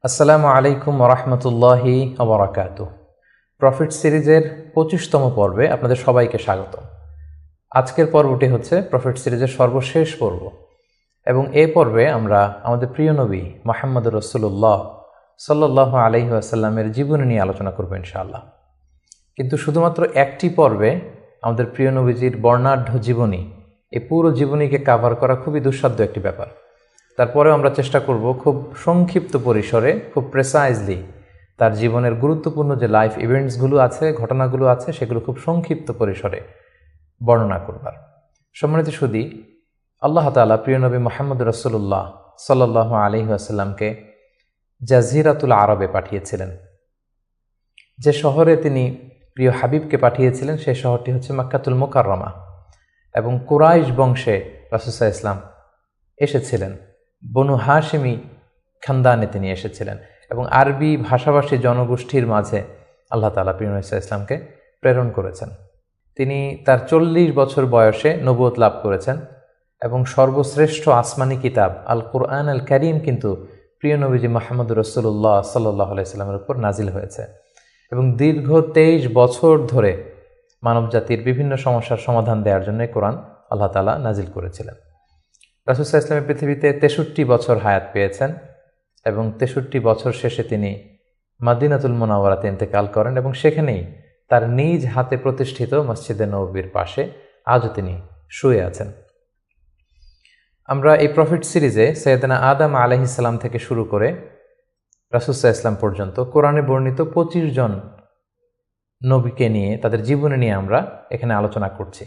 আসসালামু আলাইকুম ওরহমতুল্লাহি ওবরাকাতুহ। প্রফিট সিরিজের ২৫তম পর্বে আপনাদের সবাইকে স্বাগত। আজকের পর্বটি হচ্ছে প্রফিট সিরিজের সর্বশেষ পর্ব এবং এই পর্বে আমরা আমাদের প্রিয় নবী মুহাম্মদ রাসূলুল্লাহ সাল্লাল্লাহু আলাইহি ওয়াসাল্লামের জীবনী নিয়ে আলোচনা করব ইনশাআল্লাহ। কিন্তু শুধুমাত্র একটি পর্বে আমাদের প্রিয় নবীজির বর্ণাঢ্য জীবনী, এই পুরো জীবনীকে কাভার করা খুবই দুঃসাধ্য একটি ব্যাপার। তারপরেও আমরা চেষ্টা করব খুব সংক্ষিপ্ত পরিসরে, খুব প্রেসাইজলি তার জীবনের গুরুত্বপূর্ণ যে লাইফ ইভেন্টসগুলো আছে, ঘটনাগুলো আছে, সেগুলো খুব সংক্ষিপ্ত পরিসরে বর্ণনা করবার। সম্মানিত সুধী, আল্লাহ তাআলা প্রিয় নবী মুহাম্মদ রাসূলুল্লাহ সাল্লাল্লাহু আলাইহি ওয়াসাল্লামকে জাজিরাতুল আরবে পাঠিয়েছিলেন। যে শহরে তিনি প্রিয় হাবিবকে পাঠিয়েছিলেন সেই শহরটি হচ্ছে মক্কাতুল মুকাররমা এবং কুরাইশ বংশে রাসূল সাল্লাল্লাহু আলাইহি ওয়াসাল্লাম এসেছিলেন। বনু হাশিমি খানদানে তিনি এসেছিলেন এবং আরবি ভাষাভাষী জনগোষ্ঠীর মাঝে আল্লাহ তাআলা প্রিয় নবী সাল্লাল্লাহু আলাইহি ওয়াসাল্লামকে প্রেরণ করেছেন। তিনি তার ৪০ বছর বয়সে নবুয়ত লাভ করেছেন এবং সর্বশ্রেষ্ঠ আসমানি কিতাব আল কুরআন আল কারীম কিন্তু প্রিয় নবীজি মুহাম্মদ রাসূলুল্লাহ সাল্লাল্লাহু আলাইহি ওয়াসাল্লামের উপর নাজিল হয়েছে এবং দীর্ঘ ২৩ বছর ধরে মানবজাতির বিভিন্ন সমস্যার সমাধান দেওয়ার জন্য কোরআন আল্লাহ তাআলা নাজিল করেছিলেন। রাসূল সাল্লাল্লাহু আলাইহি ওয়াসাল্লাম পৃথিবীতে ৬৩ বছর হায়াত পেয়েছেন এবং ৬৩ বছর শেষে তিনি মদিনাতুল মুনাওয়ারাতে ইন্তেকাল করেন এবং সেখানেই তার নিজ হাতে প্রতিষ্ঠিত মসজিদে নববীর পাশে আজও তিনি শুয়ে আছেন। আমরা এই প্রফিট সিরিজে সৈয়দনা আদম আলাইহিস সালাম থেকে শুরু করে রাসূল সাল্লাল্লাহু আলাইহি ওয়াসাল্লাম পর্যন্ত কোরআনে বর্ণিত ২৫ জন নবীকে নিয়ে, তাদের জীবনী নিয়ে আমরা এখানে আলোচনা করছি।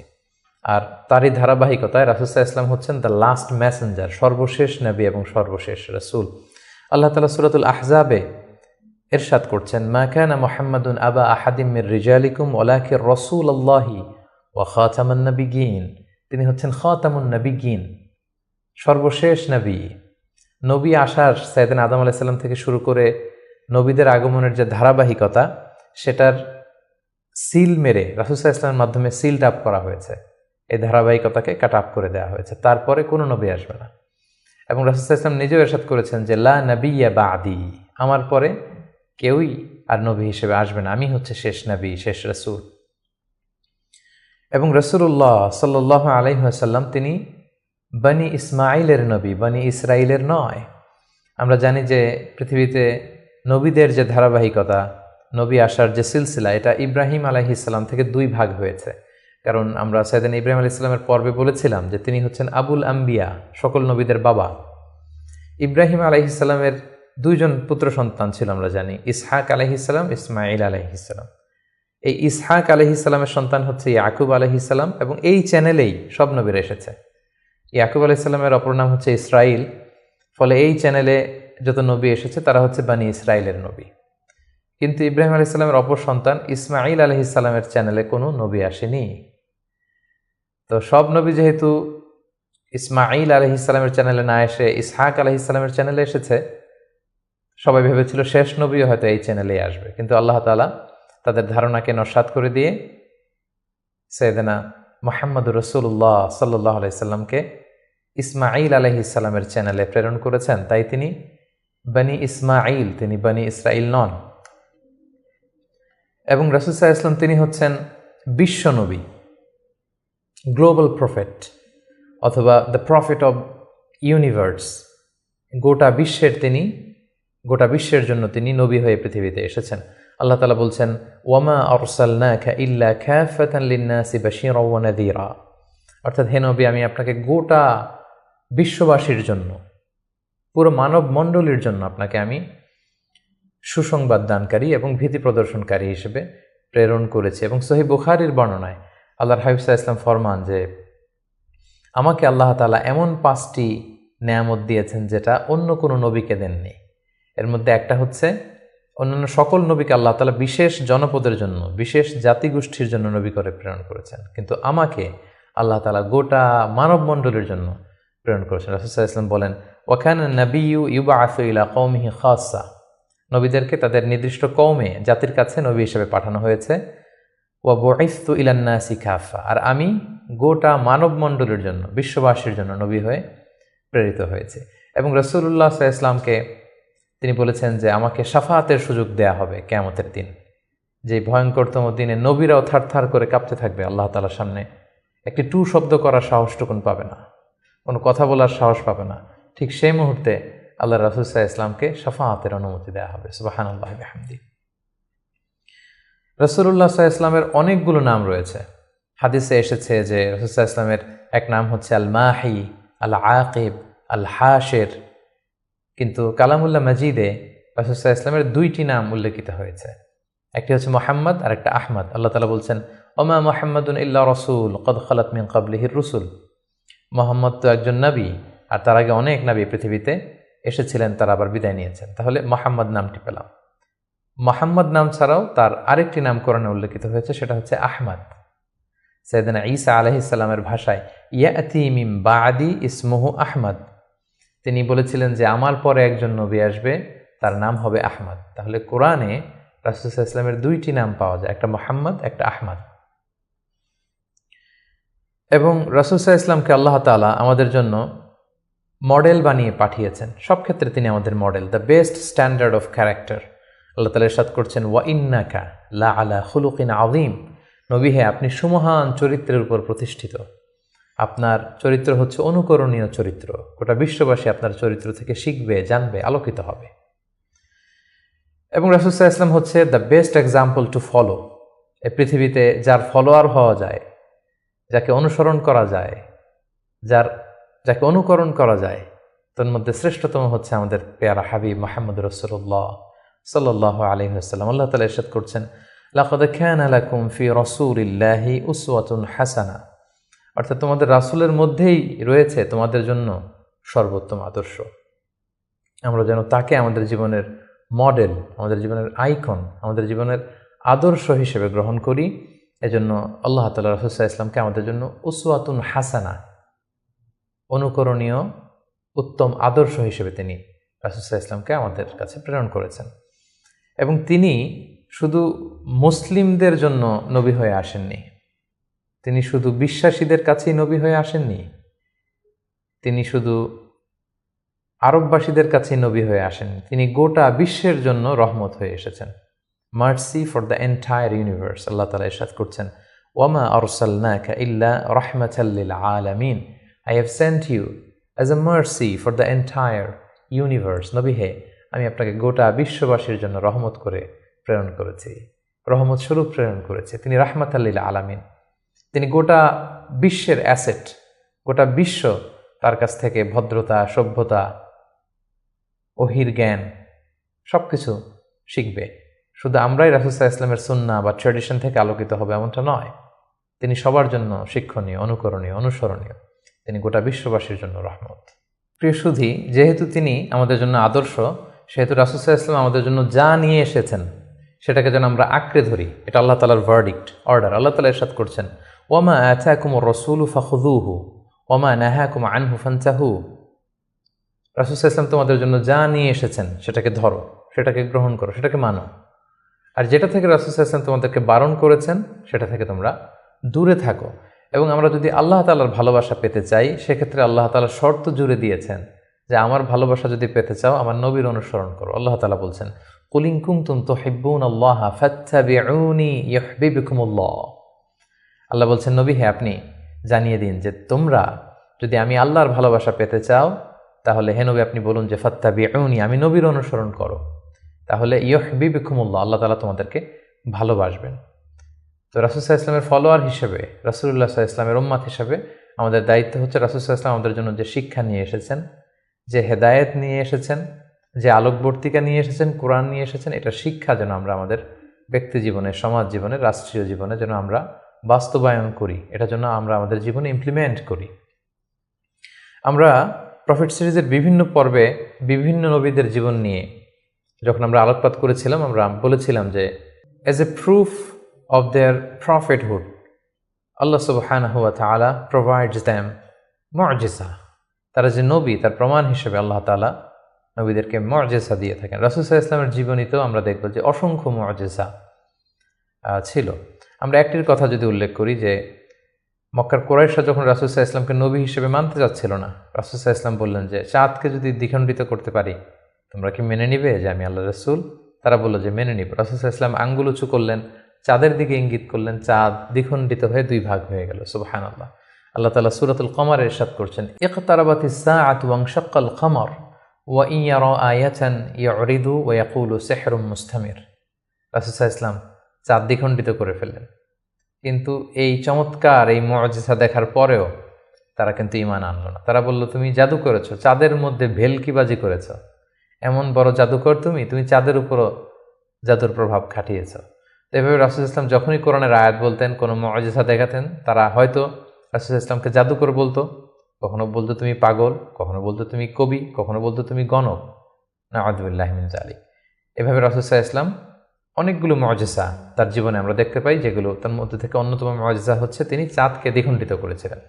আর তারই ধারাবাহিকতায় রাসূল সাল্লাল্লাহু আলাইহি ওয়াসাল্লাম হচ্ছেন দ্য লাস্ট মেসেঞ্জার, সর্বশেষ নবী এবং সর্বশেষ রাসূল। আল্লাহ তাআলা সূরাতুল আহজাবে ইরশাদ করছেন, মা কানা মুহাম্মাদুন আবা আহাদিম মির রিজালিকুম ওয়ালাকিন রাসূলুল্লাহি ওয়া খাতামান নাবিয়্যিন। তিনি হচ্ছেন খাতামুন নাবিয়্যিন, সর্বশেষ নবী। নবী আসার সাইয়েদনা আদম আলাইহিস সালাম থেকে শুরু করে নবীদের আগমনের যে ধারাবাহিকতা, সেটার সিল মেরে রাসূল সাল্লাল্লাহু আলাইহি ওয়াসাল্লামের মাধ্যমে সিলড আপ করা হয়েছে। এই ধারাবাহিকতাকে কাট আপ করে দেওয়া হয়েছে, তারপরে কোনো নবী আসবে না। এবং রাসূল সাল্লাল্লাহু আলাইহি ওয়াসাল্লাম নিজেও ইরশাদ করেছেন যে লা নাবিয়্যা বা'দি, আমার পরে কেউই আর নবী হিসেবে আসবে না, আমি হচ্ছে শেষ নবী, শেষ রাসূল। এবং রাসূলুল্লাহ সাল্লাল্লাহু আলাইহি ওয়াসাল্লাম তিনি বনি ইসমাঈলের নবী, বনি ইসরাইলের নয়। আমরা জানি যে পৃথিবীতে নবীদের যে ধারাবাহিকতা, নবী আসার যে সিলসিলা, এটা ইব্রাহিম আলাইহিস সালাম থেকে ২ ভাগ হয়েছে। কারণ আমরা সাইয়েদনা ইব্রাহিম আলাইহিস সালামের পর্বে বলেছিলাম যে তিনি হচ্ছেন আবুল আম্বিয়া, সকল নবীদের বাবা। ইব্রাহিম আলাইহিস সালামের ২ জন পুত্র সন্তান ছিল, আমরা জানি, ইসহাক আলাইহিস সালাম, ইসমাঈল আলাইহিস সালাম। এই ইসহাক আলাইহিস সালামের সন্তান হচ্ছে ইয়াকুব আলাইহিস সালাম এবং এই চ্যানেলেই সব নবীরা এসেছে। ইয়াকুব আলাইহিস সালামের অপর নাম হচ্ছে ইসরাইল, ফলে এই চ্যানেলে যত নবী এসেছে তারা হচ্ছে বনি ইসরাইলের নবী। কিন্তু ইব্রাহিম আলাইহিস সালামের অপর সন্তান ইসমাঈল আলাইহিস সালামের চ্যানেলে কোনো নবী আসেনি। তো সব নবী যেহেতু ইসমাঈল আলাইহিস সালামের চ্যানেলে না এসে ইসহাক আলাইহিস সালামের চ্যানেলে এসেছে, সবাই ভেবেছিল শেষ নবীও হয়তো এই চ্যানেলেই আসবে। কিন্তু আল্লাহ তাআলা তাদের ধারণাকে নস্যাৎ করে দিয়ে সাইয়েদনা মুহাম্মদুর রাসূলুল্লাহ সাল্লাল্লাহু আলাইহি সাল্লামকে ইসমাঈল আলাইহিস সালামের চ্যানেলে প্রেরণ করেছেন। তাই তিনি বনি ইসমাঈল, তিনি বনি ইসরাইল নন। এবং রাসূল সাল্লাল্লাহু আলাইহি ওয়াসাল্লাম তিনি হচ্ছেন বিশ্ব নবী, গ্লোবাল প্রফেট, অথবা দ্য প্রফেট অব ইউনিভার্স। গোটা বিশ্বের জন্য তিনি নবী হয়ে পৃথিবীতে এসেছেন। আল্লাহ তাআলা বলছেন, ওয়ামা আরসালনাকা ইল্লা কাফাতান লিন-নাসি বাশীরাও ওয়া নাযীরা। অর্থাৎ হে নবী, আমি আপনাকে গোটা বিশ্ববাসীর জন্য, পুরো মানব মণ্ডলীর জন্য আপনাকে আমি সুসংবাদ দানকারী এবং ভীতি প্রদর্শনকারী হিসেবে প্রেরণ করেছি। এবং সহিহ বুখারীর বর্ণনায় আল্লাহর হাবিব সাল্লাল্লাহু আলাইহি ওয়াসাল্লাম ফরমান যে আমাকে আল্লাহ তাআলা এমন 5টি নেয়ামত দিয়েছেন যেটা অন্য কোনো নবীকে দেননি। এর মধ্যে একটা হচ্ছে, অন্যান্য সকল নবীকে আল্লাহ তাআলা বিশেষ জনপদের জন্য, বিশেষ জাতিগোষ্ঠীর জন্য নবী করে প্রেরণ করেছেন, কিন্তু আমাকে আল্লাহ তাআলা গোটা মানব মণ্ডলীর জন্য প্রেরণ করেছেন। রাসূল সাল্লাল্লাহু আলাইহি ওয়াসাল্লাম বলেন, ওয়া কানা নাবিয়্যু ইউবআসু ইলা কওমিহি খাসসা, নবীদেরকে তাদের নির্দিষ্ট কওমে, জাতির কাছে নবী হিসেবে পাঠানো হয়েছে। ওয়া বুইসতু ইলান নাসি কাফা, আর আমি গোটা মানব মণ্ডলীর জন্য, বিশ্ববাসীর জন্য নবী হয়ে প্রেরিত হয়েছে। এবং রাসূলুল্লাহ সাল্লাল্লাহু আলাইহি ওয়াসাল্লামকে তিনি বলেছেন যে আমাকে শাফাআতের সুযোগ দেয়া হবে কিয়ামতের দিন, যে ভয়ঙ্করতম দিনে নবীরাও থারথার করে কাঁপতে থাকবে আল্লাহ তাআলার সামনে, একটি টু শব্দ করার সাহসটুকুন পাবে না, কোনো কথা বলার সাহস পাবে না। ঠিক সেই মুহূর্তে আল্লাহ রাসূল সাল্লাল্লাহু আলাইহি ওয়াসাল্লামকে শাফাআতের অনুমতি দেওয়া হবে। সুবহানাল্লাহি ওয়া বিহামদিহি। রাসূলুল্লাহ সাল্লাল্লাহু আলাইহি ওয়াসাল্লামের অনেকগুলো নাম রয়েছে। হাদিসে এসেছে যে রাসূল সাল্লাল্লাহু আলাইহি ওয়াসাল্লামের এক নাম হচ্ছে আল মাহি, আল আকিব, আল হাশির, কিন্তু কালামুল্লাহ মাজিদে রাসূল সাল্লাল্লাহু আলাইহি ওয়াসাল্লামের দুইটি নাম উল্লেখিত হয়েছে। একটি হচ্ছে মুহাম্মদ আর একটা আহমদ। আল্লাহ তাআলা বলছেন ওমা মুহাম্মাদুন ইল্লা রাসূল ক্বাদ খালাত মিন ক্বাবলিহির রুসুল। মুহাম্মদ তো একজন নবী, আর তার আগে অনেক নবী পৃথিবীতে এসেছিলেন, তারা আবার বিদায় নিয়েছেন। তাহলে মুহাম্মদ নামটি পেলাম। মুহাম্মদ নাম ছাড়াও তার আরেকটি নাম কোরআনে উল্লেখিত হয়েছে, সেটা হচ্ছে আহমদ। সাইয়েদনা ঈসা আলাইহিস সালামের ভাষায় ইয়াতি মিন বাদি ইসমুহু আহমদ, তিনি বলেছিলেন যে আমার পরে একজন নবী আসবে, তার নাম হবে আহমদ। তাহলে কোরআনে রাসূল সাল্লাল্লাহু আলাইহি ওয়াসাল্লামের দুইটি নাম পাওয়া যায়, একটা মুহাম্মদ, একটা আহমদ। এবং রাসূল সাল্লাল্লাহু আলাইহি ওয়াসাল্লামকে আল্লাহ তাআলা আমাদের জন্য মডেল বানিয়ে পাঠিয়েছেন। সব ক্ষেত্রে তিনি আমাদের model, the best standard of character. Allah তাআলা ইরশাদ করছেন ওয়া ইন্নাকা লা আলা খুলুকিন আযীম। নবী হে, আপনি সুমহান চরিত্রের উপর প্রতিষ্ঠিত, আপনার চরিত্র হচ্ছে অনুকরণীয় চরিত্র, গোটা বিশ্ববাসী আপনার চরিত্র থেকে শিখবে, জানবে, আলোকিত হবে। এবং রাসূল সাল্লাল্লাহু আলাইহি ওয়াসাল্লাম হচ্ছে the best example to follow. এই পৃথিবীতে যার ফলোয়ার হওয়া যায়, যাকে অনুসরণ করা যায়, যাকে অনুকরণ করা যায়, তার মধ্যে শ্রেষ্ঠতম হচ্ছে আমাদের পেয়ারা হাবিব মুহাম্মদ রাসূলুল্লাহ সাল্লাল্লাহু আলাইহি ওয়াসাল্লাম। আল্লাহ তাআলা ইরশাদ করছেন লাকাদ কানা লাকুম ফি রাসূলিল্লাহি উসওয়াতুন হাসানা, অর্থাৎ তোমাদের রাসূলের মধ্যেই রয়েছে তোমাদের জন্য সর্বোত্তম আদর্শ। আমরা যেন তাকে আমাদের জীবনের মডেল, আমাদের জীবনের আইকন, আমাদের জীবনের আদর্শ হিসেবে গ্রহণ করি। এজন্য আল্লাহ তাআলা রাসূল সাল্লাল্লাহু আলাইহি ওয়াসাল্লামকে আমাদের জন্য উসওয়াতুন হাসানা, অনুকরণীয় উত্তম আদর্শ হিসেবে তিনি রাসূল সাল্লাল্লাহু আলাইহি ওয়াসাল্লামকে আমাদের কাছে প্রেরণ করেছেন। এবং তিনি শুধু মুসলিমদের জন্য নবী হয়ে আসেননি, তিনি শুধু বিশ্বাসীদের কাছেই নবী হয়ে আসেননি, তিনি শুধু আরববাসীদের কাছেই নবী হয়ে আসেননি, তিনি গোটা বিশ্বের জন্য রহমত হয়ে এসেছেন। Mercy for the entire universe. Allah তাআলা ইরশাদ করছেন ওয়ামা আরসালনাকা ইল্লা রাহমাতাল লিল আলামিন, I have sent you as a mercy for the entire universe. নবী হে, আমি আপনাকে গোটা বিশ্ববাসীর জন্য রহমত করে প্রেরণ করেছি, রহমত স্বরূপ প্রেরণ করেছি। তিনি রাহমাতাল লিল আলামিন, তিনি গোটা বিশ্বের অ্যাসেট, গোটা বিশ্ব তার কাছ থেকে ভদ্রতা, সভ্যতা, ওহির জ্ঞান সবকিছু শিখবে। শুধু আমরাই রাসূল সাল্লাল্লাহু আলাইহি ওয়াসাল্লামের সুন্নাহ বা ট্র্যাডিশন থেকে আলোকিত হবে এমনটা নয়, তিনি সবার জন্য শিক্ষণীয়, অনুকরণীয়, অনুসরণীয়, তিনি গোটা বিশ্ববাসীর জন্য রহমত। প্রিয় সুধী, যেহেতু তিনি আমাদের জন্য আদর্শ, সেহেতু রাসূল সাল্লাল্লাহু আলাইহি ওয়াসাল্লাম আমাদের জন্য যা নিয়ে এসেছেন সেটাকে যেন আমরা আঁকড়ে ধরি। এটা আল্লাহ তাআলার ভার্ডিক্ট, অর্ডার। আল্লাহ তাআলা ইরশাদ করছেন ওয়ামা আতাকুমুর রাসূলু ফাখুযুহু ওয়ামা নাহাকুম আনহু ফান্তাহু। রাসূল সাল্লাল্লাহু আলাইহি ওয়াসাল্লাম তোমাদের জন্য যা নিয়ে এসেছেন সেটাকে ধরো, সেটাকে গ্রহণ করো, সেটাকে মানো। আর যেটা থেকে রাসূল সাল্লাল্লাহু আলাইহি ওয়াসাল্লাম তোমাদেরকে বারণ করেছেন সেটা থেকে তোমরা দূরে থাকো। এবং আমরা যদি আল্লাহ তাআলার ভালোবাসা পেতে চাই, সেক্ষেত্রে আল্লাহ তাআলা শর্ত জুড়ে দিয়েছেন যে আমার ভালোবাসা যদি পেতে চাও আমার নবীর অনুসরণ করো। আল্লাহ তাআলা বলছেন কুল ইন কুনতুম তুহিব্বুনাল্লাহা ফাত্তাবিউনি ইউহিব্বুকুমুল্লাহ। আল্লাহ বলছেন নবী হে, আপনি জানিয়ে দিন যে তোমরা যদি আমি আল্লাহর ভালোবাসা পেতে চাও, তাহলে হে নবী আপনি বলুন যে ফাত্তাবিউনি, আমি নবীর অনুসরণ করো, তাহলে ইউহিব্বুকুমুল্লাহ, আল্লাহ তাআলা তোমাদেরকে ভালোবাসবেন। তো রাসূল সাল্লাল্লাহু আলাইহি ওয়াসাল্লামের ফলোয়ার হিসেবে, রাসূলুল্লাহ সাল্লাল্লাহু আলাইহি ওয়াসাল্লামের উম্মত হিসেবে আমাদের দায়িত্ব হচ্ছে রাসূল সাল্লাল্লাহু আলাইহি ওয়াসাল্লাম আমাদের জন্য যে শিক্ষা নিয়ে এসেছেন, যে হেদায়েত নিয়ে এসেছেন, যে আলোকবর্তিকা নিয়ে এসেছেন, কোরআন নিয়ে এসেছেন, এটা শিক্ষা যেন আমরা আমাদের ব্যক্তি জীবনে, সমাজ জীবনে, রাষ্ট্রীয় জীবনে যেন আমরা বাস্তবায়ন করি, এটা যেন আমরা আমাদের জীবনে ইমপ্লিমেন্ট করি। আমরা প্রফেট সিরিজের বিভিন্ন পর্বে বিভিন্ন নবীদের জীবন নিয়ে যখন আমরা আলোকপাত করেছিলাম, আমরা বলেছিলাম যে as a proof of their prophethood, Allah subhanahu wa ta'ala provides them মুআজিজা। তারা যে নবী, তার প্রমাণ হিসেবে আল্লাহ তাআলা নবীদেরকে মুআজিজা দিয়ে থাকেন। রাসূল সাল্লাল্লাহু আলাইহি ওয়াসাল্লামের জীবনীতেও আমরা দেখব যে অসংখ্য মুআজিজা ছিল। আমরা একটির কথা যদি উল্লেখ করি যে মক্কার কুরাইশরা যখন রাসূল সাল্লাল্লাহু আলাইহি ওয়াসাল্লামকে নবী হিসেবে মানতে চাচ্ছিল না, রাসূল সাল্লাল্লাহু আলাইহি ওয়াসাল্লাম বললেন যে চাঁদকে যদি দ্বিখণ্ডিত করতে পারি তোমরা কি মেনে নিবে যে আমি আল্লাহ রসুল? তারা বলল যে মেনে নিব। রাসূল সাল্লাল্লাহু আলাইহি ওয়াসাল্লাম আঙ্গুল উঁচু করলেন, চাঁদের দিকে ইঙ্গিত করলেন, চাঁদ দ্বিখণ্ডিত হয়ে দুই ভাগ হয়ে গেল। সুবহানাল্লাহ। আল্লাহ তাআলা সূরাতুল কমারে ইরশাদ করছেন, ইকতারাবাতিস সাআতু ওয়ানশাক্কাল কমর ওয়া ইন ইয়ারা আয়াতান ইউরিদু ওয়া ইয়াকুলু সিহরুম মুস্তামির। রাসূল সাল্লাল্লাহু আলাইহি ওয়াসাল্লাম চাঁদ দ্বিখণ্ডিত করে ফেললেন, কিন্তু এই চমৎকার এই মুআজিজা দেখার পরেও তারা কিন্তু ঈমান আনলো না। তারা বলল, তুমি জাদু করেছো, চাঁদের মধ্যে ভেলকিবাজি করেছো, এমন বড় জাদুকর তুমি চাঁদের উপরও জাদুর প্রভাব খাটিয়েছ। তো এভাবে রাসূল ইসলাম যখনই কোরআনের আয়াত বলতেন, কোনো মুআজিজা দেখাতেন, তারা হয়তো রাসূল ইসলামকে জাদুকর বলতো, কখনো বলতো তুমি পাগল, কখনো বলতো তুমি কবি, কখনো বলতো তুমি গণক। নাউযুবিল্লাহি মিন যালিক। এভাবে রাসূল ইসলাম অনেকগুলো মুআজিজা তার জীবনে আমরা দেখতে পাই, যেগুলো তার মধ্যে থেকে অন্যতম মুআজিজা হচ্ছে তিনি চাঁদকে দ্বিখণ্ডিত করেছিলেন।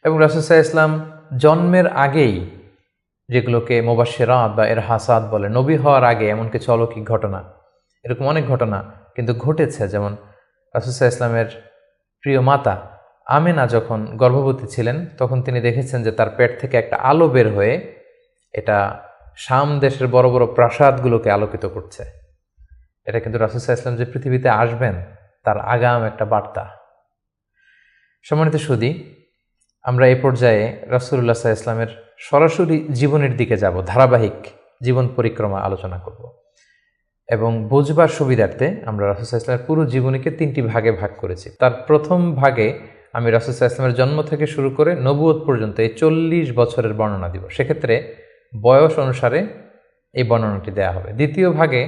এবং রাসূল ইসলাম জন্মের আগেই যেগুলোকে মুবাশশিরাত বা ইরহাসাত বলে, নবী হওয়ার আগে এমন কিছু অলৌকিক ঘটনা, এরকম অনেক ঘটনা কিন্তু ঘটেছে। যেমন রাসূল ইসলামের প্রিয় মাতা আমেনা যখন গর্ভবতী ছিলেন, তখন তিনি দেখেছেন যে তার পেট থেকে একটা আলো বের হয়ে এটা শাম দেশের বড় বড় প্রাসাদগুলোকে আলোকিত করছে। এটা কিন্তু রাসূল ইসলাম যে পৃথিবীতে আসবেন তার আগাম একটা বার্তা। সম্মানিত সুধী, আমরা এই পর্যায়ে রাসূলুল্লাহ সাল্লাল্লাহু আলাইহি ওয়াসাল্লামের সরাসরি জীবনের দিকে যাব, ধারাবাহিক জীবন পরিক্রমা আলোচনা করব এবং বুঝবার সুবিধার্থে আমরা রাসূল সাল্লাল্লাহু আলাইহি ওয়াসাল্লামের পুরো জীবনীকে 3টি ভাগে ভাগ করেছি। তার প্রথম ভাগে আমি রাসূল সাল্লাল্লাহু আলাইহি ওয়াসাল্লামের জন্ম থেকে শুরু করে নবুয়ত পর্যন্ত এই 40 বছরের বর্ণনা দিব। সেক্ষেত্রে বয়স অনুসারে এই বর্ণনাটি দেয়া হবে। দ্বিতীয় ভাগে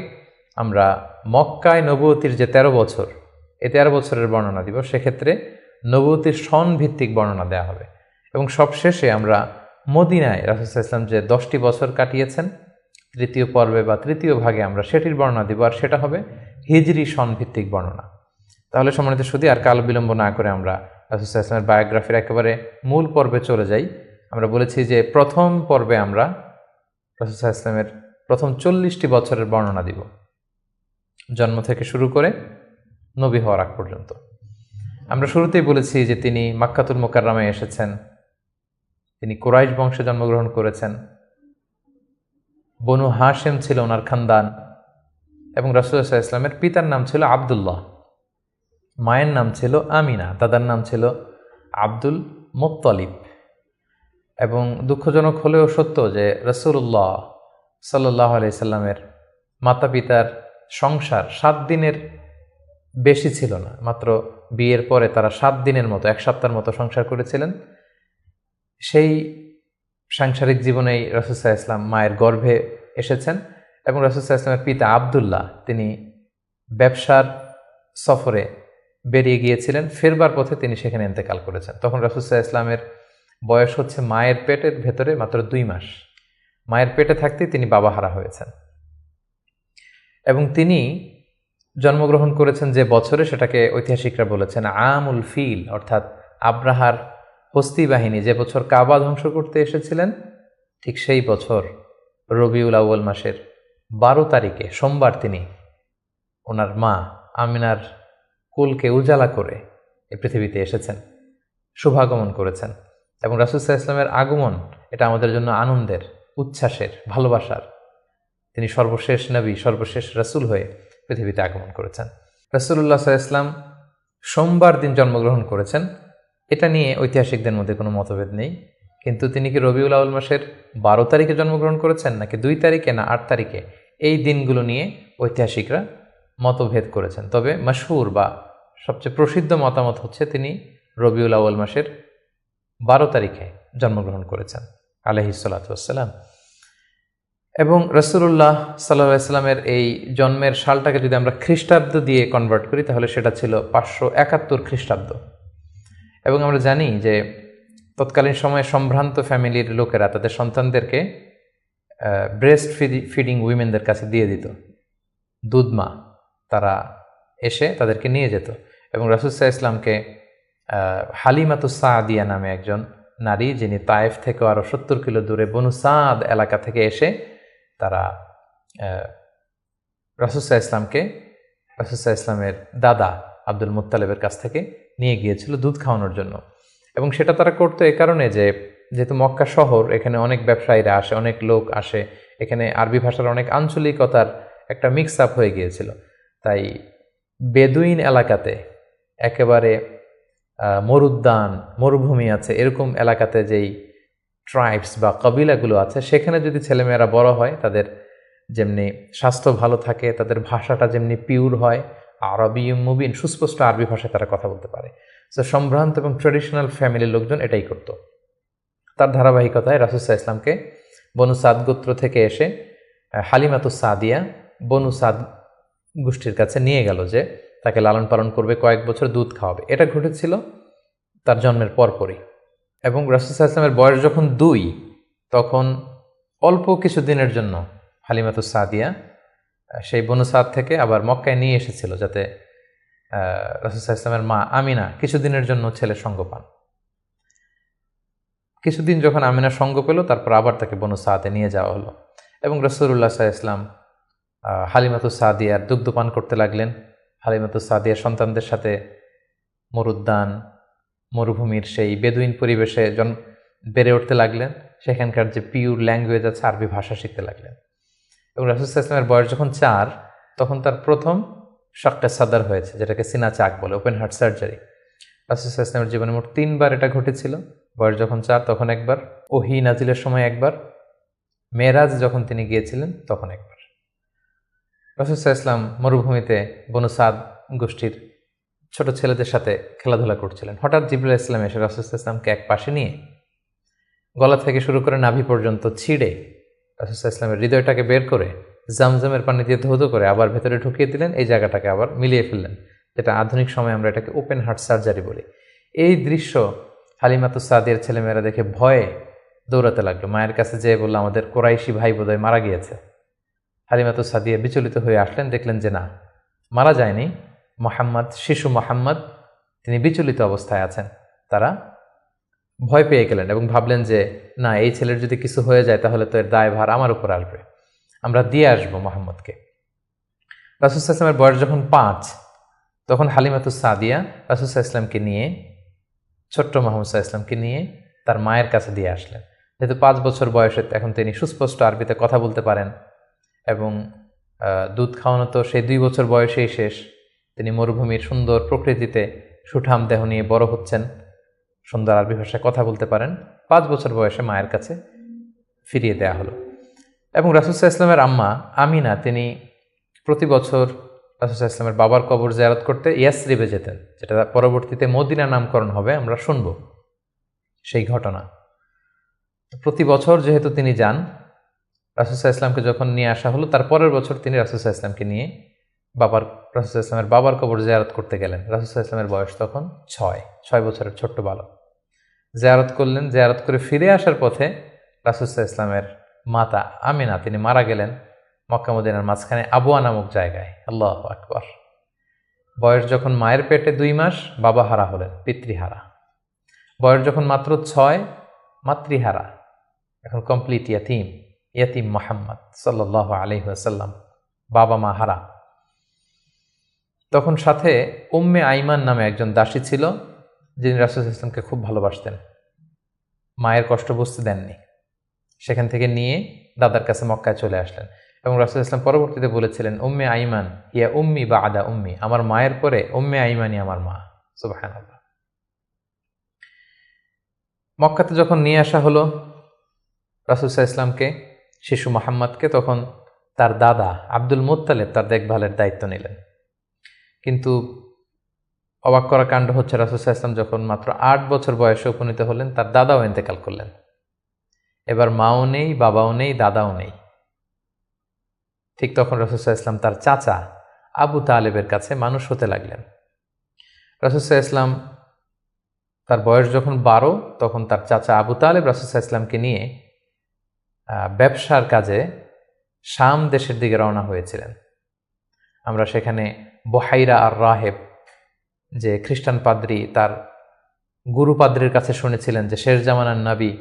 আমরা মক্কায় নবুয়তির যে 13 বছর, এই 13 বছরের বর্ণনা দিব। সেক্ষেত্রে নবুয়তির সন ভিত্তিক বর্ণনা দেওয়া হবে। এবং সবশেষে আমরা মদিনায় রাসূল সাল্লাল্লাহু আলাইহি ওয়াসাল্লাম যে 10টি বছর কাটিয়েছেন, তৃতীয় পর্বে বা তৃতীয় ভাগে আমরা সেটির বর্ণনা দিব, আর সেটা হবে হিজরি সন ভিত্তিক বর্ণনা। তাহলে সম্মানিত সুধী, আর কাল বিলম্ব না করে আমরা রাসূল সাল্লাল্লাহু আলাইহি ওয়াসাল্লামের বায়োগ্রাফির একেবারে মূল পর্বে চলে যাই। আমরা বলেছি যে প্রথম পর্বে আমরা রাসূল সাল্লাল্লাহু আলাইহি ওয়াসাল্লামের প্রথম 40টি বছরের বর্ণনা দিব, জন্ম থেকে শুরু করে নবী হওয়ার আগ পর্যন্ত। আমরা শুরুতেই বলেছি যে তিনি মাক্কাতুল মুকাররমায় এসেছেন, তিনি কুরাইশ বংশে জন্মগ্রহণ করেছেন, বনু হাশেম ছিল ওনার খানদান, এবং রাসূলুল্লাহ সাল্লাল্লাহু আলাইহি ওয়াসাল্লামের পিতার নাম ছিল আব্দুল্লাহ, মায়ের নাম ছিল আমিনা, দাদার নাম ছিল আব্দুল মুত্তালিব। এবং দুঃখজনক হলেও সত্য যে রাসূলুল্লাহ সাল্লাল্লাহু আলাইহি সাল্লামের মাতা পিতার সংসার 7 দিনের বেশি ছিল না। মাত্র বিয়ের পরে তারা 7 দিনের মতো, 1 সপ্তাহের মতো সংসার করেছিলেন। সেই সাংসারিক জীবনেই রাসূল সাল্লাল্লাহু আলাইহি ওয়াসাল্লাম মায়ের গর্ভে এসেছেন। এবং রাসূল সাল্লাল্লাহু আলাইহি ওয়াসাল্লামের পিতা আব্দুল্লাহ তিনি ব্যবসার সফরে বেরিয়ে গিয়েছিলেন, ফেরবার পথে তিনি সেখানে ইন্তেকাল করেছেন। তখন রাসূল সাল্লাল্লাহু আলাইহি ওয়াসাল্লামের বয়স হচ্ছে মায়ের পেটের ভেতরে মাত্র 2 মাস। মায়ের পেটে থাকতেই তিনি বাবাহারা হয়েছেন। এবং তিনি জন্মগ্রহণ করেছেন যে বছরে, সেটাকে ঐতিহাসিকরা বলেছেন আমুল ফিল, অর্থাৎ আব্রাহার হস্তি বাহিনী যে বছর কাবা ধ্বংস করতে এসেছিলেন, ঠিক সেই বছর রবিউল আউয়াল মাসের 12 তারিখে সোমবার তিনি ওনার মা আমিনার কোলকে উজালা করে এই পৃথিবীতে এসেছেন, শুভাগমন করেছেন। এবং রাসূল সাল্লাল্লাহু আলাইহি ওয়াসাল্লামের আগমন এটা আমাদের জন্য আনন্দের, উচ্ছ্বাসের, ভালোবাসার। তিনি সর্বশেষ নবী, সর্বশেষ রাসূল হয়ে পৃথিবীতে আগমন করেছেন। রাসূলুল্লাহ সাল্লাল্লাহু আলাইহি ওয়াসাল্লাম সোমবার দিন জন্মগ্রহণ করেছেন, এটা নিয়ে ঐতিহাসিকদের মধ্যে কোনো মতভেদ নেই। কিন্তু তিনি কি রবিউল আউয়াল মাসের 12 তারিখে জন্মগ্রহণ করেছেন নাকি 2 তারিখে না 8 তারিখে, এই দিনগুলো নিয়ে ঐতিহাসিকরা মতভেদ করেছেন। তবে মাশহুর বা সবচেয়ে প্রসিদ্ধ মতামত হচ্ছে তিনি রবিউল আউয়াল মাসের 12 তারিখে জন্মগ্রহণ করেছেন আলাইহিস সালাতু ওয়াসসালাম। এবং রাসূলুল্লাহ সাল্লাল্লাহু আলাইহি ওয়াসাল্লামের এই জন্মের সালটাকে যদি আমরা খ্রিস্টাব্দ দিয়ে কনভার্ট করি, তাহলে সেটা ছিল 571 খ্রিস্টাব্দ। এবং আমরা জানি যে তৎকালীন সময়ে সম্ভ্রান্ত ফ্যামিলির লোকেরা তাদের সন্তানদেরকে ব্রেস্ট ফিডিং উইমেনদের কাছে দিয়ে দিত, দুধমা, তারা এসে তাদেরকে নিয়ে যেত। এবং রাসূল সাল্লাল্লাহু আলাইহি ওয়াসাল্লামকে হালিমাতুস সাদিয়া নামে একজন নারী, যিনি তায়েফ থেকে আরও 70 কিলো দূরে বনু সাদ এলাকা থেকে এসে তারা রাসূল সাল্লাল্লাহু আলাইহি ওয়াসাল্লামকে রাসূল সাল্লাল্লাহু আলাইহি ওয়াসাল্লামের দাদা আব্দুল মুত্তালিবের কাছ থেকে নিয়ে গিয়েছিল দুধ খাওয়ানোর জন্য। এবং সেটা তারা করতো এই কারণে যে যেহেতু মক্কা শহর, এখানে অনেক ব্যবসায়ীরা আসে, অনেক লোক আসে, এখানে আরবি ভাষার অনেক আঞ্চলিকতার একটা মিক্স আপ হয়ে গিয়েছিল। তাই বেদুইন এলাকাতে একেবারে মরুদ্যান, মরুভূমি আছে, এরকম এলাকাতে যেই ট্রাইবস বা কবিলাগুলো আছে, সেখানে যদি ছেলেমেয়েরা বড় হয়, তাদের যেমনি স্বাস্থ্য ভালো থাকে, তাদের ভাষাটা যেমনি পিওর হয়, আরবি মুবিন, সুস্পষ্ট আরবি ভাষায় তারা কথা বলতে পারে। সো সম্ভ্রান্ত এবং ট্রেডিশনাল ফ্যামিলির লোকজন এটাই করত। তার ধারাবাহিকতায় রাসূল সাল্লাল্লাহু আলাইহি ওয়াসাল্লামকে বনু সাদ গোত্র থেকে এসে হালিমাতুস সাদিয়া বনু সাদ গোষ্ঠীর কাছে নিয়ে গেল, যে তাকে লালন পালন করবে, কয়েক বছর দুধ খাওয়াবে। এটা ঘটেছিল তার জন্মের পরপরই। এবং রাসূল সাল্লাল্লাহু আলাইহি ওয়াসাল্লামের বয়স যখন 2, তখন অল্প কিছু দিনের জন্য হালিমাতুস সাদিয়া সেই বনু সাদ থেকে আবার মক্কায় নিয়ে এসেছিল, যাতে রাসূল সাল্লাল্লাহু আলাইহি ওয়াসাল্লামের মা আমিনা কিছুদিনের জন্য ছেলের সঙ্গ পান। কিছুদিন যখন আমিনা সঙ্গ পেল, তারপর আবার তাকে বনু সাদে নিয়ে যাওয়া হলো এবং রাসূলুল্লাহ সাল্লাল্লাহু আলাইহি ওয়াসাল্লাম হালিমাতুস সাদিয়ার দুগ্ধ পান করতে লাগলেন। হালিমাতুস সাদিয়ার সন্তানদের সাথে মরুদ্যান, মরুভূমির সেই বেদুইন পরিবেশে বেড়ে উঠতে লাগলেন। সেখানকার যে পিওর ল্যাঙ্গুয়েজ আছে, আরবি ভাষা শিখতে লাগলেন। এবং রাসূল সাল্লাল্লাহু আলাইহি ওয়াসাল্লামের বয়স যখন 4, তখন তার প্রথম শাক্কা সাদার হয়েছে, যেটাকে সিনা চাক বলে, ওপেন হার্ট সার্জারি। রাসূল সাল্লাল্লাহু আলাইহি ওয়াসাল্লামের জীবনে মোট 3 বার এটা ঘটেছিল। বয়স যখন 4 তখন একবার, ওহী নাজিলের সময় একবার, মেরাজ যখন তিনি গিয়েছিলেন তখন একবার। রাসূল সাল্লাল্লাহু আলাইহি ওয়াসাল্লাম মরুভূমিতে বনু সাদ গোষ্ঠীর ছোট ছেলেদের সাথে খেলাধুলা করছিলেন। হঠাৎ জিবরাইল আলাইহিস সালাম এসে রাসূল সাল্লাল্লাহু আলাইহি ওয়াসাল্লামকে এক পাশে নিয়ে গলা থেকে শুরু করে নাভি পর্যন্ত ছিঁড়ে রাসূল সাল্লাল্লাহু আলাইহি ওয়াসাল্লামের হৃদয়টাকে বের করে জামজামের পানি দিয়ে ধৌত করে আবার ভেতরে ঢুকিয়ে দিলেন। এই জায়গাটাকে আবার মিলিয়ে ফেললেন, যেটা আধুনিক সময়ে আমরা এটাকে ওপেন হার্ট সার্জারি বলি। এই দৃশ্য হালিমাতুস সাদিয়ার ছেলেমেয়েরা দেখে ভয়ে দৌড়াতে লাগলো। মায়ের কাছে যেয়ে বলল, আমাদের কোরাইশি ভাই বোধহয় মারা গিয়েছে। হালিমাতুস সাদিয়া বিচলিত হয়ে আসলেন, দেখলেন যে না, মারা যায়নি। মোহাম্মদ, শিশু মোহাম্মদ, তিনি বিচলিত অবস্থায় আছেন। তারা ভয় পেয়ে গেলেন এবং ভাবলেন যে না, এই ছেলের যদি কিছু হয়ে যায় তাহলে তো এর দায়ভার আমার উপর আসবে, আমরা দিয়ে আসবো মোহাম্মদকে। রাসূল সাল্লাল্লাহু আলাইহি ওয়াসাল্লামের বয়স যখন 5, তখন হালিমাতুস সাদিয়া রাসূল সাল্লাল্লাহু আলাইহি ওয়াসাল্লামকে নিয়ে, ছোট্ট মোহাম্মদ সাল্লাল্লাহু আলাইহি ওয়াসাল্লামকে নিয়ে তার মায়ের কাছে দিয়ে আসলেন। যেহেতু 5 বছর বয়সে এখন তিনি সুস্পষ্ট আরবিতে কথা বলতে পারেন এবং দুধ খাওয়ানো তো সেই 2 বছর বয়সেই শেষ। তিনি মরুভূমির সুন্দর প্রকৃতিতে সুঠাম দেহ নিয়ে বড় হচ্ছেন, সুন্দর আরবি ভাষায় কথা বলতে পারেন। 5 বছর বয়সে মায়ের কাছে ফিরিয়ে দেয়া হলো। এবং রাসূল সাল্লাল্লাহু আলাইহি ওয়াসাল্লামের আম্মা আমিনা, তিনি প্রতি বছর রাসূল সাল্লাল্লাহু আলাইহি ওয়াসাল্লামের বাবার কবর জিয়ারত করতে ইয়াসরিবে যেতেন, যেটা পরবর্তীতে মদিনা নামকরণ হবে, আমরা শুনব সেই ঘটনা। প্রতি বছর যেহেতু তিনি যান, রাসূল সাল্লাল্লাহু আলাইহি ওয়াসাল্লামকে যখন নিয়ে আসা হলো, তার পরের বছর তিনি রাসূল সাল্লাল্লাহু আলাইহি ওয়াসাল্লামকে নিয়ে রাসূল সাল্লাল্লাহু আলাইহি ওয়াসাল্লামের বাবার কবর জিয়ারত করতে গেলেন। রাসূল সাল্লাল্লাহু আলাইহি ওয়াসাল্লামের বয়স তখন 6 বছরের ছোট্ট বালক। জিয়ারত করলেন। জিয়ারত করে ফিরে আসার পথে রাসূল সাল্লাল্লাহু আলাইহি ওয়াসাল্লামের মাতা আমিনা, তিনি মারা গেলেন মক্কা মদিনার মাঝখানে আবওয়া নামক জায়গায়। আল্লাহু আকবার। বয়স যখন মায়ের পেটে 2 মাস, বাবা হারা হলেন, পিতৃহারা। বয়স যখন মাত্র 6, মাতৃহারা, এখন কমপ্লিট ইয়াতিম মুহাম্মদ সাল্লাল্লাহু আলাইহি ওয়াসাল্লাম, বাবা মা হারা। তখন সাথে উম্মে আইমান নামে একজন দাসী ছিল, যিনি রাসূল সাল্লাল্লাহু আলাইহি ওয়াসাল্লামকে খুব ভালোবাসতেন, মায়ের কষ্ট বুঝতে দেননি। সেখান থেকে নিয়ে দাদার কাছে মক্কায় চলে আসলেন এবং রাসূল সাল্লাল্লাহু আলাইহি ওয়াসাল্লাম পরবর্তীতে বলেছিলেন, উম্মে আইমান হিয়া উম্মি বা'দা উম্মি, আমার মায়ের পরে উম্মে আইমানই আমার মা। সুবহানাল্লাহ। মক্কাতে যখন নিয়ে আসা হলো রাসূল সাল্লাল্লাহু আলাইহি ওয়াসাল্লামকে, শিশু মুহাম্মদকে, তখন তার দাদা আব্দুল মুত্তালিব তার দেখভালের দায়িত্ব নিলেন। কিন্তু অবাক করা কাণ্ড হচ্ছে, রাসূল সাল্লাল্লাহু আলাইহি ওয়াসাল্লাম যখন মাত্র 8 বছর বয়সে উপনীত হলেন, তার দাদাও ইন্তেকাল করলেন। এবার মাও নেই, বাবাও নেই, দাদাও নেই। ঠিক তখন রাসূল সাল্লাল্লাহু আলাইহি ওয়াসাল্লাম তার চাচা আবু তালেবের কাছে মানুষ হতে লাগলেন। রাসূল সাল্লাল্লাহু আলাইহি ওয়াসাল্লাম তার বয়স যখন 12, তখন তার চাচা আবু তালেব রাসূল সাল্লাল্লাহু আলাইহি ওয়াসাল্লামকে নিয়ে ব্যবসার কাজে শাম দেশের দিকে রওনা হয়েছিলেন। আমরা সেখানে বুহাইরা আর রাহেব, যে খ্রিস্টান পাদ্রী, তার গুরু পাদ্রীর কাছে শুনেছিলেন যে শেষ জামানার নবী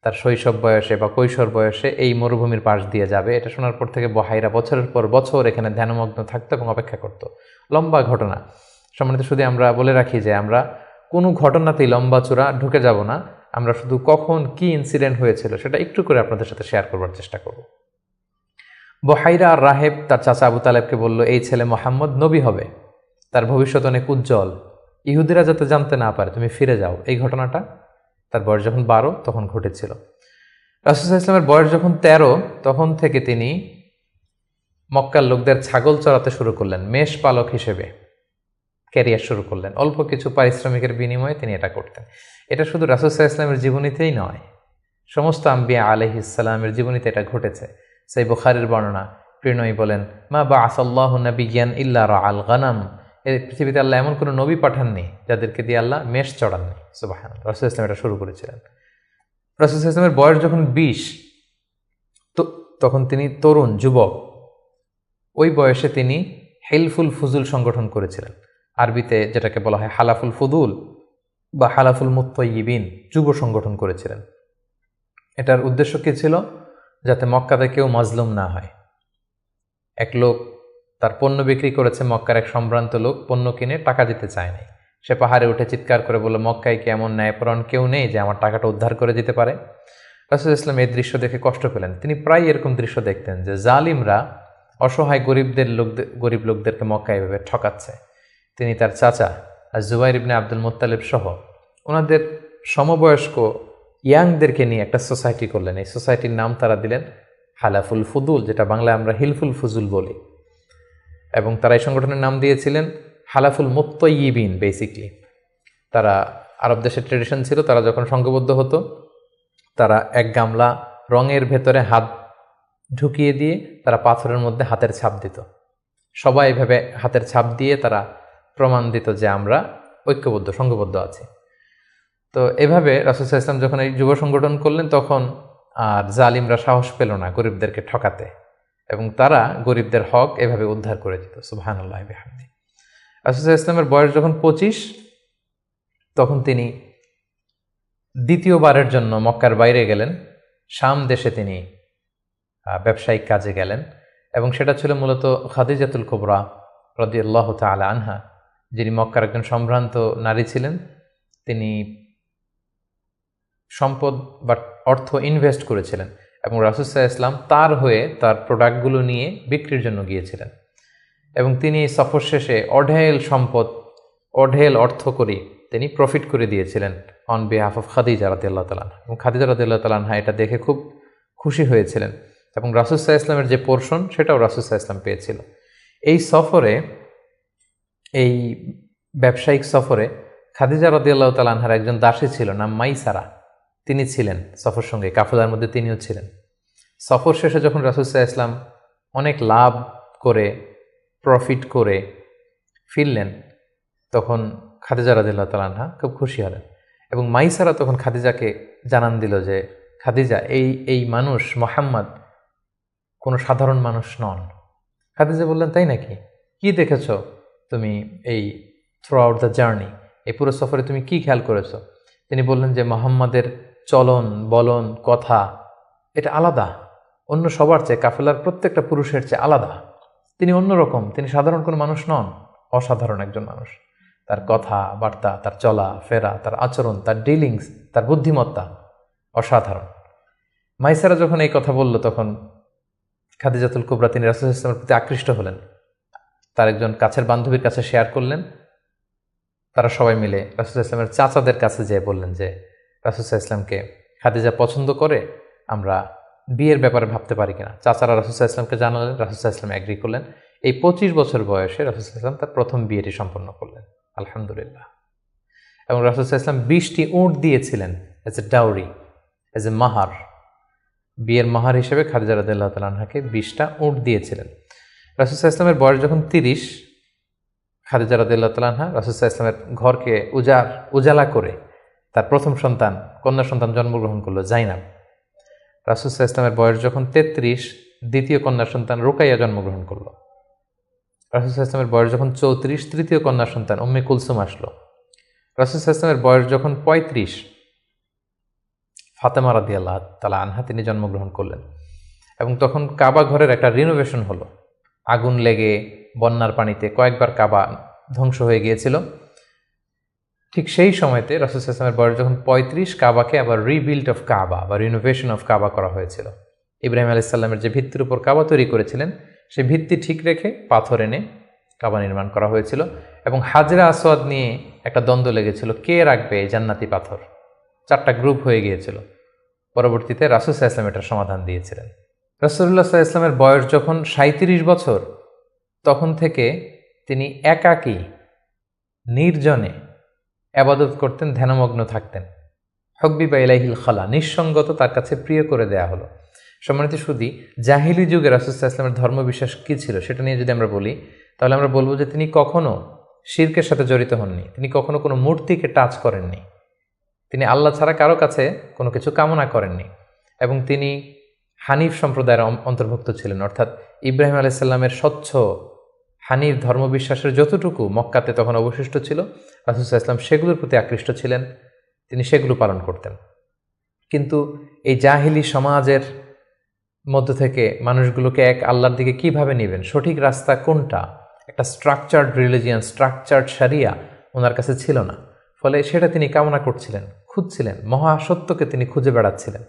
তার শৈশব বয়সে বা কৈশোর বয়সে এই মরুভূমির পাশ দিয়ে যাবে। এটা শোনার পর থেকে বুহাইরা বছরের পর বছর এখানে ধ্যানমগ্ন থাকতো এবং অপেক্ষা করত। লম্বা ঘটনা। সম্মানিত, শুধু আমরা বলে রাখি যে আমরা কোনো ঘটনাতেই লম্বা চূড়া ঢুকে যাব না। আমরা শুধু কখন কি ইনসিডেন্ট হয়েছিল সেটা একটু করে আপনাদের সাথে শেয়ার করবার চেষ্টা করব। বহাইরা আর রাহেব তার চাচা আবু তালেবকে বলল, এই ছেলে মোহাম্মদ নবী হবে, তার ভবিষ্যৎ অনেক উজ্জ্বল, ইহুদিরা যাতে জানতে না পারে, তুমি ফিরে যাও। এই ঘটনাটা তার বয়স যখন 12 তখন ঘটেছিল। রাসূল সাল্লাল্লাহু আলাইহি ওয়াসাল্লামের বয়স যখন 13 তখন থেকে তিনি মক্কার লোকদের ছাগল চড়াতে শুরু করলেন, মেষ পালক হিসেবে ক্যারিয়ার শুরু করলেন। অল্প কিছু পারিশ্রমিকের বিনিময়ে তিনি এটা করতেন। এটা শুধু রাসূল সাল্লাল্লাহু আলাইহি ওয়াসাল্লামের জীবনীতেই নয়, সমস্ত আম্বিয়া আলাইহিস সালামের জীবনীতে এটা ঘটেছে। সেই বুখারীর বর্ণনা, প্রিয়নবী বলেন, মা বাআসাল্লাহু নাবিয়্যান ইল্লা রাআল গানাম, এই পৃথিবীতে আল্লাহ এমন কোনো নবী পাঠাননি যাদেরকে দিয়ে আল্লাহ মেষ চড়াননি। সুবহানাল্লাহ। রাসূল সাল্লাল্লাহু আলাইহি ওয়াসাল্লাম এটা শুরু করেছিলেন। রাসূল সাল্লাল্লাহু আলাইহি ওয়াসাল্লামের বয়স যখন 20 তখন তিনি তরুণ যুবক, ওই বয়সে তিনি হিলফুল ফুজুল সংগঠন করেছিলেন। আরবিতে যেটাকে বলা হয় হালাফুল ফুদুল বা হালাফুল মুত্তাইয়িবিন, যুব সংগঠন করেছিলেন। এটার উদ্দেশ্য কী ছিল? যাতে মক্কাতে কেউ মাজলুম না হয়। এক লোক তার পণ্য বিক্রি করেছে, মক্কার এক সম্ভ্রান্ত লোক পণ্য কিনে টাকা দিতে চায়নি। সে পাহাড়ে উঠে চিৎকার করে বলল, মক্কায় কি এমন ন্যায়পরায়ণ কেউ নেই যে আমার টাকাটা উদ্ধার করে দিতে পারে? রাসূল ইসলাম এই দৃশ্য দেখে কষ্ট পেলেন। তিনি প্রায় এরকম দৃশ্য দেখতেন যে জালিমরা অসহায় গরিব লোকদেরকে মক্কায় এভাবে ঠকাচ্ছে। তিনি তার চাচা আর জুবাইর ইবনে আব্দুল মুত্তালিব সহ ওনাদের সমবয়স্ক ইয়াংদেরকে নিয়ে একটা সোসাইটি করলেন। এই সোসাইটির নাম তারা দিলেন হালাফুল ফুদুল, যেটা বাংলায় আমরা হিলফুল ফুজুল বলি। এবং তারা এই সংগঠনের নাম দিয়েছিলেন হালাফুল মুত্তাইয়িবিন। বেসিকলি তারা আরব দেশের ট্রেডিশন ছিল, তারা যখন সংঘবদ্ধ হতো তারা এক গামলা রঙের ভেতরে হাত ঢুকিয়ে দিয়ে তারা পাথরের মধ্যে হাতের ছাপ দিত। সবাই এভাবে হাতের ছাপ দিয়ে তারা প্রমাণ দিত যে আমরা ঐক্যবদ্ধ, সংঘবদ্ধ আছি। তো এভাবে রাসূল সাল্লাল্লাহু আলাইহি ওয়াসাল্লাম যখন এই যুব সংগঠন করলেন, তখন আর জালিমরা সাহস পেল না গরিবদেরকে ঠকাতে, এবং তারা গরিবদের হক এভাবে উদ্ধার করে দিত। সুবহানাল্লাহ বিহামদি। রাসূল সাল্লাল্লাহু আলাইহি ওয়াসাল্লামের বয়স যখন 25 তখন তিনি দ্বিতীয়বারের জন্য মক্কার বাইরে গেলেন। শাম দেশে তিনি ব্যবসায়িক কাজে গেলেন, এবং সেটা ছিল মূলত খাদিজাতুল কুবরা রাদিয়াল্লাহু তাআলা আনহা, যিনি মক্কার একজন সম্ভ্রান্ত নারী ছিলেন। তিনি সম্পদ বা অর্থ ইনভেস্ট করেছিলেন, এবং রাসূল সাল্লাল্লাহু আলাইহি ওয়াসাল্লাম তার হয়ে তার প্রোডাক্টগুলো নিয়ে বিক্রির জন্য গিয়েছিলেন। এবং তিনি সফর শেষে অঢেল সম্পদ, অঢেল অর্থ করে তিনি প্রফিট করে দিয়েছিলেন অন বিহাফ অফ খাদিজা রাদিয়াল্লাহু তাআলা আনহা। এবং খাদিজা রাদিয়াল্লাহু তাআলা আনহা এটা দেখে খুব খুশি হয়েছিলেন, এবং রাসূল সাল্লাল্লাহু আলাইহি ওয়াসাল্লামের যে পোর্শন সেটাও রাসূল সাল্লাল্লাহু আলাইহি ওয়াসাল্লাম পেয়েছিল। এই সফরে, এই ব্যবসায়িক সফরে খাদিজা রাদিয়াল্লাহু তাআলা আনহার একজন দাসী ছিল, নাম মাইসারা। তিনি ছিলেন সফর সঙ্গে, কাফেলার মধ্যে তিনিও ছিলেন। সফর শেষে যখন রাসূল সাল্লাল্লাহু আলাইহি ওয়াসাল্লাম অনেক লাভ করে, প্রফিট করে ফিরলেন, তখন খাদিজা রাদিয়াল্লাহু তাআলা আনহা খুব খুশি হলেন। এবং মাইসারা তখন খাদিজাকে জানান দিল যে, খাদিজা, এই মানুষ মুহাম্মদ কোনো সাধারণ মানুষ নন। খাদিজা বললেন, তাই নাকি? কি দেখেছ তুমি এই থ্রু আউট দ্য জার্নি, এই পুরো সফরে তুমি কি খেয়াল করেছো? তিনি বললেন যে মুহাম্মাদের চলন বলন কথা এটা আলাদা, অন্য সবার চেয়ে, কাফেলার প্রত্যেকটা পুরুষের চেয়ে আলাদা। তিনি অন্যরকম, তিনি সাধারণ কোনো মানুষ নন, অসাধারণ একজন মানুষ। তার কথা বার্তা, তার চলা ফেরা, তার আচরণ, তার ডিলিংস, তার বুদ্ধিমত্তা অসাধারণ। মাইসারা যখন এই কথা বলল, তখন খাদিজাতুল কুবরা তিনি রাসূল সাল্লাল্লাহু আলাইহি ওয়াসাল্লামের প্রতি আকৃষ্ট হলেন। তার একজন কাছের বান্ধবীর কাছে শেয়ার করলেন। তারা সবাই মিলে রাসূল সাল্লাল্লাহু আলাইহি ওয়াসাল্লামের চাচাদের কাছে যেয়ে বললেন যে, রাসূল সাল্লাল্লাহু আলাইহি ওয়াসাল্লামকে খাদিজা পছন্দ করে, আমরা বিয়ের ব্যাপারে ভাবতে পারি কিনা। চাচারা রাসূল সাল্লাল্লাহু আলাইহি ওয়াসাল্লামকে জানালেন, রাসূল সাল্লাল্লাহু আলাইহি ওয়াসাল্লাম এগ্রি করলেন। এই 25 বছর বয়সে রাসূল সাল্লাল্লাহু আলাইহি ওয়াসাল্লাম তার প্রথম বিয়েটি সম্পন্ন করলেন, আলহামদুলিল্লাহ। এবং রাসূল সাল্লাল্লাহু আলাইহি ওয়াসাল্লাম 20টি উট দিয়েছিলেন as a dowry, as a মাহার। বিয়ের মাহার হিসেবে খাদিজা রাদিয়াল্লাহু তাআলা আনহাকে 20টা উট দিয়েছিলেন। রাসূল সাল্লাল্লাহু আলাইহি ওয়াসাল্লামের বয়স যখন 30, খাদিজা রাদিয়াল্লাহু তাআলা আনহা রাসূল সাল্লাল্লাহু আলাইহি ওয়াসাল্লামের ঘরকে উজালা করে তার প্রথম সন্তান, কন্যা সন্তান জন্মগ্রহণ করলো, জাইনাব। রাসূল সাল্লাল্লাহু আলাইহি ওয়াসাল্লামের বয়স যখন 33, দ্বিতীয় কন্যা সন্তান রুকাইয়া জন্মগ্রহণ করলো। রাসূল সাল্লাল্লাহু আলাইহি ওয়াসাল্লামের বয়স যখন 34, তৃতীয় কন্যা সন্তান উম্মে কুলসুম আসলো। রাসূল সাল্লাল্লাহু আলাইহি ওয়াসাল্লামের বয়স যখন 35, ফাতেমা রাদিয়াল্লাহু তাআলা আনহা তিনি জন্মগ্রহণ করলেন। এবং তখন কাবা ঘরের একটা রিনোভেশন হলো। আগুন লেগে বন্যার পানিতে কয়েকবার কাবা ধ্বংস হয়ে গিয়েছিল। ঠিক সেই সময়তে রাসূল সাল্লাল্লাহু আলাইহি ওয়াসাল্লামের বয়স যখন 35, কাবাকে আবার রিবিল্ড অফ কাবা বা রিনোভেশন অফ কাবা করা হয়েছিল। ইব্রাহিম আলাইহিস সালামের যে ভিত্তির উপর কাবা তৈরি করেছিলেন সেই ভিত্তি ঠিক রেখে পাথর এনে কাবা নির্মাণ করা হয়েছিল। এবং হাজরা আসওয়াদ নিয়ে একটা দ্বন্দ্ব লেগেছিল, কে রাখবে এই জান্নাতি পাথর। 4টা গ্রুপ হয়ে গিয়েছিল। পরবর্তীতে রাসূল সাল্লাল্লাহু আলাইহি ওয়াসাল্লাম এটার সমাধান দিয়েছিলেন। রাসূলুল্লাহ সাল্লাল্লাহু আলাইহি ওয়াসাল্লামের বয়স যখন 37 বছর, তখন থেকে তিনি একাকী নির্জনে ইবাদত করতেন, ধ্যানমগ্ন থাকতেন। হুব্বিবা ইলাইহিল খালা, নিঃসঙ্গত তার কাছে প্রিয় করে দেয়া হলো। সম্মানিত সুধী, জাহিলি যুগে রাসূল সাল্লাল্লাহু আলাইহি ওয়াসাল্লামের ধর্মবিশ্বাস কী ছিল সেটা নিয়ে যদি আমরা বলি, তাহলে আমরা বলবো যে তিনি কখনো শিরকের সাথে জড়িত হননি, তিনি কখনো কোনো মূর্তিকে টাচ করেননি, তিনি আল্লাহ ছাড়া কারো কাছে কোনো কিছু কামনা করেননি, এবং তিনি হানিফ সম্প্রদায়ের অন্তর্ভুক্ত ছিলেন। অর্থাৎ ইব্রাহিম আলাইহিস সালামের স্বচ্ছ হানিফ ধর্মবিশ্বাসের যতটুকু মক্কাতে তখন অবশিষ্ট ছিল, রাসূল সাল্লাল্লাহু আলাইহি ওয়াসাল্লাম সেগুলোর প্রতি আকৃষ্ট ছিলেন, তিনি সেগুলো পালন করতেন। কিন্তু এই জাহিলি সমাজের মধ্য থেকে মানুষগুলোকে এক আল্লাহর দিকে কিভাবে নেবেন, সঠিক রাস্তা কোনটা, একটা স্ট্রাকচার্ড রিলিজিয়ান, স্ট্রাকচার্ড শারিয়া ওনার কাছে ছিল না। ফলে সেটা তিনি কামনা করছিলেন, খুঁজছিলেন, মহাসত্যকে তিনি খুঁজে বেড়াচ্ছিলেন।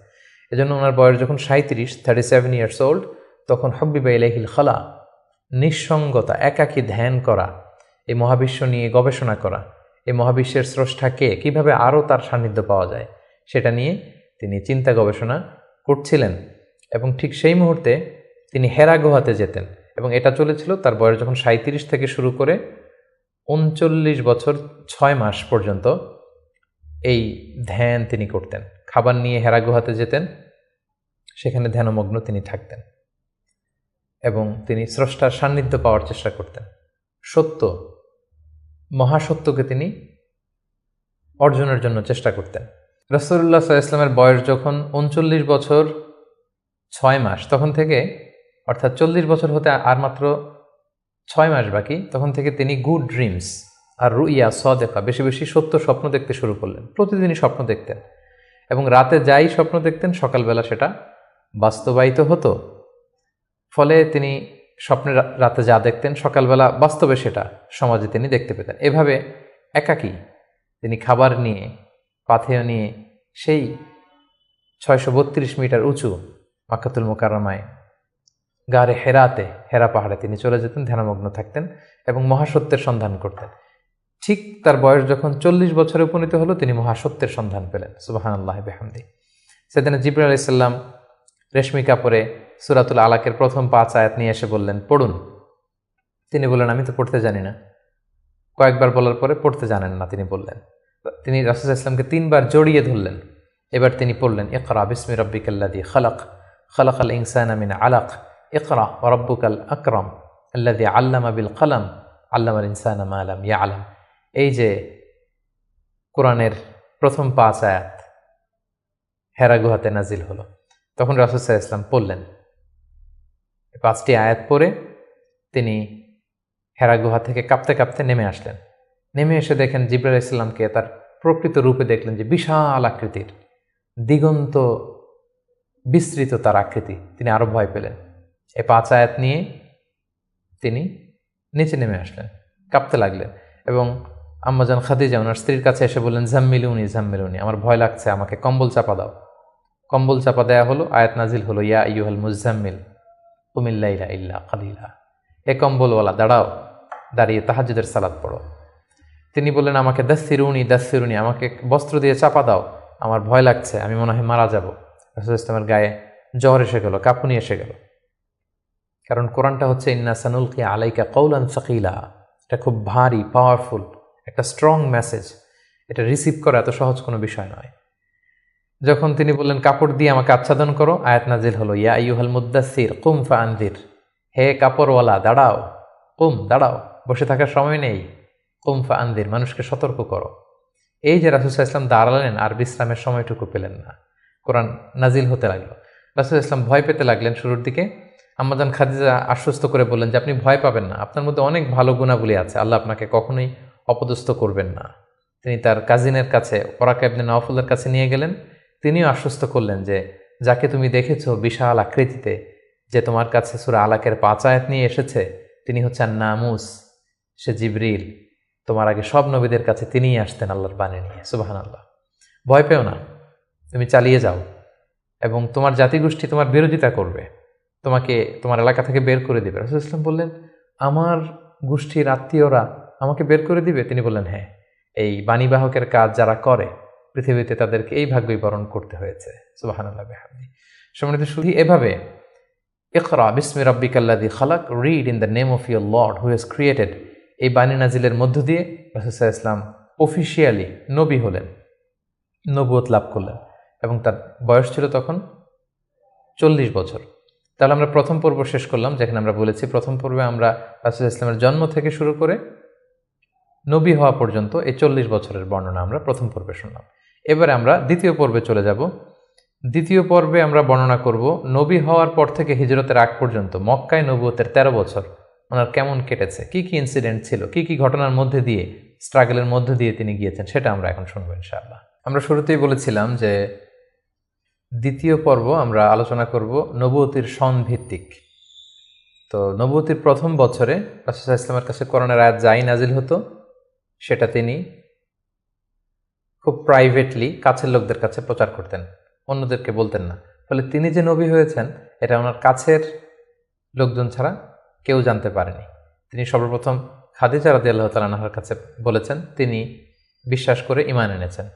এজন্য ওনার বয়স যখন 37 ইয়ার্স ওল্ড, তখন হুব্বিবা ইলাইহিল খালা, নিঃসঙ্গতা, একাকী ধ্যান করা, এই মহাবিশ্ব নিয়ে গবেষণা করা, এই মহাবিশ্বের স্রষ্টাকে কিভাবে আরও তার সান্নিধ্য পাওয়া যায় সেটা নিয়ে তিনি চিন্তা গবেষণা করছিলেন। এবং ঠিক সেই মুহূর্তে তিনি হেরা গুহাতে যেতেন, এবং এটা চলেছিল তার বয়স যখন 37 থেকে শুরু করে 39 বছর 6 মাস পর্যন্ত এই ধ্যান তিনি করতেন। খাবার নিয়ে হেরা গুহাতে যেতেন, সেখানে ধ্যানমগ্ন তিনি থাকতেন এবং তিনি স্রষ্টার সান্নিধ্য পাওয়ার চেষ্টা করতেন। সত্য, মহাসত্যকে তিনি অর্জনের জন্য চেষ্টা করতেন। রাসূলুল্লাহ সাল্লাল্লাহু আলাইহি ওয়াসাল্লামের বয়স যখন 39 বছর 6 মাস, তখন থেকে, অর্থাৎ 40 বছর হতে আর মাত্র 6 মাস বাকি, তখন থেকে তিনি গুড ড্রিমস আর রুইয়া সাদেকা, বেশি বেশি সত্য স্বপ্ন দেখতে শুরু করলেন। প্রতিদিনই স্বপ্ন দেখতেন, এবং রাতে যাই স্বপ্ন দেখতেন সকালবেলা সেটা বাস্তবায়িত হতো। ফলে তিনি স্বপ্নে রাতে যা দেখতেন সকালবেলা বাস্তবে সেটা সমাজে তিনি দেখতে পেতেন। এভাবে একাকী তিনি খাবার নিয়ে, পাথেয় নিয়ে সেই 632 মিটার উঁচু মাক্কাতুল মুকাররমায় গারে হেরাতে, হেরা পাহাড়ে তিনি চলে যেতেন, ধ্যানমগ্ন থাকতেন এবং মহাসত্যের সন্ধান করতেন। ঠিক তার বয়স যখন 40 বছরে উপনীত হলো, তিনি মহাসত্যের সন্ধান পেলেন। সুবহানাল্লাহ বিহামদি। সেদিন জিবরাইল আলাইহিস সালাম রেশমি কাপড়ে সূরাতুল আলাকের প্রথম 5 আয়াত নিয়ে এসে বললেন, পড়ুন। তিনি বললেন, আমি তো পড়তে জানি না। কয়েকবার বলার পরে পড়তে জানেন না তিনি বললেন। তিনি রাসূল সাল্লাল্লাহু আলাইহি ওয়াসাল্লামকে 3 বার জড়িয়ে ধরলেন। এবার তিনি পড়লেন, ইকরা বিসমি রাব্বিকাল্লাযী খালাক, খালাকাল ইনসানা মিন আলাক, ইকরা ওয়া রাব্বুকাল আকরাম আল্লাযী আল্লামা বিল কলম, আল্লামাল ইনসানা মা লাম ইয়ালাম। এই যে কোরআনের প্রথম 5 আয়াত হেরা গুহাতে নাজিল হলো, তখন রাসূল সাল্লাল্লাহু আলাইহি ওয়াসাল্লাম পড়লেন। 5টি আয়াত পড়ে তিনি হেরা গুহা থেকে কাঁপতে কাঁপতে নেমে আসলেন। নেমে এসে দেখেন জিবরাইল আলাইহিস সালামকে তার প্রকৃত রূপে দেখলেন, যে বিশাল আকৃতির, দিগন্ত বিস্তৃত তার আকৃতি। তিনি আরো ভয় পেলেন। এই 5 আয়াত নিয়ে তিনি নিচে নেমে আসলেন, কাঁপতে লাগলেন, এবং আম্মাজান খাদিজা ওনার স্ত্রীর কাছে এসে বললেন, জাম্মিলুনি জাম্মিলুনি, আমার ভয় লাগছে, আমাকে কম্বল চাপা দাও। কম্বল চাপা দেয়া হলো, আয়াত নাজিল হলো, ইয়া আইয়ুহাল মুজাম্মিল কুমিল লাইলা ইল্লা কালিলা, এ কম্বলওয়ালা দাঁড়াও, দাঁড়িয়ে তাহাজ্জুদের সালাত পড়ো। তিনি বললেন, আমাকে দাসসিরুনি দাসসিরুনি, আমাকে বস্ত্র দিয়ে চাপা দাও, আমার ভয় লাগছে, আমি মনে হয় মারা যাব। রাসূল ইসলামের গায়ে জ্বর এসে গেল, কাঁপুনি এসে গেল। কারণ কোরআনটা হচ্ছে ইন্না সানুলকি আলাইকা কওলান সাকিলা, এটা খুব ভারী, পাওয়ারফুল একটা স্ট্রং মেসেজ। এটা রিসিভ করা এত সহজ কোনো বিষয় নয়। যখন তিনি বললেন, কাপড় দিয়ে আমাকে আচ্ছাদন করো, আয়াত নাজিল হলো, ইয়া আইয়ুহাল মুদ্দাসসির কুম ফাআনদির, হে কাপড়ওয়ালা দাঁড়াও, কুম দাঁড়াও, বসে থাকার সময় নেই, কুম ফাআনদির, মানুষকে সতর্ক করো। এই যে রাসূল সাল্লাল্লাহু আলাইহি ওয়াসাল্লাম দাঁড়ালেন আর বিশ্রামের সময়টুকু পেলেন না, কোরআন নাজিল হতে লাগলো। রাসূল সাল্লাল্লাহু আলাইহি ওয়াসাল্লাম ভয় পেতে লাগলেন শুরুর দিকে। আম্মাজান খাদিজা আশ্বস্ত করে বললেন যে আপনি ভয় পাবেন না, আপনার মধ্যে অনেক ভালো গুণাবলী আছে, আল্লাহ আপনাকে কখনোই অপদস্থ করবেন না। তিনি তার কাজিনের কাছে, ওরাকা ইবনে নাওফলের কাছে নিয়ে গেলেন। তিনিও আশ্বস্ত করলেন যে যাকে তুমি দেখেছো বিশাল আকৃতিতে, যে তোমার কাছে সূরা আলাকের 5 আয়াত নিয়ে এসেছে, তিনি হচ্ছেন নামুস, সে জিবরিল। তোমার আগে সব নবীদের কাছে তিনিই আসতেন আল্লাহর বাণী নিয়ে। সুবহানাল্লাহ। ভয় পেও না, তুমি চালিয়ে যাও। এবং তোমার জাতিগোষ্ঠী তোমার বিরোধিতা করবে, তোমাকে তোমার এলাকা থেকে বের করে দিবে। রাসূল ইসলাম বললেন, আমার গোষ্ঠীর আত্মীয়রা আমাকে বের করে দিবে? তিনি বললেন, হ্যাঁ, এই বাণীবাহকের কাজ যারা করে পৃথিবীতে তাদেরকে এই ভাগ্যই বরণ করতে হয়েছে। সুবহানাল্লাহ বিহামদিহি। সম্মানিত শুধু এভাবে ইকরা বিসমি রাব্বিকাল্লাযী খালাক, read in the name of your lord who has created, এই বাণী নাজিলের মধ্য দিয়ে রাসূল সাল্লাল্লাহু আলাইহি ওয়াসাল্লাম অফিশিয়ালি নবী হলেন, নবুয়ত লাভ করলেন, এবং তার বয়স ছিল তখন 40 বছর। তাহলে আমরা প্রথম পর্ব শেষ করলাম, যেখানে আমরা বলেছি প্রথম পর্বে আমরা রাসূল ইসলামের জন্ম থেকে শুরু করে নবী হওয়া পর্যন্ত এই 40 বছরের বর্ণনা আমরা প্রথম পর্বে শুনলাম। এবারে আমরা দ্বিতীয় পর্বে চলে যাব। দ্বিতীয় পর্বে আমরা বর্ণনা করব নবী হওয়ার পর থেকে হিজরতের আগ পর্যন্ত মক্কায় নবুয়তের 13 বছর ওনার কেমন কেটেছে, কি কি ইনসিডেন্ট ছিল, কি কি ঘটনার মধ্যে দিয়ে, স্ট্রাগলের মধ্যে দিয়ে তিনি গিয়েছেন, সেটা আমরা এখন শুনবো ইনশাআল্লাহ। আমরা শুরুতেই বলেছিলাম যে দ্বিতীয় পর্ব আমরা আলোচনা করব নবুয়তির সন ভিত্তিক। তো নবুয়তির প্রথম বছরে রাসূল সাল্লাল্লাহু আলাইহি ওয়াসাল্লামের কাছে কোরআনের আয়াত যাই নাজিল হতো সেটা তিনি খুব প্রাইভেটলি কাছের লোকদের কাছে প্রচার করতেন, অন্যদেরকে বলতেন না। ফলে তিনি যে নবী হয়েছেন এটা ওনার কাছের লোকজন ছাড়া কেউ জানতে পারেনি। তিনি সর্বপ্রথম খাদিজা রাদিয়াল্লাহু তাআলা আনহার কাছে বলেছেন, তিনি বিশ্বাস করে ঈমান এনেছেন।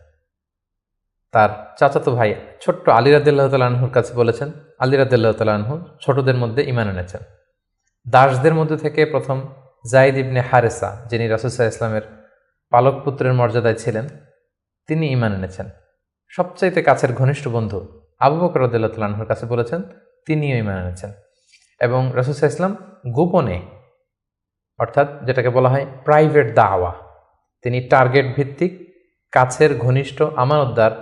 তার চাচাতো ভাই ছোট্ট আলী রাদিয়াল্লাহু তাআলা আনহুর কাছে বলেছেন, আলী রাদিয়াল্লাহু তাআলা আনহু ছোটদের মধ্যে ঈমান এনেছেন। দাসদের মধ্যে থেকে প্রথম যায়েদ ইবনে হারেসা, যিনি রাসূল সাল্লাল্লাহু আলাইহি ওয়াসাল্লামের পালক পুত্রের মর্যাদায় ছিলেন, তিনি ঈমান এনেছেন। সবচাইতে কাছের ঘনিষ্ঠ বন্ধু আবু বকর রাদিয়াল্লাহু তাআলা আনহুর কাছে বলেছেন, তিনিও ঈমান এনেছেন। এবং রাসূল সাল্লাল্লাহু আলাইহি ওয়াসাল্লাম গোপনে, অর্থাৎ যেটাকে বলা হয় প্রাইভেট দাওয়া, তিনি টার্গেট ভিত্তিক কাছের ঘনিষ্ঠ আমানতদার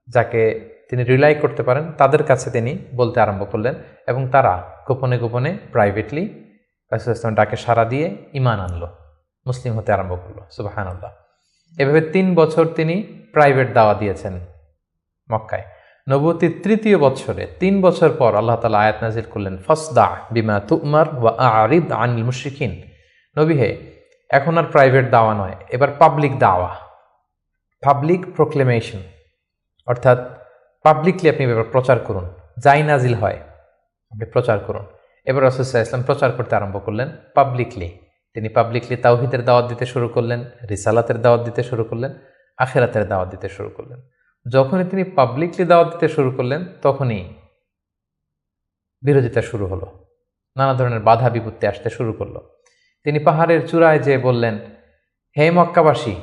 যাকে তিনি রিলাই করতে পারেন তাদের কাছে তিনি বলতে আরম্ভ করলেন, এবং তারা গোপনে গোপনে প্রাইভেটলি রাসূল সাল্লাল্লাহু আলাইহি ওয়াসাল্লাম ডাকে সাড়া দিয়ে ঈমান আনলো, মুসলিম হতে আরম্ভ করলো। সুবহানাল্লাহ। এভাবে 3 বছর তিনি প্রাইভেট দাওয়া দিয়েছেন মক্কায়। নবুয়তির তৃতীয় বছরে 3 বছর পর আল্লাহ তাআলা আয়াত নাজিল করলেন, ফাসদা বিমা তুমার ওয়া আ'রিদ আনিল মুশরিকিন। নবী হে, এখন আর প্রাইভেট দাওয়া নয়, এবার পাবলিক দাওয়া, পাবলিক প্রোক্লেমেশন, অর্থাৎ পাবলিকলি আপনি এবার প্রচার করুন, যাই নাজিল হয় আপনি প্রচার করুন। এবার রাসূল সাল্লাল্লাহু আলাইহি ওয়াসাল্লাম প্রচার করতে আরম্ভ করলেন পাবলিকলি। তিনি পাবলিকলি তাওহীদের দাওয়াত দিতে শুরু করলেন, রিসালাতের দাওয়াত দিতে শুরু করলেন, আখিরাতের দাওয়াত দিতে শুরু করলেন। যখনই তিনি পাবলিকলি দাওয়াত দিতে শুরু করলেন তখনই বিরোধিতা শুরু হলো, নানা ধরনের বাধা বিপত্তি আসতে শুরু করলো। তিনি পাহাড়ের চূড়ায় যেয়ে বললেন, হে মক্কাবাসী,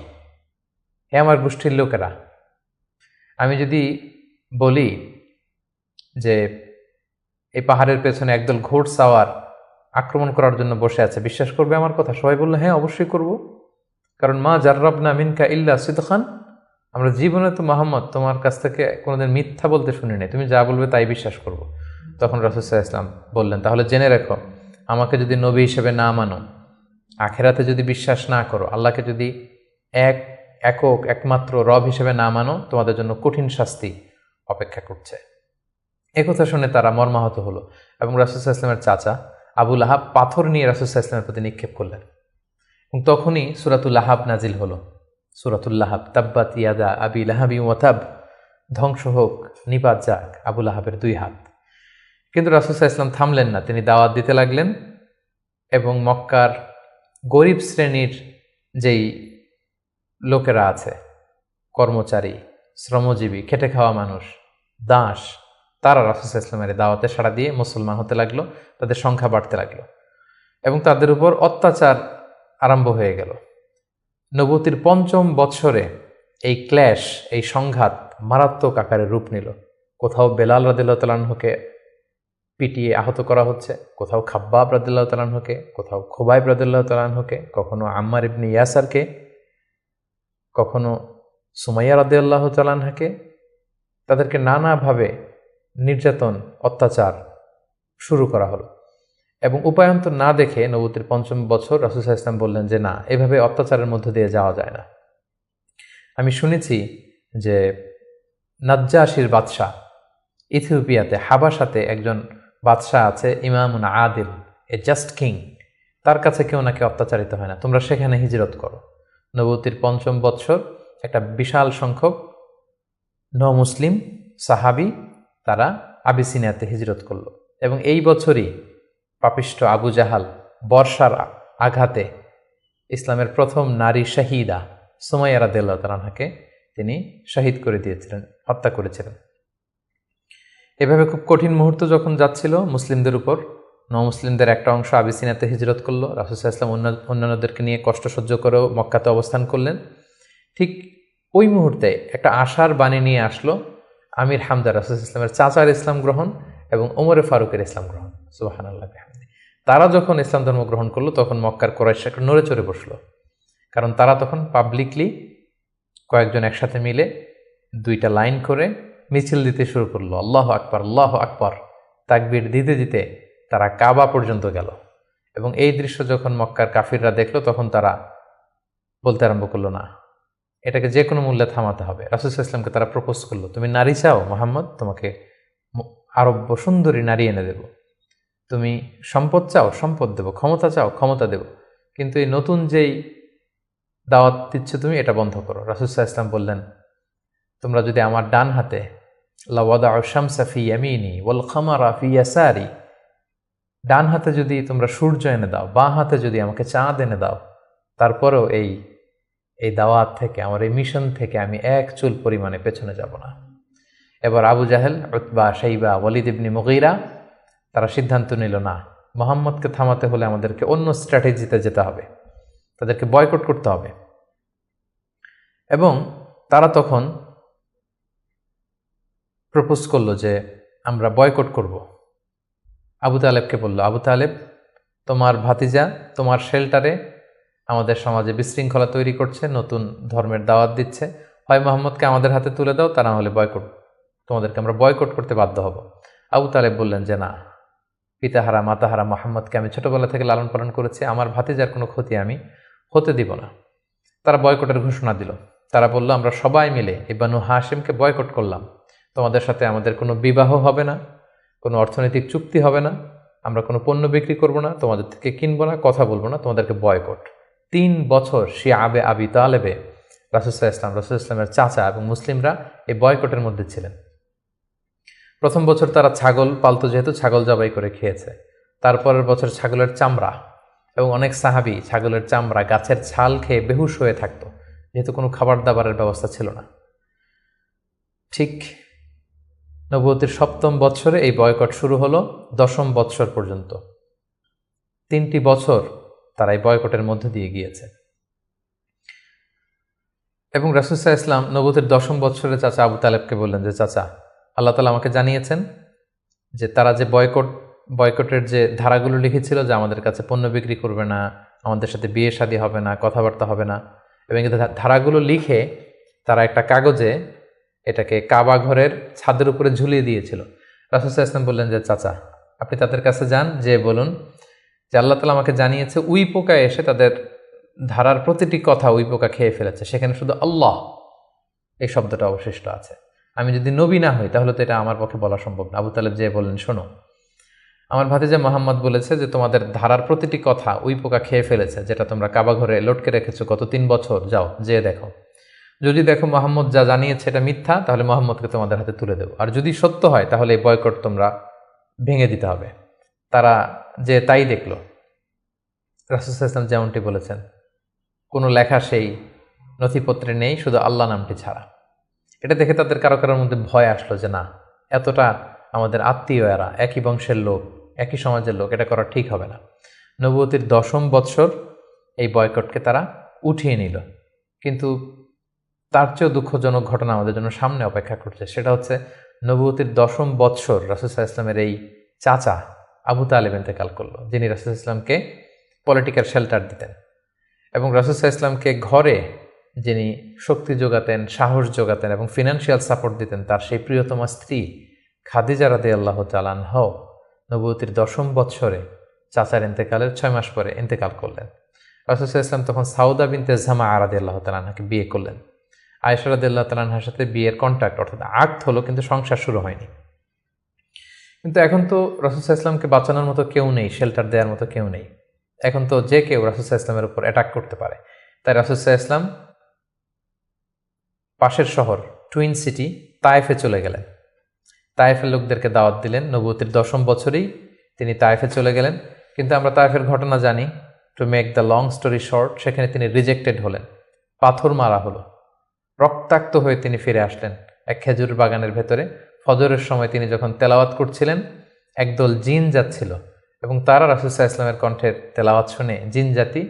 হে আমার গোষ্ঠীর লোকেরা, আমি যদি বলি যে এই পাহাড়ের পেছনে একদল ঘোড়সাওয়ার আক্রমণ করার জন্য বসে আছে, বিশ্বাস করবে আমার কথা? সবাই বললো, হ্যাঁ অবশ্যই করব, কারণ মা জাররাবনা মিনকা ইল্লা সিদখান, আমরা জীবনে তো মুহাম্মদ তোমার কাছ থেকে কোনোদিন মিথ্যা বলতে শুনি নাই, তুমি যা বলবে তাই বিশ্বাস করব। তখন রাসূল সাল্লাল্লাহু আলাইহি ওয়াসাল্লাম বললেন, তাহলে জেনে রেখো, আমাকে যদি নবী হিসেবে না মানো, আখিরাতে যদি বিশ্বাস না করো, আল্লাহকে যদি একক একমাত্র রব হিসেবে না মানো, তোমাদের জন্য কঠিন শাস্তি অপেক্ষা করছে। একথা শুনে তারা মর্মাহত হলো, এবং রাসূল সাল্লাল্লাহু আলাইহি ওয়াসাল্লামের চাচা আবু লাহাব পাথর নিয়ে রাসূল সাল্লাল্লাহু আলাইহি ওয়াসাল্লামের প্রতি নিক্ষেপ করলেন, এবং তখনই সূরাতুল লাহাব নাজিল হলো। সূরাতুল লাহাব, তাব্বাত ইয়াদা আবি লাহাবি ওয়া তাব, ধ্বংস হোক, নিপাত যাক আবু লাহাবের 2 হাত। কিন্তু রাসূল সাল্লাল্লাহু আলাইহি ওয়াসাল্লাম থামলেন না, তিনি দাওয়াত দিতে লাগলেন, এবং মক্কার গরিব শ্রেণীর যেই লোকেরা আছে, কর্মচারী, শ্রমজীবী, খেটে খাওয়া মানুষ, দাস, তারা রাসূল সাল্লাল্লাহু আলাইহি ওয়াসাল্লামের দাওয়াতে সাড়া দিয়ে মুসলমান হতে লাগলো, তাদের সংখ্যা বাড়তে লাগলো, এবং তাদের উপর অত্যাচার আরম্ভ হয়ে গেল। নবুয়তির 5ম বৎসরে এই ক্ল্যাশ, এই সংঘাত মারাত্মক আকারে রূপ নিল। কোথাও বেলাল রাদিয়াল্লাহু তাআলা আনহুকে পিটিয়ে আহত করা হচ্ছে, কোথাও খাব্বাব রাদিয়াল্লাহু তাআলা আনহুকে, কোথাও খুবাইব রাদিয়াল্লাহু তাআলা আনহুকে, কখনো আম্মার ইবনে ইয়াসারকে, কখনো সুমাইয়া রাদিয়াল্লাহু তাআলা আনহাকে। তাদেরকে নানাভাবে নির্যাতন, অত্যাচার শুরু করা হলো, এবং উপায়ন্তর না দেখে নবুয়তির 5ম বছর রাসূল সাল্লাল্লাহু আলাইহি ওয়াসাল্লাম বললেন যে না, এভাবে অত্যাচারের মধ্য দিয়ে যাওয়া যায় না। আমি শুনেছি যে নাজ্জাশির বাদশাহ, ইথিওপিয়াতে হাবাসাতে একজন বাদশাহ আছে, ইমামুন আদিল, এ জাস্ট কিং, তার কাছে কেউ নাকি অত্যাচারিত হয় না, তোমরা সেখানে হিজরত করো। নবুয়তির 5ম বৎসর একটা বিশাল সংখ্যক মুসলিম সাহাবী তারা আবিসিনিয়াতে হিজরত করলো এবং এই বছরই পাপিষ্ঠ আবু জাহাল বর্ষার আঘাতে ইসলামের প্রথম নারী শাহিদা সুমাইয়া রাদিয়াল্লাহু তাআলা আনহাকে তিনি শহীদ করে দিয়েছিলেন, হত্যা করেছিলেন। এভাবে খুব কঠিন মুহূর্ত যখন যাচ্ছিল মুসলিমদের উপর, মুসলিমদের একটা অংশ আবিসিনিয়াতে হিজরত করলো, রাসূল সাল্লাল্লাহু আলাইহি ওয়াসাল্লাম অন্যান্যদেরকে নিয়ে কষ্ট সহ্য করেও মক্কাতে অবস্থান করলেন। ঠিক ওই মুহূর্তে একটা আশার বাণী নিয়ে আসলো আমির হামজা, রাসূল সাল্লাল্লাহু আলাইহি ওয়াসাল্লামের চাচার ইসলাম গ্রহণ এবং ওমরে ফারুকের ইসলাম গ্রহণ। সুবহানাল্লাহ বিহামদিহি। তারা যখন ইসলাম ধর্ম গ্রহণ করলো তখন মক্কার কুরাইশ একটু নড়ে চড়ে বসলো, কারণ তারা তখন পাবলিকলি কয়েকজন একসাথে মিলে দুইটা লাইন করে মিছিল দিতে শুরু করলো, আল্লাহু আকবার আল্লাহু আকবার, তাকবীর দিতে দিতে তারা কাবা পর্যন্ত গেল। এবং এই দৃশ্য যখন মক্কার কাফিররা দেখলো তখন তারা বলতে আরম্ভ করলো, না, এটাকে যে কোনো মূল্যে থামাতে হবে। রাসূল সাল্লাল্লাহু আলাইহি ওয়াসাল্লামকে তারা প্রপোজ করলো, তুমি নারী চাও মুহাম্মদ, তোমাকে আরব্য সুন্দরী নারী এনে দেব, তুমি সম্পদ চাও সম্পদ দেব, ক্ষমতা চাও ক্ষমতা দেব, কিন্তু এই নতুন যেই দাওয়াত দিচ্ছ তুমি এটা বন্ধ করো। রাসূল সাল্লাল্লাহু আলাইহি ওয়াসাল্লাম বললেন, তোমরা যদি আমার ডান হাতে লাওয়াদাউ শামসা ফি ইয়ামিনি ওয়াল কামারা ফি ইয়াসারি, ডান হাতে যদি তোমরা সূর্য এনে দাও, বাঁ হাতে যদি আমাকে চাঁদ এনে দাও, তারপরেও এই দাওয়াত থেকে, আমার এই মিশন থেকে আমি এক চুল পরিমাণে পেছনে যাব না। এবার আবু জাহেল, উতবা, শাইবা, ওয়ালিদ ইবনে মুগীরা তারা সিদ্ধান্ত নিল, না, মুহাম্মদকে থামাতে হলে আমাদেরকে অন্য স্ট্র্যাটেজিতে যেতে হবে, তাদেরকে বয়কট করতে হবে। এবং তারা তখন প্রপোজ করলো যে আমরা বয়কট করব। আবু তালেবকে বলল, আবু তালেব, তোমার ভাতিজা তোমার শেল্টারে আমাদের সমাজে বিশৃঙ্খলা তৈরি করছে, নতুন ধর্মের দাওয়াত দিচ্ছে, হয় মোহাম্মদকে আমাদের হাতে তুলে দাও, তা না হলে বয়কট, তোমাদেরকে আমরা বয়কট করতে বাধ্য হব। আবু তালেব বললেন যে না, পিতাহারা মাতাহারা মোহাম্মদকে আমি ছোটবেলা থেকে লালন পালন করেছি, আমার ভাতিজার কোনো ক্ষতি আমি হতে দিব না। তারা বয়কটের ঘোষণা দিল। তারা বলল, আমরা সবাই মিলে এই বানু হাশিমকে বয়কট করলাম, তোমাদের সাথে আমাদের কোনো বিবাহ হবে না, কোনো অর্থনৈতিক চুক্তি হবে না, আমরা কোনো পণ্য বিক্রি করব না, তোমাদের থেকে কিনবো না, কথা বলবো না, তোমাদেরকে বয়কট। 3 বছর শিয়াবে আবি তালেবে রাসূল সাল্লাল্লাহু আলাইহি ওয়াসাল্লামের চাচা এবং মুসলিমরা এই বয়কটের মধ্যে ছিলেন। প্রথম বছর তারা ছাগল পালতো, যেহেতু ছাগল জবাই করে খেয়েছে। তারপরের বছর ছাগলের চামড়া, এবং অনেক সাহাবী ছাগলের চামড়া, গাছের ছাল খেয়ে বেহুশ হয়ে থাকতো, যেহেতু কোনো খাবার দাবারের ব্যবস্থা ছিল না। ঠিক নবুয়তের 7ম বৎসরে এই বয়কট শুরু হলো 10ম বৎসর পর্যন্ত। 3টি বছর তারা এই বয়কটের মধ্যে দিয়ে গিয়েছে। এবং রাসূল সাল্লাল্লাহু আলাইহি ওয়াসাল্লাম নবুয়তের 10ম বৎসরে চাচা আবু তালেবকে বললেন যে, চাচা, আল্লাহ তাআলা আমাকে জানিয়েছেন যে তারা যে বয়কটের যে ধারাগুলো লিখেছিল, যে আমাদের কাছে পণ্য বিক্রি করবে না, আমাদের সাথে বিয়ে শাদী হবে না, কথাবার্তা হবে না, এবং এই ধারাগুলো লিখে তারা একটা কাগজে এটাকে কাবা ঘরের ছাদের উপরে ঝুলিয়ে দিয়েছিল। রাসূল সাল্লাল্লাহু আলাইহি ওয়াসাল্লাম বললেন যে, চাচা, আপনি তাদের কাছে যান, যে বলুন যে আল্লাহ তাআলা আমাকে জানিয়েছে উই পোকা এসে তাদের ধারার প্রতিটি কথা উই পোকা খেয়ে ফেলেছে, সেখানে শুধু আল্লাহ এই শব্দটা অবশিষ্ট আছে। আমি যদি নবী না হই তাহলে তো এটা আমার পক্ষে বলা সম্ভব না। আবু তালেব যে বললেন, শোনো, আমার ভাতিজা মোহাম্মদ বলেছে যে তোমাদের ধারার প্রতিটি কথা উই পোকা খেয়ে ফেলেছে, যেটা তোমরা কাবা ঘরে লটকে রেখেছো গত 3 বছর, যাও যেয়ে দেখো। যদি দেখো মোহাম্মদ যা জানিয়েছে এটা মিথ্যা, তাহলে মোহাম্মদকে তোমাদের হাতে তুলে দেবো, আর যদি সত্য হয় তাহলে এই বয়কট তোমরা ভেঙে দিতে হবে। তারা যে তাই দেখলো, রাসূল সাল্লাল্লাহু আলাইহি ওয়াসাল্লাম যেমনটি বলেছেন, কোনো লেখা সেই নথিপত্রে নেই, শুধু আল্লাহ নামটি ছাড়া। এটা দেখে তাদের কারো কারোর মধ্যে ভয় আসলো যে না, এতটা আমাদের আত্মীয়, এরা একই বংশের লোক, একই সমাজের লোক, এটা করা ঠিক হবে না। নবুয়তির 10ম বৎসর এই বয়কটকে তারা উঠিয়ে নিল। কিন্তু তার চেয়েও দুঃখজনক ঘটনা আমাদের জন্য সামনে অপেক্ষা করছে। সেটা হচ্ছে নবুয়তির 10ম বৎসর রাসূল সাল্লাল্লাহু আলাইহি ওয়াসাল্লামের এই চাচা আবু তালেব ইন্তেকাল করলো, যিনি রাসূল সাল্লাল্লাহু আলাইহি ওয়াসাল্লামকে পলিটিক্যাল শেল্টার দিতেন এবং রাসূল সাল্লাল্লাহু আলাইহি ওয়াসাল্লামকে ঘরে যিনি শক্তি যোগাতেন, সাহস যোগাতেন এবং ফিনান্সিয়াল সাপোর্ট দিতেন, তার সেই প্রিয়তমা স্ত্রী খাদিজা রাদিয়াল্লাহু তাআলা আনহা নবুয়তির 10ম বৎসরে চাচার ইন্তেকালের 6 মাস পরে ইন্তেকাল করলেন। রাসূল সাল্লাল্লাহু আলাইহি ওয়াসাল্লাম তখন সাউদা বিনতে জামাআ রাদিয়াল্লাহু তাআলা আনহাকে বিয়ে করলেন। আয়েশা রাদিয়াল্লাহু তাআলা আনহার সাথে বিয়ের কন্ট্রাক্ট অর্থাৎ আকদ হলো, কিন্তু সংসার শুরু হয়নি। কিন্তু এখন তো রাসূল সাল্লাল্লাহু আলাইহি ওয়াসাল্লামকে বাঁচানোর মতো কেউ নেই, শেল্টার দেওয়ার মতো কেউ নেই। এখন তো যে কেউ রাসূল সাল্লাল্লাহু আলাইহি ওয়াসাল্লামের উপর অ্যাটাক করতে পারে। তাই রাসূল সাল্লাল্লাহু আলাইহি ওয়াসাল্লাম পাশের শহর টুইন সিটি তায়েফে চলে গেলেন। তায়েফের লোকদেরকে দাওয়াত দিলেন। নবুয়তের 10ম বছরেই তিনি তায়েফে চলে গেলেন। কিন্তু আমরা তায়েফের ঘটনা জানি। To make the long story short, সেখানে তিনি রিজেক্টেড হলেন, পাথর মারা হলো, রক্তাক্ত হয়ে তিনি ফিরে আসলেন এক খেজুর বাগানের ভেতরে। ফজরের সময় তিনি যখন তেলাওয়াত করছিলেন, একদল জিন যাচ্ছিল এবং তারা রাসূল সাল্লাল্লাহু আলাইহি ওয়াসাল্লামের কণ্ঠের তেলাওয়াত শুনে জিন জাতি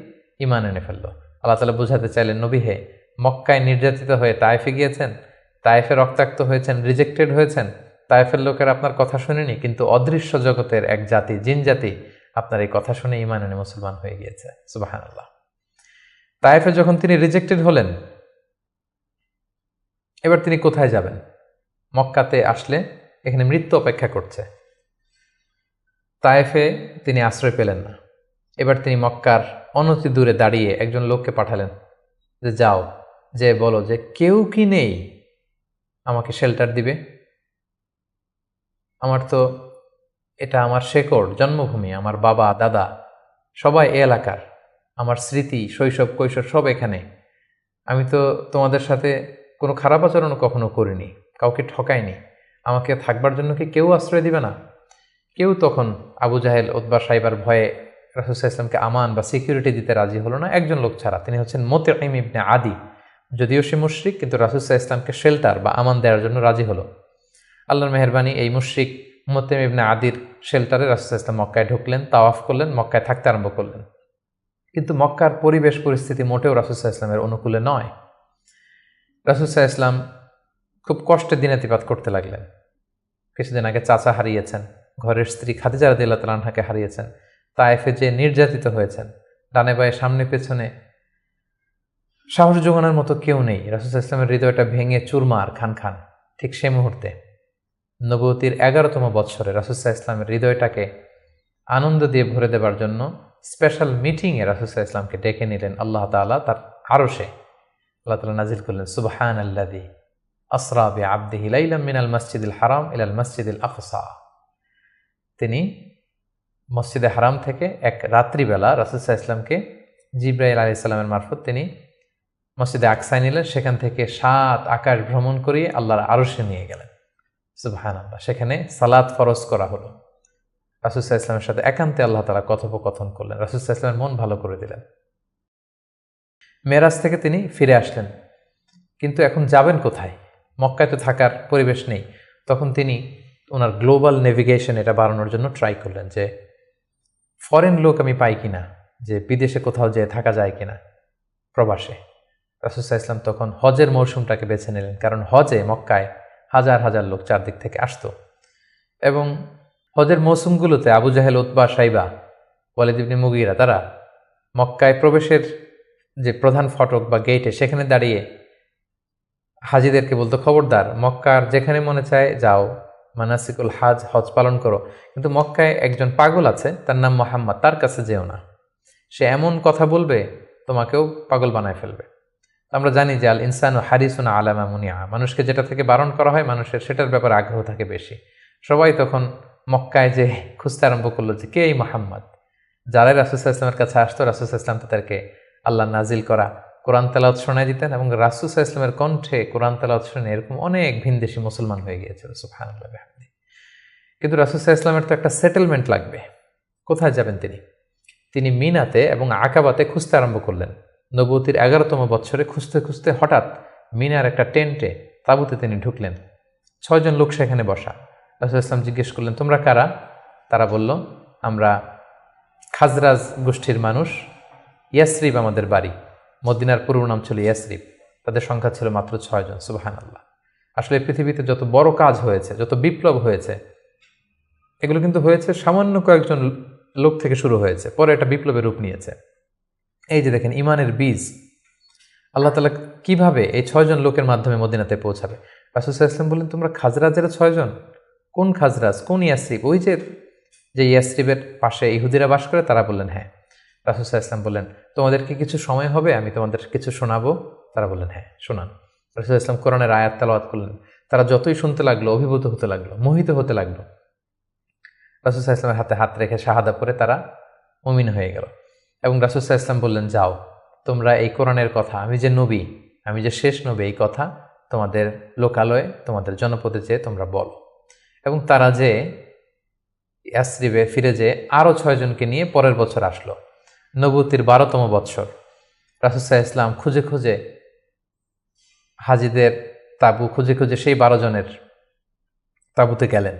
ঈমান এনে ফেলল। আল্লাহ তাআলা বোঝাতে চাইলেন, নবী হে, মক্কায় নির্যাতিত হয়ে তায়েফে গিয়েছেন, তায়েফে রক্তাক্ত হয়েছেন, রিজেক্টেড হয়েছেন, তায়েফের লোকের আপনার কথা শুনেনি, কিন্তু অদৃশ্য জগতের এক জাতি, জিন জাতি, আপনার এই কথা শুনে ঈমান এনে মুসলমান হয়ে গিয়েছে। সুবহানাল্লাহ। তায়েফে যখন তিনি রিজেক্টেড হলেন, এবার তিনি কোথায় যাবেন? মক্কাতে আসলে এখানে মৃত্যু অপেক্ষা করছে। তায়েফে তিনি আশ্রয় পেলেন না। এবার তিনি মক্কার অনতি দূরে দাঁড়িয়ে একজন লোককে পাঠালেন যে যাও, যে বলো যে কেউ কি নেই আমাকে শেল্টার দিবে? আমার তো এটা আমার শেকড়, জন্মভূমি, আমার বাবা দাদা সবাই এ এলাকার, আমার স্মৃতি, শৈশব কৈশোর সব এখানে। আমি তো তোমাদের সাথে কোনো খারাপ আচরণ কখনো করিনি, কাউকে ঠকাইনি, আমাকে থাকবার জন্য কি কেউ আশ্রয় দিবে না? কেউ তখন আবু জাহেল, উতবা, সাইবার ভয়ে রাসূল সাল্লাল্লাহু আলাইহি ওয়াসাল্লামকে আমান বা সিকিউরিটি দিতে রাজি হলো না, একজন লোক ছাড়া। তিনি হচ্ছেন মুতঈম ইবনে আদি। যদিও সে মুশরিক, কিন্তু রাসূল সাল্লাল্লাহু আলাইহি ওয়াসাল্লামকে শেল্টার বা আমান দেওয়ার জন্য রাজি হলো। আল্লাহর মেহেরবানি, এই মুশরিক মুতঈম ইবনে আদির শেল্টারে রাসূল সাল্লাল্লাহু আলাইহি ওয়াসাল্লাম মক্কায় ঢুকলেন, তাওয়াফ করলেন, মক্কায় থাকতে আরম্ভ করলেন। কিন্তু মক্কার পরিবেশ পরিস্থিতি মোটেও রাসূল সাল্লাল্লাহু আলাইহি ওয়াসাল্লামের অনুকূলে নয়। রাসূল সাল্লাল্লাহু আলাইহি ওয়াসাল্লাম খুব কষ্টে দিনাতিপাত করতে লাগলেন। কিছুদিন আগে চাচা হারিয়েছেন, ঘরের স্ত্রী খাদিজা রাদিয়াল্লাহু তাআলা আনহাকে হারিয়েছেন, তায়েফে যে নির্যাতিত হয়েছেন, ডানে বায়ে সামনে পেছনে সাহস জোগানোর মতো কেউ নেই। রাসূল সাল্লাল্লাহু আলাইহি ওয়াসাল্লামের হৃদয়টা ভেঙে চুরমার খান খান। ঠিক সেই মুহূর্তে নবুয়তির 11তম বৎসরে রাসূল সাল্লাল্লাহু আলাইহি ওয়াসাল্লামের হৃদয়টাকে আনন্দ দিয়ে ভরে দেবার জন্য স্পেশাল মিটিংয়ে রাসূল সাল্লাল্লাহু আলাইহি ওয়াসাল্লামকে ডেকে নিলেন আল্লাহ তাআলা তার আরশে। আল্লাহ তাআলা নাজিল করলেন, সুবহানাল্লাযী আসরা বিআবদিহি লাইলাম মিনাল মাসজিদিল হারাম ইলাল মাসজিদিল আকসা। তিনি মসজিদে হারাম থেকে এক রাত্রিবেলা রাসূল সাল্লাল্লাহু আলাইহি ওয়াসাল্লামকে জিবরাইল আলাইহিস সালামের মারফত তিনি মসজিদে আকসায় নিলেন। সেখান থেকে 7 আকাশ ভ্রমণ করিয়ে আল্লাহর আরশে নিয়ে গেলেন। সুবহানাল্লাহ। সেখানে সালাত ফরজ করা হলো। রাসূল সাল্লাল্লাহু আলাইহি ওয়াসাল্লামের সাথে একান্তে আল্লাহ তাআলা কথোপকথন করলেন। রাসূল সাল্লাল্লাহু আলাইহি ওয়াসাল্লামের মন ভালো করে দিলেন। মেরাজ থেকে তিনি ফিরে আসলেন, কিন্তু এখন যাবেন কোথায়? মক্কায় তো থাকার পরিবেশ নেই। তখন তিনি ওনার গ্লোবাল নেভিগেশন এটা বাড়ানোর জন্য ট্রাই করলেন যে ফরেন লোক আমি পাই কিনা, যে বিদেশে কোথাও যেয়ে থাকা যায় কিনা, প্রবাসে। রাসূল সাল্লাল্লাহু আলাইহি ওয়াসাল্লাম তখন হজের মৌসুমটাকে বেছে নিলেন, কারণ হজে মক্কায় হাজার হাজার লোক চারদিক থেকে আসতো এবং হজের মৌসুমগুলোতে আবু জাহেল, উতবা, সাইবা, ওয়ালিদ ইবনে মুগীরা তারা মক্কায় প্রবেশের যে প্রধান ফটক বা গেটে সেখানে দাঁড়িয়ে হাজিদেরকে বলতো, খবরদার, মক্কার যেখানে মনে চায় যাও, মানাসিকুল হাজ, হজ পালন করো, কিন্তু মক্কায় একজন পাগল আছে, তার নাম মুহাম্মদ, তার কাছে যেও না। সে এমন কথা বলবে তোমাকেও পাগল বানায় ফেলবে। আমরা জানি যে আল ইনসানু হারিসুন আলা মা মুনিআ, মানুষকে যেটা থেকে বারণ করা হয় মানুষের সেটার ব্যাপারে আগ্রহ থাকে বেশি। সবাই তখন মক্কায় যে খুঁজতে আরম্ভ করলো যে কে এই মুহাম্মদ। যারাই রাসূল সাল্লাল্লাহু আলাইহি ওয়াসাল্লামের কাছে আসতো, রাসূল সাল্লাল্লাহু আলাইহি ওয়াসাল্লাম তাদেরকে আল্লাহ নাজিল করা কোরআন তেলাওয়াত শোনায় দিতেন এবং রাসূল সাল্লাল্লাহু আলাইহি ওয়াসাল্লামের কণ্ঠে কোরআন তেলাওয়াত শুনে এরকম অনেক ভিনদেশী মুসলমান হয়ে গিয়েছিল। সুবহানাল্লাহ বিহামদিহি। কিন্তু রাসূল সাল্লাল্লাহু আলাইহি ওয়াসাল্লামের তো একটা সেটেলমেন্ট লাগবে। কোথায় যাবেন তিনি? তিনি মিনাতে এবং আকাবাতে খুঁজতে আরম্ভ করলেন। নবুয়তির 11তম বৎসরে খুঁজতে খুঁজতে হঠাৎ মিনার একটা টেন্টে, তাঁবুতে তিনি ঢুকলেন। 6 জন লোক সেখানে বসা। রাসূল সাল্লাল্লাহু আলাইহি ওয়াসাল্লাম জিজ্ঞেস করলেন, তোমরা কারা? তারা বলল, আমরা খাজরাজ গোষ্ঠীর মানুষ, ইয়াসরিব আমাদের বাড়ি। মদিনার পুরো নাম ছিল ইয়াসরিব। তাদের সংখ্যা ছিল মাত্র 6 জন। সুবহানাল্লাহ। আসলে পৃথিবীতে যত বড় কাজ হয়েছে, যত বিপ্লব হয়েছে, এগুলো কিন্তু হয়েছে সামান্য কয়েকজন লোক থেকে শুরু হয়েছে, পরে এটা বিপ্লবের রূপ নিয়েছে। এই যে দেখেন, ইমানের বীজ আল্লাহ তাআলা কিভাবে এই 6 জন লোকের মাধ্যমে মদিনাতে পৌঁছাবে। রাসূল সাল্লাল্লাহু আলাইহি ওয়াসাল্লাম বললেন, তোমরা খাজরাজের 6 জন? কোন খাজরাজ, কোন ইয়াসরিব? ওই যে ইয়াসরিবের পাশে ইহুদিরা বাস করে? তারা বললেন হ্যাঁ। রাসূল সাল্লাল্লাহু আলাইহি ওয়াসাল্লাম বললেন, তোমাদের কি কিছু সময় হবে, আমি তোমাদের কিছু শোনাবো? তারা বললেন হ্যাঁ, শোনান। রাসূল সাল্লাল্লাহু আলাইহি ওয়াসাল্লাম কোরআনের আয়াত তেলাওয়াত করলেন। তারা যতই শুনতে লাগলো, অভিভূত হতে লাগলো, মোহিত হতে লাগলো। রাসূল সাল্লাল্লাহু আলাইহি ওয়াসাল্লামের হাতে হাত রেখে শাহাদা পড়ে তারা মুমিন হয়ে গেল। এবং রাসূল সাল্লাল্লাহু আলাইহি ওয়াসাল্লাম বললেন, যাও, তোমরা এই কোরআনের কথা, আমি যে নবী, আমি যে শেষ নবী, এই কথা তোমাদের লোকালয়ে, তোমাদের জনপদে যেয়ে তোমরা বলো। এবং তারা যে ইয়াসরিবে ফিরে যে আরও 6 জনকে নিয়ে পরের বছর আসলো, নবুতির 12তম বৎসর। রাসূল সাল্লাল্লাহু আলাইহি ওয়াসাল্লাম খুঁজে খুঁজে হাজিদের তাঁবু খুঁজে খুঁজে সেই 12 জনের তাঁবুতে গেলেন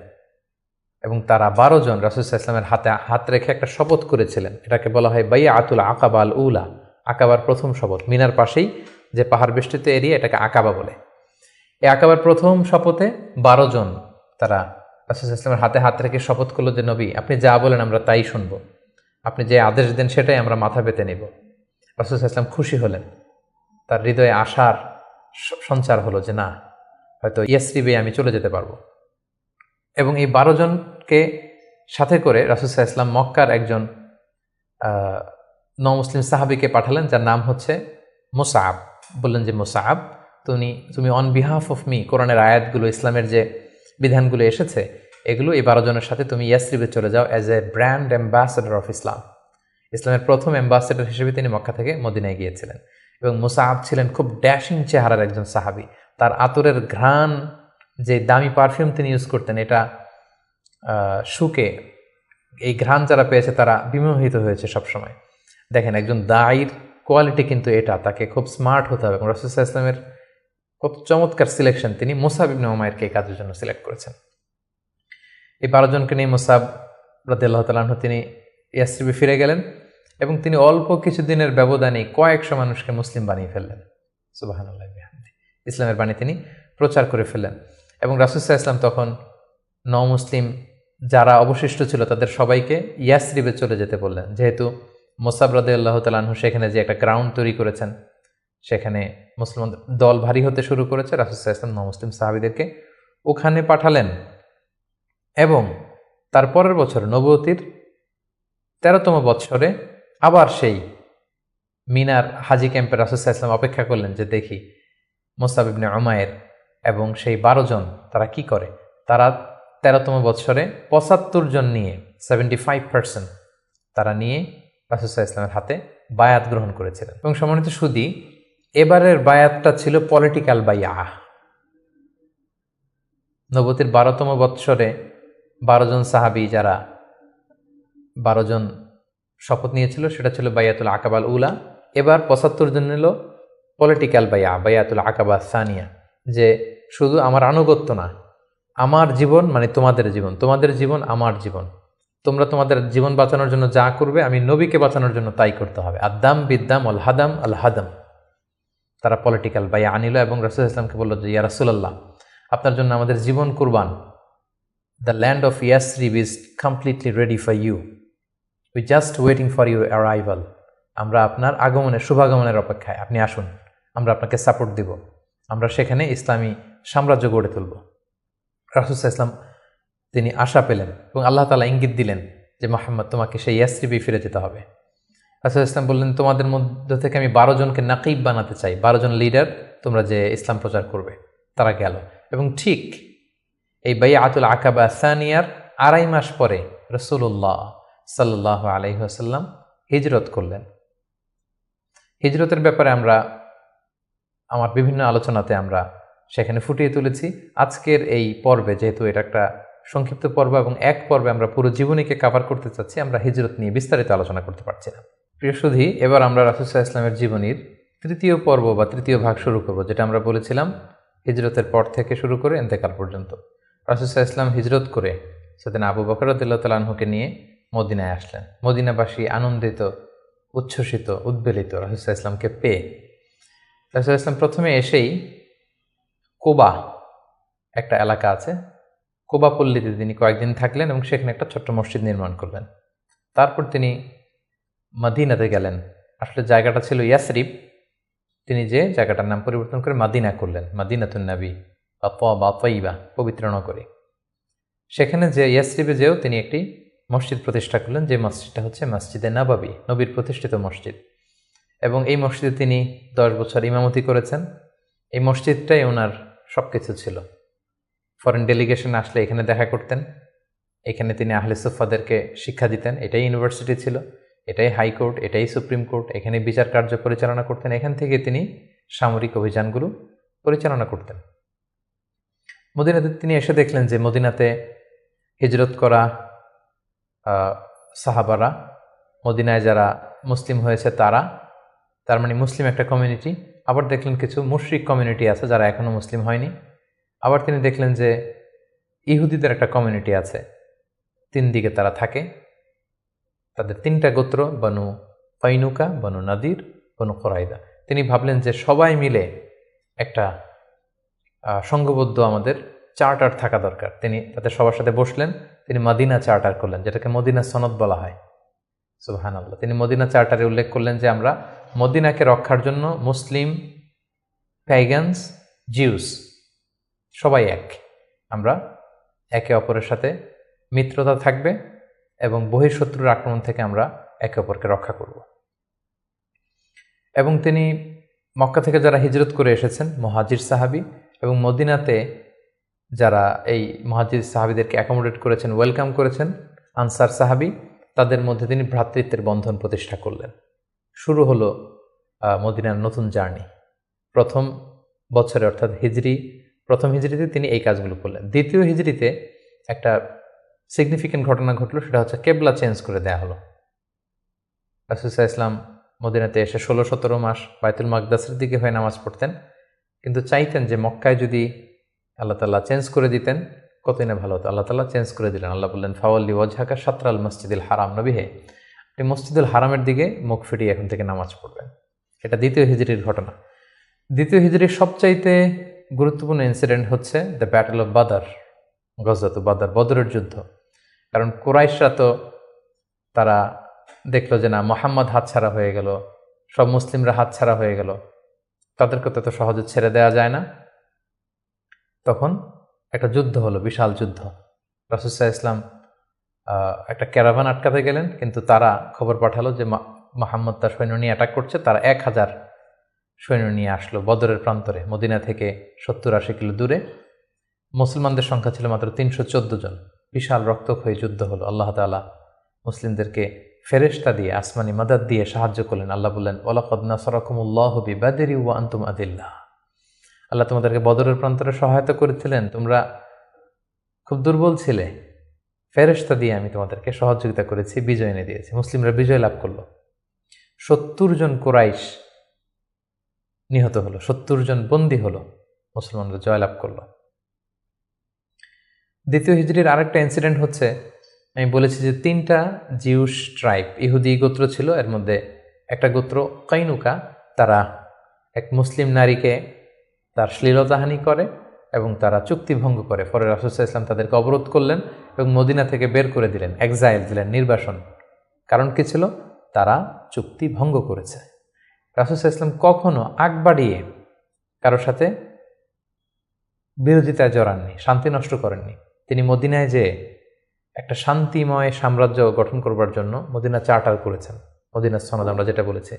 এবং তারা 12 জন রাসূল সাল্লাল্লাহু আলাইহি ওয়াসাল্লামের হাতে হাত রেখে একটা শপথ করেছিলেন। এটাকে বলা হয় বাইআতুল আকাবা আল উলা, আকাবার প্রথম শপথ। মিনার পাশেই যে পাহাড় বেষ্টিত এরিয়া, এটাকে আকাবা বলে। এই আকাবার প্রথম শপথে 12 জন তারা রাসূল সাল্লাল্লাহু আলাইহি ওয়াসাল্লামের হাতে হাত রেখে শপথ করলো যে, নবী আপনি যা বলেন আমরা তাই শুনব, আপনি যে আদেশ দেন সেটাই আমরা মাথা পেতে নেব। রাসূল সাল্লাল্লাহু আলাইহি ওয়াসাল্লাম খুশি হলেন, তার হৃদয়ে আশার সঞ্চার হলো যে না, হয়তো ইয়াসরিবে আমি চলে যেতে পারবো। এবং এই 12 জনকে সাথে করে রাসূল সাল্লাল্লাহু আলাইহি ওয়াসাল্লাম মক্কার একজন নমুসলিম সাহাবীকে পাঠালেন, যার নাম হচ্ছে মুসআব। বললেন যে মুসআব, তুমি অন বিহাফ অফ মি, কোরআনের আয়াতগুলো, ইসলামের যে বিধানগুলো এসেছে এগুলো এই 12 জনের সাথে তুমি ইয়াসরিবে চলে যাও as a brand ambassador of Islam. ইসলামের প্রথম অ্যাম্বাসেডর হিসেবে তিনি মক্কা থেকে মদিনায় গিয়েছিলেন। এবং মুসআব ছিলেন খুব ড্যাশিং চেহারার একজন সাহাবী। তার আতরের ঘ্রাণ, যে দামি পারফিউম তিনি ইউজ করতেন, এটা শুকে এই ঘ্রাণ যারা পেয়েছে তারা বিমোহিত হয়েছে সবসময়। দেখেন, একজন দায়ীর কোয়ালিটি কিন্তু এটা, তাকে খুব স্মার্ট হতে হবে। এবং রাসূল সাল্লাল্লাহু আলাইহি ওয়াসাল্লামের খুব চমৎকার সিলেকশন, তিনি মুসআব ইবনে উমাইরকে এই কাজের জন্য সিলেক্ট করেছেন। এই 12 জনকে নিয়ে মুসআব রাদিয়াল্লাহু তাআলা আনহু তিনি ইয়াসরিবে ফিরে গেলেন এবং তিনি অল্প কিছুদিনের ব্যবধানে কয়েকশো মানুষকে মুসলিম বানিয়ে ফেললেন। সুবহানাল্লাহ বিহামদি, ইসলামের বাণী তিনি প্রচার করে ফেললেন। এবং রাসূল সাল্লাল্লাহু আলাইহি ওয়াসাল্লাম তখন নও-মুসলিম যারা অবশিষ্ট ছিল তাদের সবাইকে ইয়াসরিবে চলে যেতে বললেন, যেহেতু মুসআব রাদিয়াল্লাহু তাআলা আনহু সেখানে যে একটা গ্রাউন্ড তৈরি করেছেন, সেখানে মুসলমান দল ভারী হতে শুরু করেছে। রাসূল সাল্লাল্লাহু আলাইহি ওয়াসাল্লাম নও-মুসলিম সাহাবীদেরকে ওখানে পাঠালেন এবং তার পরের বছর নবুয়তির 13তম বৎসরে আবার সেই মিনার হাজি ক্যাম্পে রাসূল সাল্লাল্লাহু আলাইহি ওয়াসাল্লাম অপেক্ষা করলেন যে দেখি মুসআব ইবনে উমাইর এবং সেই 12 জন তারা কি করে। তারা 13তম বৎসরে 75 জন নিয়ে 75% তারা নিয়ে রাসূল সাল্লাল্লাহু আলাইহি ওয়াসাল্লামের হাতে বায়াত গ্রহণ করেছিলেন। এবং সম্মানিত সুদী, এবারের বায়াতটা ছিল পলিটিক্যাল বাইয়া। নবুয়তির 12তম বৎসরে 12 জন সাহাবী, যারা 12 জন শপথ নিয়েছিল, সেটা ছিল বাইয়াতুল আকাবাল উলা। এবার 75 জন নিল পলিটিক্যাল বাইয়া, বাইয়াতুল আকাবা সানিয়া, যে শুধু আমার আনুগত্য না, আমার জীবন মানে তোমাদের জীবন, তোমাদের জীবন আমার জীবন, তোমরা তোমাদের জীবন বাঁচানোর জন্য যা করবে আমি নবীকে বাঁচানোর জন্য তাই করতে হবে। আদাম বিদ্দাম আল হাদাম আল হাদাম। তারা পলিটিক্যাল বাইয়া আনিল এবং রাসূল সাল্লাল্লাহু আলাইহি ওয়াসাল্লামকে বলল যে ইয়া রাসূলুল্লাহ, আপনার জন্য আমাদের জীবন কুরবান। The land of Yathrib is completely ready for you, we just waiting for your arrival. আমরা আপনার আগমনের, শুভাগমনের অপেক্ষায়, আপনি আসুন, আমরা আপনাকে সাপোর্ট দিব, আমরা সেখানে ইসলামী সাম্রাজ্য গড়ে তুলব। রাসূল সাল্লাল্লাহু আলাইহি ওয়াসাল্লাম তিনি আশা পেলেন এবং আল্লাহ তাআলা ইঙ্গিত দিলেন যে মুহাম্মদ, তোমাকে সেই ইয়াসরিবে ফিরে যেতে হবে। রাসূল সাল্লাল্লাহু আলাইহি ওয়াসাল্লাম বললেন, তোমাদের মধ্য থেকে আমি 12 জনকে নাকিব বানাতে চাই, 12 জন লিডার, তোমরা যে ইসলাম প্রচার করবে। তারা গেল এবং ঠিক এই বাইআতুল আকাবা সানিয়ার 2.5 মাস পরে রাসূলুল্লাহ সাল্লাল্লাহু আলাইহি ওয়াসাল্লাম হিজরত করলেন। হিজরতের ব্যাপারে আমার বিভিন্ন আলোচনাতে আমরা সেখানে ফুটিয়ে তুলেছি। আজকের এই পর্বে, যেহেতু এটা একটা সংক্ষিপ্ত পর্ব এবং এক পর্বে আমরা পুরো জীবনীকে কভার করতে চাচ্ছি, আমরা হিজরত নিয়ে বিস্তারিত আলোচনা করতে পারছি না। প্রিয় সুধী, এবার আমরা রাসূল সাল্লাল্লাহু আলাইহি ওয়াসাল্লামের জীবনীর 3য় পর্ব বা 3য় ভাগ শুরু করব, যেটা আমরা বলেছিলাম হিজরতের পর থেকে শুরু করে ইন্তেকাল পর্যন্ত। রাসূল সাল্লাল্লাহু আলাইহি ওয়াসাল্লাম হিজরত করে সাইয়েদনা আবু বকর রাদিয়াল্লাহু তাআলা আনহুকে নিয়ে মদিনায় আসলেন। মদিনাবাসী আনন্দিত, উচ্ছ্বসিত, উদ্বেলিত রাসূল সাল্লাল্লাহু আলাইহি ওয়াসাল্লামকে পেয়ে। রাসূল সাল্লাল্লাহু আলাইহি ওয়াসাল্লাম প্রথমে এসেই কোবা একটা এলাকা আছে, কোবা পল্লীতে তিনি কয়েকদিন থাকলেন এবং সেখানে একটা ছোট্ট মসজিদ নির্মাণ করলেন। তারপর তিনি মদিনাতে গেলেন। আসলে জায়গাটা ছিল ইয়াসরিব, তিনি যে জায়গাটার নাম পরিবর্তন করে মাদিনা করলেন, মাদিনাতুন নবী বা তাইবা, পবিত্র নগরী। সেখানে যে ইয়াসরিবে যেও তিনি একটি মসজিদ প্রতিষ্ঠা করলেন, যে মসজিদটা হচ্ছে মসজিদে নববী, নবীর প্রতিষ্ঠিত মসজিদ। এবং এই মসজিদে তিনি 10 বছর ইমামতি করেছেন। এই মসজিদটাই ওনার সব কিছু ছিল। ফরেন ডেলিগেশন আসলে এখানে দেখা করতেন, এখানে তিনি আহলে সুফাদেরকে শিক্ষা দিতেন। এটাই ইউনিভার্সিটি ছিল, এটাই হাইকোর্ট, এটাই সুপ্রিম কোর্ট, এখানে বিচার কার্য পরিচালনা করতেন। এখান থেকে তিনি সামরিক অভিযানগুলো পরিচালনা করতেন। মদিনাতে তিনি এসে দেখলেন যে মদিনাতে হিজরত করা সাহাবারা, মদিনায় যারা মুসলিম হয়েছে তারা, তার মানে মুসলিম একটা কমিউনিটি। আবার দেখলেন কিছু মুশরিক কমিউনিটি আছে যারা এখনও মুসলিম হয়নি। আবার তিনি দেখলেন যে ইহুদিদের একটা কমিউনিটি আছে, তিন দিকে তারা থাকে। তাদের তিনটা গোত্র, বনু কাইনুকা, বনু নাদির, বনু কোরাইদা। তিনি ভাবলেন যে সবাই মিলে একটা সংঘবদ্ধ আমাদের চার্টার থাকা দরকার। তিনি তাদের সবার সাথে বসলেন, তিনি মদিনা চার্টার করলেন, যেটাকে মদিনা সনদ বলা হয়। সুবহানাল্লাহ। তিনি মদিনা চার্টারে উল্লেখ করলেন যে আমরা মদিনাকে রক্ষার জন্য মুসলিম, প্যাগানস, জিউস সবাই এক, আমরা একে অপরের সাথে মিত্রতা থাকবে এবং বহিঃশত্রুর আক্রমণ থেকে আমরা একে অপরকে রক্ষা করব। এবং তিনি মক্কা থেকে যারা হিজরত করে এসেছেন মুহাজির সাহাবী, এবং মদিনাতে যারা এই মুহাজির সাহাবীদেরকে অ্যাকোমোডেট করেছেন, ওয়েলকাম করেছেন, আনসার সাহাবী, তাদের মধ্যে তিনি ভ্রাতৃত্বের বন্ধন প্রতিষ্ঠা করলেন। শুরু হলো মদিনার নতুন জার্নি। প্রথম বছরে অর্থাৎ প্রথম হিজরিতে তিনি এই কাজগুলো করলেন। দ্বিতীয় হিজরিতে একটা সিগনিফিক্যান্ট ঘটনা ঘটলো, সেটা হচ্ছে কেবলা চেঞ্জ করে দেয়া হলো। রাসূল সাল্লাল্লাহু আলাইহি ওয়াসাল্লাম মদিনাতে এসে 16-17 মাস বাইতুল মাকদাসের দিকে হয়ে নামাজ পড়তেন, কিন্তু চাইতেন যে মক্কায় যদি আল্লাহ তাআলা চেঞ্জ করে দিতেন কতই না ভালো হতো। আল্লাহ তাআলা চেঞ্জ করে দিলেন। আল্লাহ বললেন, ফাওয়াল্লি ওয়াজহাকা শাতরাল মসজিদিল হারাম, নবী হে আপনি মসজিদুল হারামের দিকে মুখ ফিরিয়ে এখন থেকে নামাজ পড়বেন। এটা দ্বিতীয় হিজরির ঘটনা। দ্বিতীয় হিজরির সবচাইতে গুরুত্বপূর্ণ ইনসিডেন্ট হচ্ছে দ্য ব্যাটল অফ বাদার, গজওয়াতুল বাদার, বদরের যুদ্ধ। কারণ কুরাইশরা তো তারা দেখলো যে না, মুহাম্মদ হাতছাড়া হয়ে গেল, সব মুসলিমরা হাতছাড়া হয়ে গেল, তাদেরকে তো সহজে ছেড়ে দেওয়া যায় না। তখন একটা যুদ্ধ হলো, বিশাল যুদ্ধ। রাসূল সাল্লাল্লাহু আলাইহি ওয়াসাল্লাম একটা ক্যারাভান আটকাতে গেলেন, কিন্তু তারা খবর পাঠালো যে মুহাম্মদ তার সৈন্য নিয়ে অ্যাটাক করছে। তারা 1000 সৈন্য নিয়ে আসলো বদরের প্রান্তরে, মদিনা থেকে 70-80 কিলো দূরে। মুসলমানদের সংখ্যা ছিল মাত্র 314 জন। বিশাল রক্তক্ষয়ী যুদ্ধ হলো। আল্লাহ তাআলা মুসলিমদেরকে ফেরেশতা দিয়ে, আসমানি মাদাদ দিয়ে সাহায্য করলেন। আল্লাহ বললেন, ওয়ালাকাদ নাসারাকুমুল্লাহু বিবাদরি ওয়া আনতুম আদিল্লাহ। আল্লাহ তোমাদেরকে বদরের প্রান্তরে সহায়তা করেছিলেন, তোমরা খুব দুর্বল ছিলে, ফেরেশতা দিয়ে আমি তোমাদেরকে সহযোগিতা করেছি, বিজয় এনে দিয়েছি। মুসলিমরা বিজয় লাভ করলো। 70 জন কুরাইশ নিহত হলো, 70 জন বন্দী হলো, মুসলমানরা জয়লাভ করলো। দ্বিতীয় হিজরির আরেকটা ইনসিডেন্ট হচ্ছে, আমি বলেছি যে 3টা জিউস ট্রাইব, ইহুদি গোত্র ছিল। এর মধ্যে একটা গোত্র কাইনুকা, তারা এক মুসলিম নারীকে তার শ্লীলতাহানি করে এবং তারা চুক্তি ভঙ্গ করে। পরে রাসূল সাল্লাল্লাহু আলাইহি ওয়াসাল্লাম তাদেরকে অবরোধ করলেন এবং মদিনা থেকে বের করে দিলেন, এক্সাইল দিলেন, নির্বাসন। কারণ কি ছিল? তারা চুক্তি ভঙ্গ করেছে। রাসূল সাল্লাল্লাহু আলাইহি ওয়াসাল্লাম কখনো আগ বাড়িয়ে কারোর সাথে বিরোধিতায় জড়াননি, শান্তি নষ্ট করেননি। তিনি মদিনায় যে একটা শান্তিময় সাম্রাজ্য গঠন করবার জন্য মদিনা চার্টার করেছেন, মদিনা সনদ আমরা যেটা বলেছি।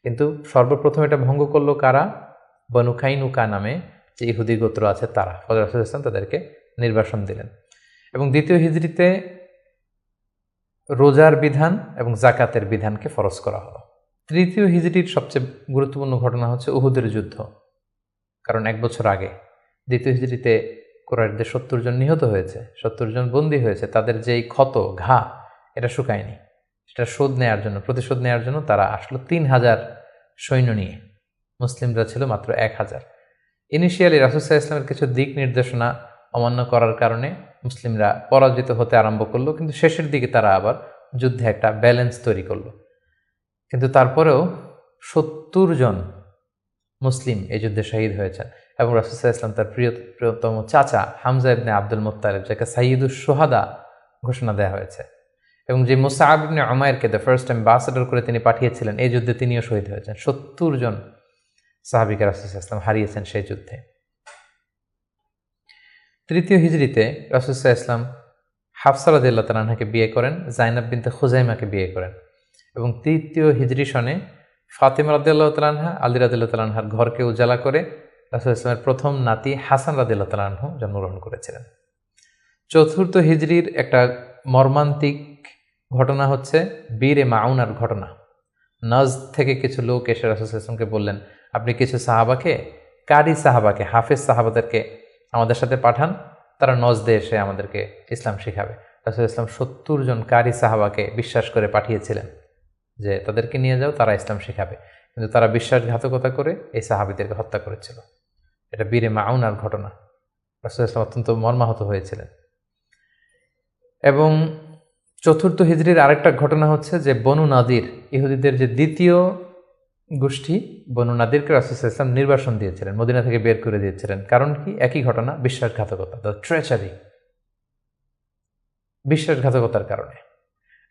কিন্তু সর্বপ্রথম এটা ভঙ্গ করলো কারা? বনু কাইনুকা নামে যে ইহুদি গোত্র আছে তারা। ফলে রাসূল সাল্লাল্লাহু আলাইহি ওয়াসাল্লাম তাদেরকে নির্বাসন দিলেন। এবং দ্বিতীয় হিজরিতে রোজার বিধান এবং জাকাতের বিধানকে ফরজ করা হলো। তৃতীয় হিজরির সবচেয়ে গুরুত্বপূর্ণ ঘটনা হচ্ছে উহুদের যুদ্ধ। কারণ 1 বছর আগে দ্বিতীয় হিজরিতে কুরাইশদের 70 জন নিহত হয়েছে, 70 জন বন্দী হয়েছে। তাদের যেই ক্ষত, ঘা, এটা শুকায়নি। সেটা শোধ নেওয়ার জন্য, প্রতিশোধ নেওয়ার জন্য তারা আসলো 3000 সৈন্য নিয়ে। মুসলিমরা ছিল মাত্র 1000। ইনিশিয়ালি রাসূল সাল্লাল্লাহু আলাইহি ওয়াসাল্লামের কিছু দিক নির্দেশনা অমান্য করার কারণে মুসলিমরা পরাজিত হতে আরম্ভ করলো, কিন্তু শেষের দিকে তারা আবার যুদ্ধে একটা ব্যালেন্স তৈরি করলো। কিন্তু তারপরেও 70 জন মুসলিম এই যুদ্ধে শহীদ হয়েছেন। এবং রাসূল সাল্লাল্লাহু আলাইহি ওয়াসাল্লাম তার প্রিয়তম চাচা হামজা ইবনে আব্দুল মুত্তালিব, যাকে সাইয়্যিদুশ শুহাদা ঘোষণা দেওয়া হয়েছে, এবং যে মুসআব ইবনে উমাইরকে দ্য ফার্স্ট অ্যাম্বাসেডর করে তিনি পাঠিয়েছিলেন, এই যুদ্ধে তিনিও শহীদ হয়েছেন। 70 জন সাহাবীকে রাসূল সাল্লাল্লাহু আলাইহি ওয়াসাল্লাম হারিয়েছেন সেই যুদ্ধে। তৃতীয় হিজরিতে রাসূল সাল্লাল্লাহু আলাইহি ওয়াসাল্লাম হাফসা রাদিয়াল্লাহু তাআলা আনহাকে বিয়ে করেন, জাইনাব বিনতে খুজাইমাকে বিয়ে করেন। এবং তৃতীয় হিজরি সনে ফাতিমা রাদিয়াল্লাহু তাআলা আনহা, আলী রাদিয়াল্লাহু তাআলা আনহার ঘরকে উজালা করে রাসূল সাল্লাল্লাহু আলাইহি ওয়াসাল্লামের প্রথম নাতি হাসান রাদিয়াল্লাহু তাআলা আনহু জন্মগ্রহণ করেছিলেন। চতুর্থ হিজরির একটা মর্মান্তিক ঘটনা হচ্ছে বীরে মাউনার ঘটনা। নজদ থেকে কিছু লোক এসে রাসূল সাল্লাল্লাহু আলাইহি ওয়াসাল্লামকে বললেন, আপনি কিছু সাহাবাকে, কারি সাহাবাকে, হাফেজ সাহাবাদেরকে আমাদের সাথে পাঠান, তারা নজদে এসে আমাদেরকে ইসলাম শেখাবে। রাসূল ইসলাম 70 জন কারি সাহাবাকে বিশ্বাস করে পাঠিয়েছিলেন যে তাদেরকে নিয়ে যাও, তারা ইসলাম শেখাবে, কিন্তু তারা বিশ্বাসঘাতকতা করে এই সাহাবীদেরকে হত্যা করেছিল। এটা বীরে মাউনার ঘটনা। রাসূল ইসলাম অত্যন্ত মর্মাহত হয়েছিলেন। এবং 4র্থ হিজরির আরেকটা ঘটনা হচ্ছে যে বনু নাদির, ইহুদিদের যে দ্বিতীয় গোষ্ঠী, বনু নাদিরকে রাসূল সাল্লাল্লাহু আলাইহি ওয়াসাল্লাম নির্বাসন দিয়েছিলেন, মদিনা থেকে বের করে দিয়েছিলেন। কারণ কি? একই ঘটনা, বিশ্বাসঘাতকতা, দ্য ট্রেচারি, বিশ্বাসঘাতকতার কারণে।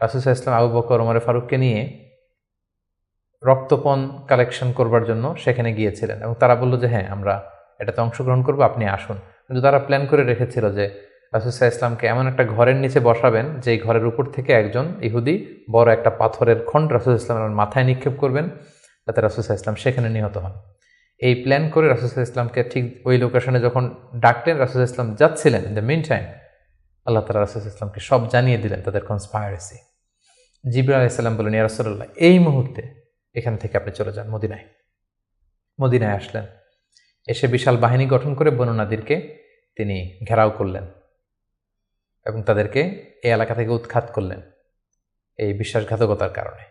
রাসূল সাল্লাল্লাহু আলাইহি ওয়াসাল্লাম আবু বকর, ওমর ফারুককে নিয়ে রক্তপণ কালেকশন করবার জন্য সেখানে গিয়েছিলেন এবং তারা বলল যে হ্যাঁ, আমরা এটাতে অংশগ্রহণ করবো, আপনি আসুন। কিন্তু তারা প্ল্যান করে রেখেছিল যে রাসূল সাল্লাল্লাহু আলাইহি ওয়াসাল্লামকে এমন একটা ঘরের নিচে বসাবেন যেই ঘরের উপর থেকে একজন ইহুদি বড় একটা পাথরের খণ্ড রাসূল সাল্লাল্লাহু আলাইহি ওয়াসাল্লামের মাথায় নিক্ষেপ করবেন, যাতে রাসূল সাল্লাল্লাহু আলাইহি ওয়াসাল্লাম সেখানে নিহত হন। এই প্ল্যান করে রাসূল সাল্লাল্লাহু আলাইহি ওয়াসাল্লামকে ঠিক ওই লোকেশনে যখন ডাকলেন, রাসূল সাল্লাল্লাহু আলাইহি ওয়াসাল্লাম যাচ্ছিলেন, ইন দ্য মিন টাইম আল্লাহ তাআলা রাসূল সাল্লাল্লাহু আলাইহি ওয়াসাল্লামকে সব জানিয়ে দিলেন তাদের কনস্পাইরেসি। জিবরাইল আলাইহিস সালাম বললেন, ইয়া রাসূলুল্লাহ, এই মুহূর্তে এখান থেকে আপনি চলে যান মদিনায়। মদিনায় আসলেন, এসে বিশাল বাহিনী গঠন করে বনু নাদিরকে তিনি ঘেরাও করলেন এবং তাদেরকে এই এলাকা থেকে উৎখাত করলেন এই বিশ্বাসঘাতকতার কারণে।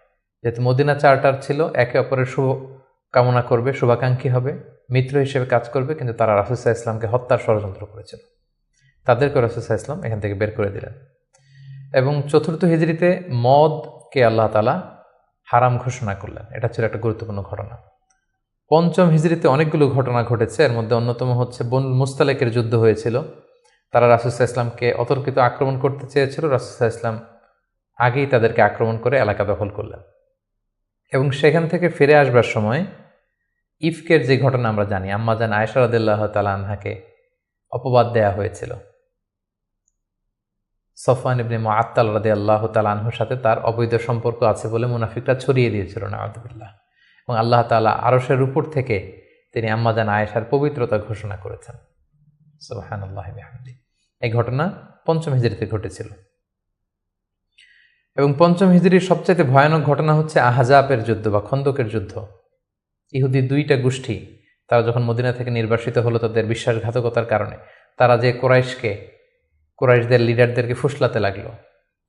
যেহেতু মদিনা চার্টার ছিল একে অপরের শুভ কামনা করবে, শুভাকাঙ্ক্ষী হবে, মিত্র হিসেবে কাজ করবে, কিন্তু তারা রাসূল সাল্লাল্লাহু আলাইহি ওয়াসাল্লামকে হত্যার ষড়যন্ত্র করেছিল। তাদেরকে রাসূল সাল্লাল্লাহু আলাইহি ওয়াসাল্লাম এখান থেকে বের করে দিলেন। এবং 4র্থ হিজরিতে মদকে আল্লাহ তাআলা হারাম ঘোষণা করলেন। এটা ছিল একটা গুরুত্বপূর্ণ ঘটনা। 5ম হিজরিতে অনেকগুলো ঘটনা ঘটেছে, এর মধ্যে অন্যতম হচ্ছে বনু মুস্তালিকের যুদ্ধ হয়েছিল। তারা রাসূল সাল্লাল্লাহু আলাইহি ওয়াসাল্লামকে অতর্কিত আক্রমণ করতে চেয়েছিল, রাসূল সাল্লাল্লাহু আলাইহি ওয়াসাল্লাম আগেই তাদেরকে আক্রমণ করে এলাকা দখল করলেন। এবং সেখান থেকে ফিরে আসবার সময় ইফকের যে ঘটনা আমরা জানি, আম্মা জান আয়েশা রাদিয়াল্লাহু তাআলা আনহাকে অপবাদ দেয়া হয়েছিল। সফওয়ান ইবনে মুআত্তাল রাদিয়াল্লাহু তাআলা আনহুর সাথে তার অবৈধ সম্পর্ক আছে বলে মুনাফিকরা ছড়িয়ে দিয়েছিল, নাউযুবিল্লাহ। এবং আল্লাহ তাআলা আরশের উপর থেকে তিনি আম্মা জান আয়েশার পবিত্রতা ঘোষণা করেছেন। সুবহানাল্লাহি বিহামদিহি। এই ঘটনা 5ম হিজরিতে ঘটেছিল। এবং 5ম হিজরির সবচেয়ে ভয়ানক ঘটনা হচ্ছে আহজাবের যুদ্ধ বা খন্দকের যুদ্ধ। ইহুদি 2টা গোষ্ঠী তারা যখন মদিনা থেকে নির্বাসিত হলো তাদের বিশ্বাসঘাতকতার কারণে, তারা যে কুরাইশদের লিডারদেরকে ফুসলাতে লাগলো,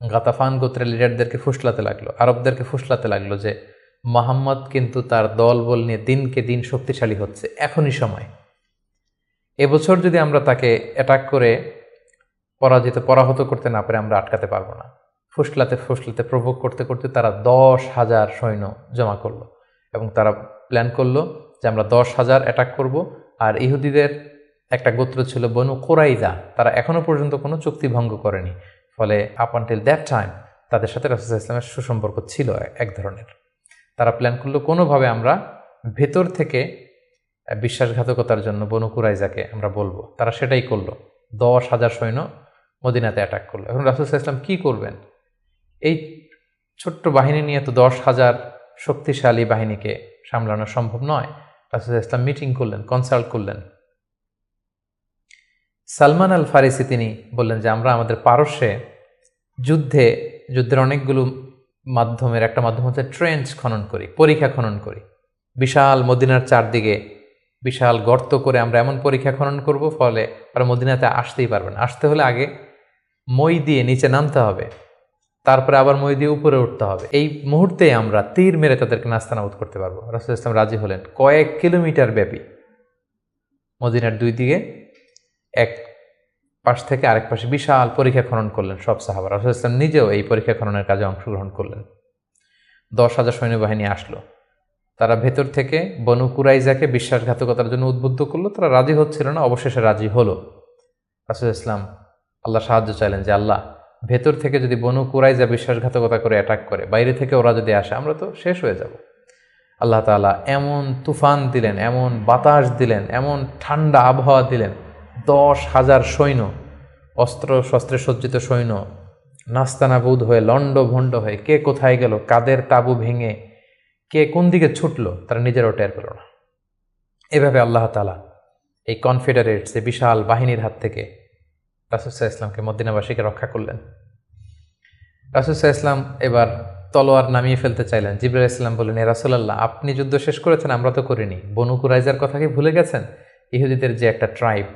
গাতাফান গোত্রের লিডারদেরকে ফুসলাতে লাগলো, আরবদেরকে ফুসলাতে লাগলো যে মুহাম্মদ কিন্তু তার দলবল নিয়ে দিনকে দিন শক্তিশালী হচ্ছে, এখনই সময়। এবছর যদি আমরা তাকে অ্যাটাক করে পরাহত করতে না পারে আমরা আটকাতে পারবো না। ফুসলাতে প্রভোগ করতে করতে তারা 10,000 সৈন্য জমা করলো এবং তারা প্ল্যান করলো যে আমরা 10,000 অ্যাটাক করব। আর ইহুদিদের একটা গোত্র ছিল বনু কুরাইজা, তারা এখনো পর্যন্ত কোনো চুক্তি ভঙ্গ করেনি, ফলে আপ আনটিল দ্যাট টাইম তাদের সাথে রাসূল সাল্লাল্লাহু আলাইহি ওয়াসাল্লামের সুসম্পর্ক ছিল এক ধরনের। তারা প্ল্যান করলো কোনোভাবে আমরা ভেতর থেকে বিশ্বাসঘাতকতার জন্য বনু কুরাইজাকে আমরা বলবো। তারা সেটাই করলো, 10,000 সৈন্য মদিনাতে অ্যাটাক করলো। এখন রাসূল সাল্লাল্লাহু আলাইহি ওয়াসাল্লাম কী করবেন? এই ছোট্ট বাহিনী নিয়ে তো 10,000 শক্তিশালী বাহিনীকে সামলানো সম্ভব নয়। রাসূল সাল্লাল্লাহু আলাইহি ওয়াসাল্লাম মিটিং করলেন, কনসাল্ট করলেন। সালমান আল ফারিসি তিনি বললেন যে আমরা আমাদের পারস্যে যুদ্ধের অনেকগুলো মাধ্যমের একটা মাধ্যম হচ্ছে ট্রেঞ্চ খনন করি, পরিখা খনন করি। বিশাল মদিনার চারদিকে বিশাল গর্ত করে আমরা এমন পরিখা খনন করব ফলে আর মদিনাতে আসতেই পারবে না। আসতে হলে আগে মই দিয়ে নিচে নামতে হবে, তারপরে আবার মই দিয়ে উপরে উঠতে হবে। এই মুহূর্তে আমরা তীর মেরে তাদেরকে নাস্তানাবুদ করতে পারবো। রাসূল ইসলাম রাজি হলেন। কয়েক কিলোমিটার ব্যাপী মদিনার 2 দিকে এক পাশ থেকে আরেক পাশে বিশাল পরীক্ষা খনন করলেন সব সাহাবা। রাসূল ইসলাম নিজেও এই পরীক্ষা খননের কাজে অংশগ্রহণ করলেন। 10,000 সৈন্যবাহিনী আসলো, তারা ভেতর থেকে বনু কুরাইজাকে বিশ্বাসঘাতকতার জন্য উদ্বুদ্ধ করলো। তারা রাজি হচ্ছিল না, অবশেষে রাজি হলো। রাসূল ইসলাম আল্লাহ সাহায্য চাইলেন যে আল্লাহ, ভেতর থেকে যদি বনু কুরাইজা বিশ্বাসঘাতকতা করে অ্যাটাক করে, বাইরে থেকে ওরা যদি আসে, আমরা তো শেষ হয়ে যাব। আল্লাহ তাআলা এমন তুফান দিলেন, এমন বাতাস দিলেন, এমন ঠান্ডা আবহাওয়া দিলেন, 10,000 সৈন্য, অস্ত্র শস্ত্রে সজ্জিত সৈন্য নাস্তানাবুদ হয়ে লণ্ডভণ্ড হয়ে কে কোথায় গেল, কাদের তাবু ভেঙে কে কোন দিকে ছুটলো তারা নিজেরাও টের পেল না। এভাবে আল্লাহ তাআলা এই কনফেডারেটস, এই বিশাল বাহিনীর হাত থেকে রাসূল সাল্লাল্লাহু আলাইহি ওয়াসাল্লামকে মদিনাবাসীকে রক্ষা করলেন। রাসূল সাল্লাল্লাহু আলাইহি ওয়াসাল্লাম এবার তলোয়ার নামিয়ে ফেলতে চাইলেন। জিবরাইল আলাইহিস সালাম বললেন, হে রাসূলুল্লাহ, আপনি যুদ্ধ শেষ করেছেন, আমরা তো করিনি। বনু কুরাইজার কথা কি ভুলে গেছেন? ইহুদিদের যে একটা ট্রাইব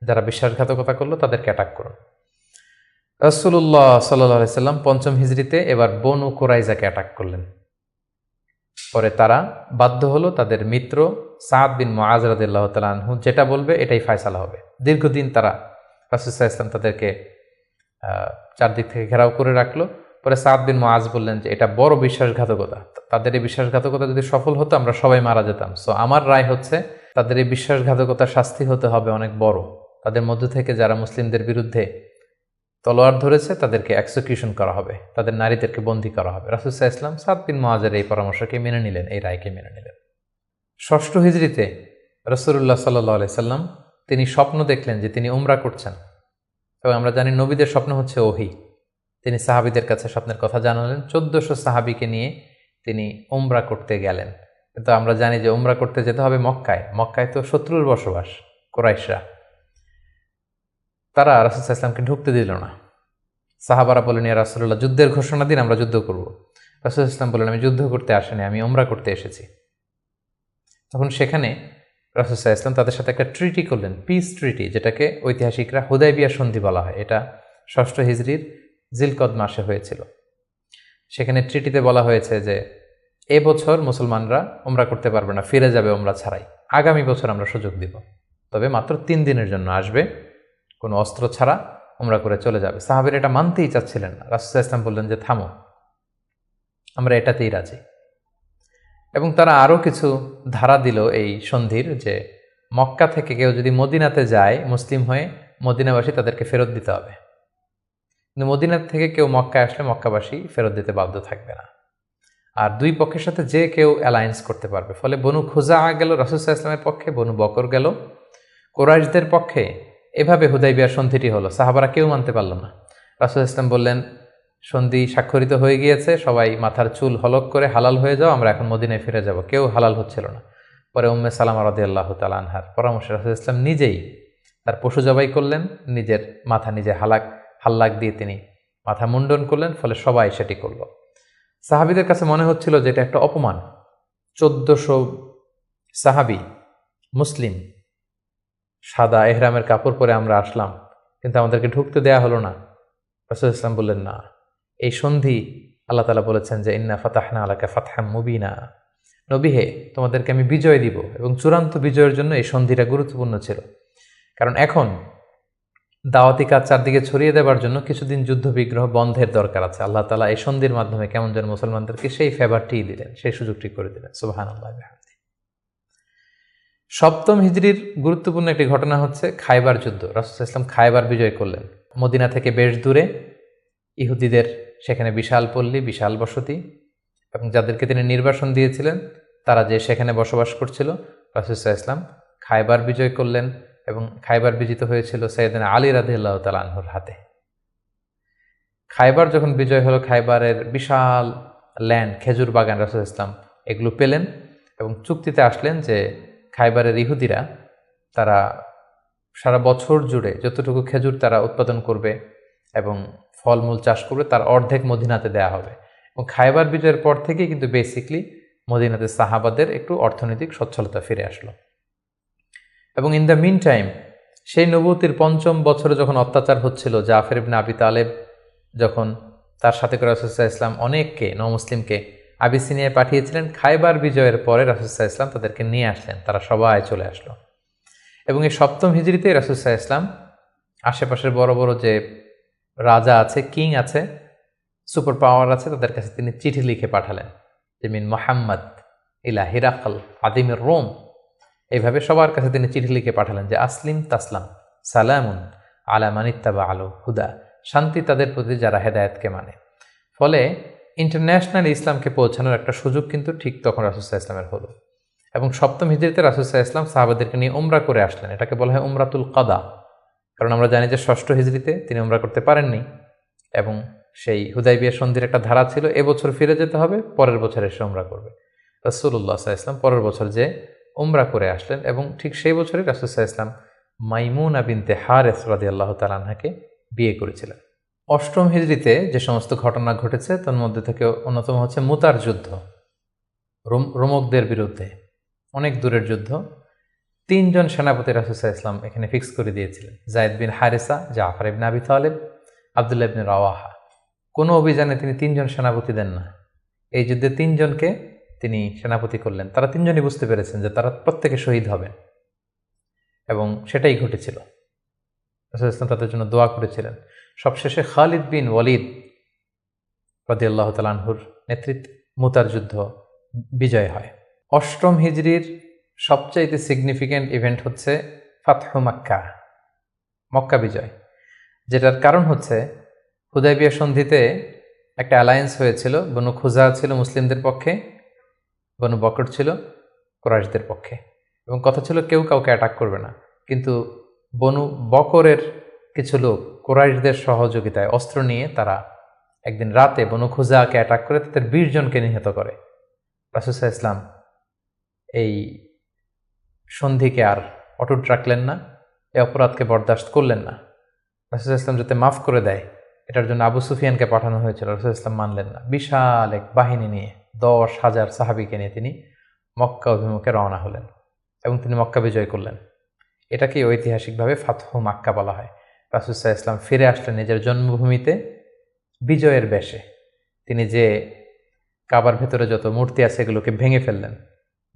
যারা বিশ্বাসঘাতকতা করলো তাদেরকে অ্যাটাক করুন। রাসূলুল্লাহ সাল্লাল্লাহু আলাইহি সাল্লাম পঞ্চম হিজরিতে এবার বনু কুরাইজাকে অ্যাটাক করলেন। পরে তারা বাধ্য হলো তাদের মিত্র সাদ বিন মুআজ রাদিয়াল্লাহু তাআলা আনহু যেটা বলবে এটাই ফয়সালা হবে। দীর্ঘদিন তারা রাসূল সাল্লাল্লাহু আলাইহি ওয়াসাল্লাম তাদেরকে চারদিক থেকে ঘেরাও করে রাখলো। পরে সাদ বিন মুআজ বললেন যে এটা বড় বিশ্বাসঘাতকতা, তাদের এই বিশ্বাসঘাতকতা যদি সফল হতো আমরা সবাই মারা যেতাম। সো আমার রায় হচ্ছে তাদের এই বিশ্বাসঘাতকতার শাস্তি হতে হবে অনেক বড়। তাদের মধ্য থেকে যারা মুসলিমদের বিরুদ্ধে তলোয়ার ধরেছে তাদেরকে এক্সিকিউশন করা হবে, তাদের নারীদেরকে বন্দী করা হবে। রাসূল সাল্লাল্লাহু আলাইহি ওয়াসাল্লাম সাদ বিন মুআজের এই পরামর্শকে মেনে নিলেন, এই রায়কে মেনে নিলেন। ষষ্ঠ হিজরিতে রাসূলুল্লাহ সাল্লাল্লাহু আলাইহি সাল্লাম তিনি স্বপ্ন দেখলেন যে তিনি উমরা করছেন, এবং আমরা জানি নবীদের স্বপ্ন হচ্ছে ওহী। তিনি সাহাবীদের কাছে স্বপ্নের কথা জানালেন। 1400 সাহাবীকে নিয়ে তিনি উমরা করতে গেলেন। কিন্তু আমরা জানি যে উমরা করতে যেতে হবে মক্কায়। মক্কায় তো শত্রুর বসবাস, কুরাইশরা। তারা রাসূল সাল্লাল্লাহু আলাইহি ওয়াসাল্লামকে ঢুকতে দিল না। সাহাবারা বললেন, ইয়া রাসূলুল্লাহ, যুদ্ধের ঘোষণা দিন, আমরা যুদ্ধ করব। রাসূল সাল্লাল্লাহু আলাইহি ওয়াসাল্লাম বললেন, আমি যুদ্ধ করতে আসিনি, আমি উমরা করতে এসেছি। তখন সেখানে রাসূল সাল্লাল্লাহু আলাইহি ওয়াসাল্লাম তাদের সাথে একটা ট্রিটি করলেন, পিস ট্রিটি, যেটাকে ঐতিহাসিকরা হুদায়বিয়া সন্ধি বলা হয়। এটা ষষ্ঠ হিজরির জিলকদ মাসে হয়েছিল। সেখানে ট্রিটিতে বলা হয়েছে যে এবছর মুসলমানরা উমরা করতে পারবে না, ফিরে যাবে উমরা ছাড়াই। আগামী বছর আমরা সুযোগ দিব, তবে মাত্র 3 দিনের জন্য আসবে, কোনো অস্ত্র ছাড়া উমরা করে চলে যাবে। সাহাবীরা এটা মানতেই চাচ্ছিলেন না। রাসূল সাল্লাল্লাহু আলাইহি ওয়াসাল্লাম বললেন যে থামো, আমরা এটাতেই রাজি। এবং তারা আরও কিছু ধারা দিল এই সন্ধির, যে মক্কা থেকে কেউ যদি মদিনাতে যায় মুসলিম হয়ে, মদিনাবাসী তাদেরকে ফেরত দিতে হবে। কিন্তু মদিনা থেকে কেউ মক্কায় আসলে মক্কাবাসী ফেরত দিতে বাধ্য থাকবে না। আর দুই পক্ষের সাথে যে কেউ অ্যালায়েন্স করতে পারবে। ফলে বনু খুজা গেল রাসূল সাল্লাল্লাহু আলাইহি ওয়াসাল্লামের পক্ষে, বনু বকর গেল কুরাইশদের পক্ষে। এভাবে হুদায়বিয়ার সন্ধিটি হলো। সাহাবারা কেউ মানতে পারল না। রাসূল সাল্লাল্লাহু আলাইহি ওয়াসাল্লাম বললেন, সন্ধি স্বাক্ষরিত হয়ে গিয়েছে, সবাই মাথার চুল হলক করে হালাল হয়ে যাও, আমরা এখন মদিনায় ফিরে যাব। কেউ হালাল হচ্ছিল না। পরে উম্মে সালামা রাদিয়াল্লাহু তাআলা আনহার পরামর্শে রাসূল সাল্লাল্লাহু আলাইহি ওয়াসাল্লাম নিজেই তার পশু জবাই করলেন, নিজের মাথা নিজে হাল্লাক দিয়ে তিনি মাথা মুন্ডন করলেন। ফলে সবাই সেটি করল। সাহাবীদের কাছে মনে হচ্ছিল যে এটা একটা অপমান। 1400 সাহাবী মুসলিম, সাদা এহরামের কাপড় পরে আমরা আসলাম, কিন্তু আমাদেরকে ঢুকতে দেয়া হলো না। রাসূল ইসলাম বললেন, না, এই সন্ধি আল্লাহ তাআলা বলেছেন যে ইন্না ফাতাহনা আলাকা ফাতহাম মুবিনা, নবী হে, তোমাদেরকে আমি বিজয় দিব। এবং চূড়ান্ত বিজয়ের জন্য এই সন্ধিটা গুরুত্বপূর্ণ ছিল। কারণ এখন দাওয়াতি কাজ চারদিকে ছড়িয়ে দেওয়ার জন্য কিছুদিন যুদ্ধ বিগ্রহ বন্ধের দরকার আছে। আল্লাহ তাআলা এই সন্ধির মাধ্যমে কেমন যেন মুসলমানদেরকে সেই ফেভারটি দিলেন, সেই সুযোগটি করে দিলেন। সুবহানাল্লাহ। সপ্তম হিজরির গুরুত্বপূর্ণ একটি ঘটনা হচ্ছে খায়বার যুদ্ধ। রাসূল সাল্লাল্লাহু আলাইহি ওয়াসাল্লাম খায়বার বিজয় করলেন। মদিনা থেকে বেশ দূরে, ইহুদিদের সেখানে বিশাল পল্লী, বিশাল বসতি, এবং যাদেরকে তিনি নির্বাসন দিয়েছিলেন তারা যে সেখানে বসবাস করছিল। রাসূল সাল্লাল্লাহু আলাইহি ওয়াসাল্লাম খায়বার বিজয় করলেন, এবং খায়বার বিজিত হয়েছিল সাইয়েদনা আলী রাদিয়াল্লাহু তাআলা আনহুর হাতে। খায়বার যখন বিজয় হলো, খায়বারের বিশাল ল্যান্ড, খেজুর বাগান, রাসূল সাল্লাল্লাহু আলাইহি ওয়াসাল্লাম এগুলো পেলেন এবং চুক্তিতে আসলেন যে খায়বারের ইহুদিরা তারা সারা বছর জুড়ে যতটুকু খেজুর তারা উৎপাদন করবে এবং ফলমূল চাষ করবে তার অর্ধেক মদিনাতে দেয়া হবে। এবং খায়বার বিজয়ের পর থেকেই কিন্তু বেসিকলি মদিনাতে সাহাবাদের একটু অর্থনৈতিক সচ্ছলতা ফিরে আসলো। এবং ইন দ্য মিন টাইম, সেই নবুয়তির 5ম বছরে যখন অত্যাচার হচ্ছিল, জাফর ইবনে আবি তালেব যখন তার সাথে করে রাসূল সাল্লাল্লাহু আলাইহি ওয়াসাল্লাম অনেককে নমুসলিমকে আবিসিনিয়ায় পাঠিয়েছিলেন, খায়বার বিজয়ের পরে রাসূল সাল্লাল্লাহু আলাইহি ওয়াসাল্লাম তাদেরকে নিয়ে আসলেন, তারা সবাই চলে আসলো। এবং এই সপ্তম হিজরিতে রাসূল সাল্লাল্লাহু আলাইহি ওয়াসাল্লাম আশেপাশের বড় বড় যে রাজা আছে, কিং আছে, সুপার পাওয়ার আছে, তাদের কাছে তিনি চিঠি লিখে পাঠালেন যে মিন মুহাম্মদ ইলা হিরাকল আদিমের রোম। এইভাবে সবার কাছে তিনি চিঠি লিখে পাঠালেন যে আসলিম তাসলাম, সালামুন আলা মানিত্তাবা আলো হুদা, শান্তি তাদের প্রতি যারা হেদায়েতকে মানে। ফলে ইন্টারন্যাশনাল ইসলামকে পৌঁছানোর একটা সুযোগ কিন্তু ঠিক তখন রাসূল সাল্লাল্লাহু আলাইহি ওয়াসাল্লামের হলো। এবং সপ্তম হিজরিতে রাসূল সাল্লাল্লাহু আলাইহি ওয়াসাল্লাম সাহাবাদেরকে নিয়ে উমরা করে আসলেন। এটাকে বলা হয় উমরাতুল কাদা। কারণ আমরা জানি যে ষষ্ঠ হিজরিতে তিনি উমরা করতে পারেননি, এবং সেই হুদায়বিয়া সন্ধির একটা ধারা ছিল এবছর ফিরে যেতে হবে, পরের বছর এসে উমরা করবে। রাসূলুল্লাহ সাল্লাল্লাহু আলাইহি ওয়াসাল্লাম পরের বছর যে উমরা করে আসলেন, এবং ঠিক সেই বছরই রাসূল সাল্লাল্লাহু আলাইহি ওয়াসাল্লাম মাইমুনা বিনতে হারেস রাদিয়াল্লাহু তাআলা আনহাকে বিয়ে করেছিলেন। অষ্টম হিজরিতে যে সমস্ত ঘটনা ঘটেছে তার মধ্যে থেকে অন্যতম হচ্ছে মুতার যুদ্ধ, রোমকদের বিরুদ্ধে, অনেক দূরের যুদ্ধ। তিনজন সেনাপতি রাসূল সাল্লাল্লাহু আলাইহি ওয়াসাল্লাম এখানে ফিক্স করে দিয়েছিলেন, যায়েদ বিন হারিসা, জাফর ইবনে আবি তালিব, আব্দুল্লাহ ইবনে রাওয়াহা। কোনো অভিযানে তিনি তিনজন সেনাপতি দেন না, এই যুদ্ধে তিনজনকে তিনি সেনাপতি করলেন। তারা তিনজনই বুঝতে পেরেছেন যে তারা প্রত্যেকে শহীদ হবেন, এবং সেটাই ঘটেছিল। রাসূল ইসলাম তাদের জন্য দোয়া করেছিলেন। সবশেষে খালিদ বিন ওয়ালিদ রাদিয়াল্লাহু তাআলা আনহুর নেতৃত্বে মুতার যুদ্ধ বিজয় হয়। অষ্টম হিজরির সবচাইতে সিগনিফিক্যান্ট ইভেন্ট হচ্ছে ফাতহু মক্কা, মক্কা বিজয়, যেটার কারণ হচ্ছে হুদায়বিয়া সন্ধিতে একটা অ্যালায়েন্স হয়েছিল। বনু খুজা ছিল মুসলিমদের পক্ষে, বনু বকর ছিল কুরাইশদের পক্ষে, এবং কথা ছিল কেউ কাউকে অ্যাটাক করবে না। কিন্তু বনু বকরের কিছু লোক কুরাইশদের সহযোগিতায় অস্ত্র নিয়ে তারা একদিন রাতে বনু খুজাকে অ্যাটাক করে তাদের 20 জনকে নিহত করে। রাসূল সাল্লাল্লাহু আলাইহি ওয়াসাল্লাম এই সন্ধিকে আর অটুট রাখলেন না, এই অপরাধকে বরদাস্ত করলেন না। রাসূল সাল্লাল্লাহু আলাইহি ওয়াসাল্লাম যাতে মাফ করে দেয়, এটার জন্য আবু সুফিয়ানকে পাঠানো হয়েছিল। রাসূল সাল্লাল্লাহু আলাইহি ওয়াসাল্লাম মানলেন না। বিশাল এক বাহিনী নিয়ে 10,000 সাহাবীকে নিয়ে তিনি মক্কা অভিমুখে রওনা হলেন এবং তিনি মক্কা বিজয় করলেন। এটাকে ঐতিহাসিকভাবে ফাতহু মক্কা বলা হয়। রাসূল সাল্লাল্লাহু আলাইহি ওয়াসাল্লাম ফিরে আসলেন নিজের জন্মভূমিতে বিজয়ের বেশে। তিনি যে কাবার ভেতরে যত মূর্তি আছে এগুলোকে ভেঙে ফেললেন।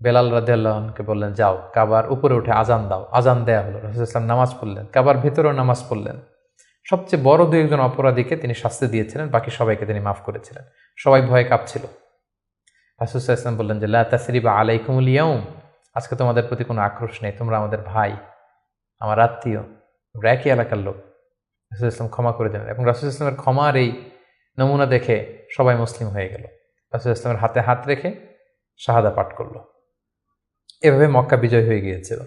বেলাল রাদিয়াল্লাহু আনহুকে বললেন, যাও কাবার উপরে উঠে আজান দাও। আজান দেয়া হলো। রাসূল সাল্লাল্লাহু আলাইহি ওয়াসাল্লাম নামাজ পড়লেন, কাবার ভেতরেও নামাজ পড়লেন। সবচেয়ে বড় 2-1 অপরাধীকে তিনি শাস্তি দিয়েছিলেন, বাকি সবাইকে তিনি মাফ করেছিলেন। সবাই ভয়ে কাঁপছিল। রাসূল সাল্লাল্লাহু আলাইহি ওয়াসাল্লাম বললেন যে লা তাসরিবা আলাইকুমুল ইয়াউম, আজকে তোমাদের প্রতি কোনো আক্রোশ নেই, তোমরা আমাদের ভাই, আমার আত্মীয়, আমরা একই এলাকার লোক। রাসূল সাল্লাল্লাহু আলাইহি ওয়াসাল্লাম ক্ষমা করে দিলেন, এবং রাসূল সাল্লাল্লাহু আলাইহি ওয়াসাল্লামের ক্ষমার এই নমুনা দেখে সবাই মুসলিম হয়ে গেল। রাসূল সাল্লাল্লাহু আলাইহি ওয়াসাল্লামের হাতে হাত রেখে শাহাদা পাঠ করলো। এভাবে মক্কা বিজয় হয়ে গিয়েছিল।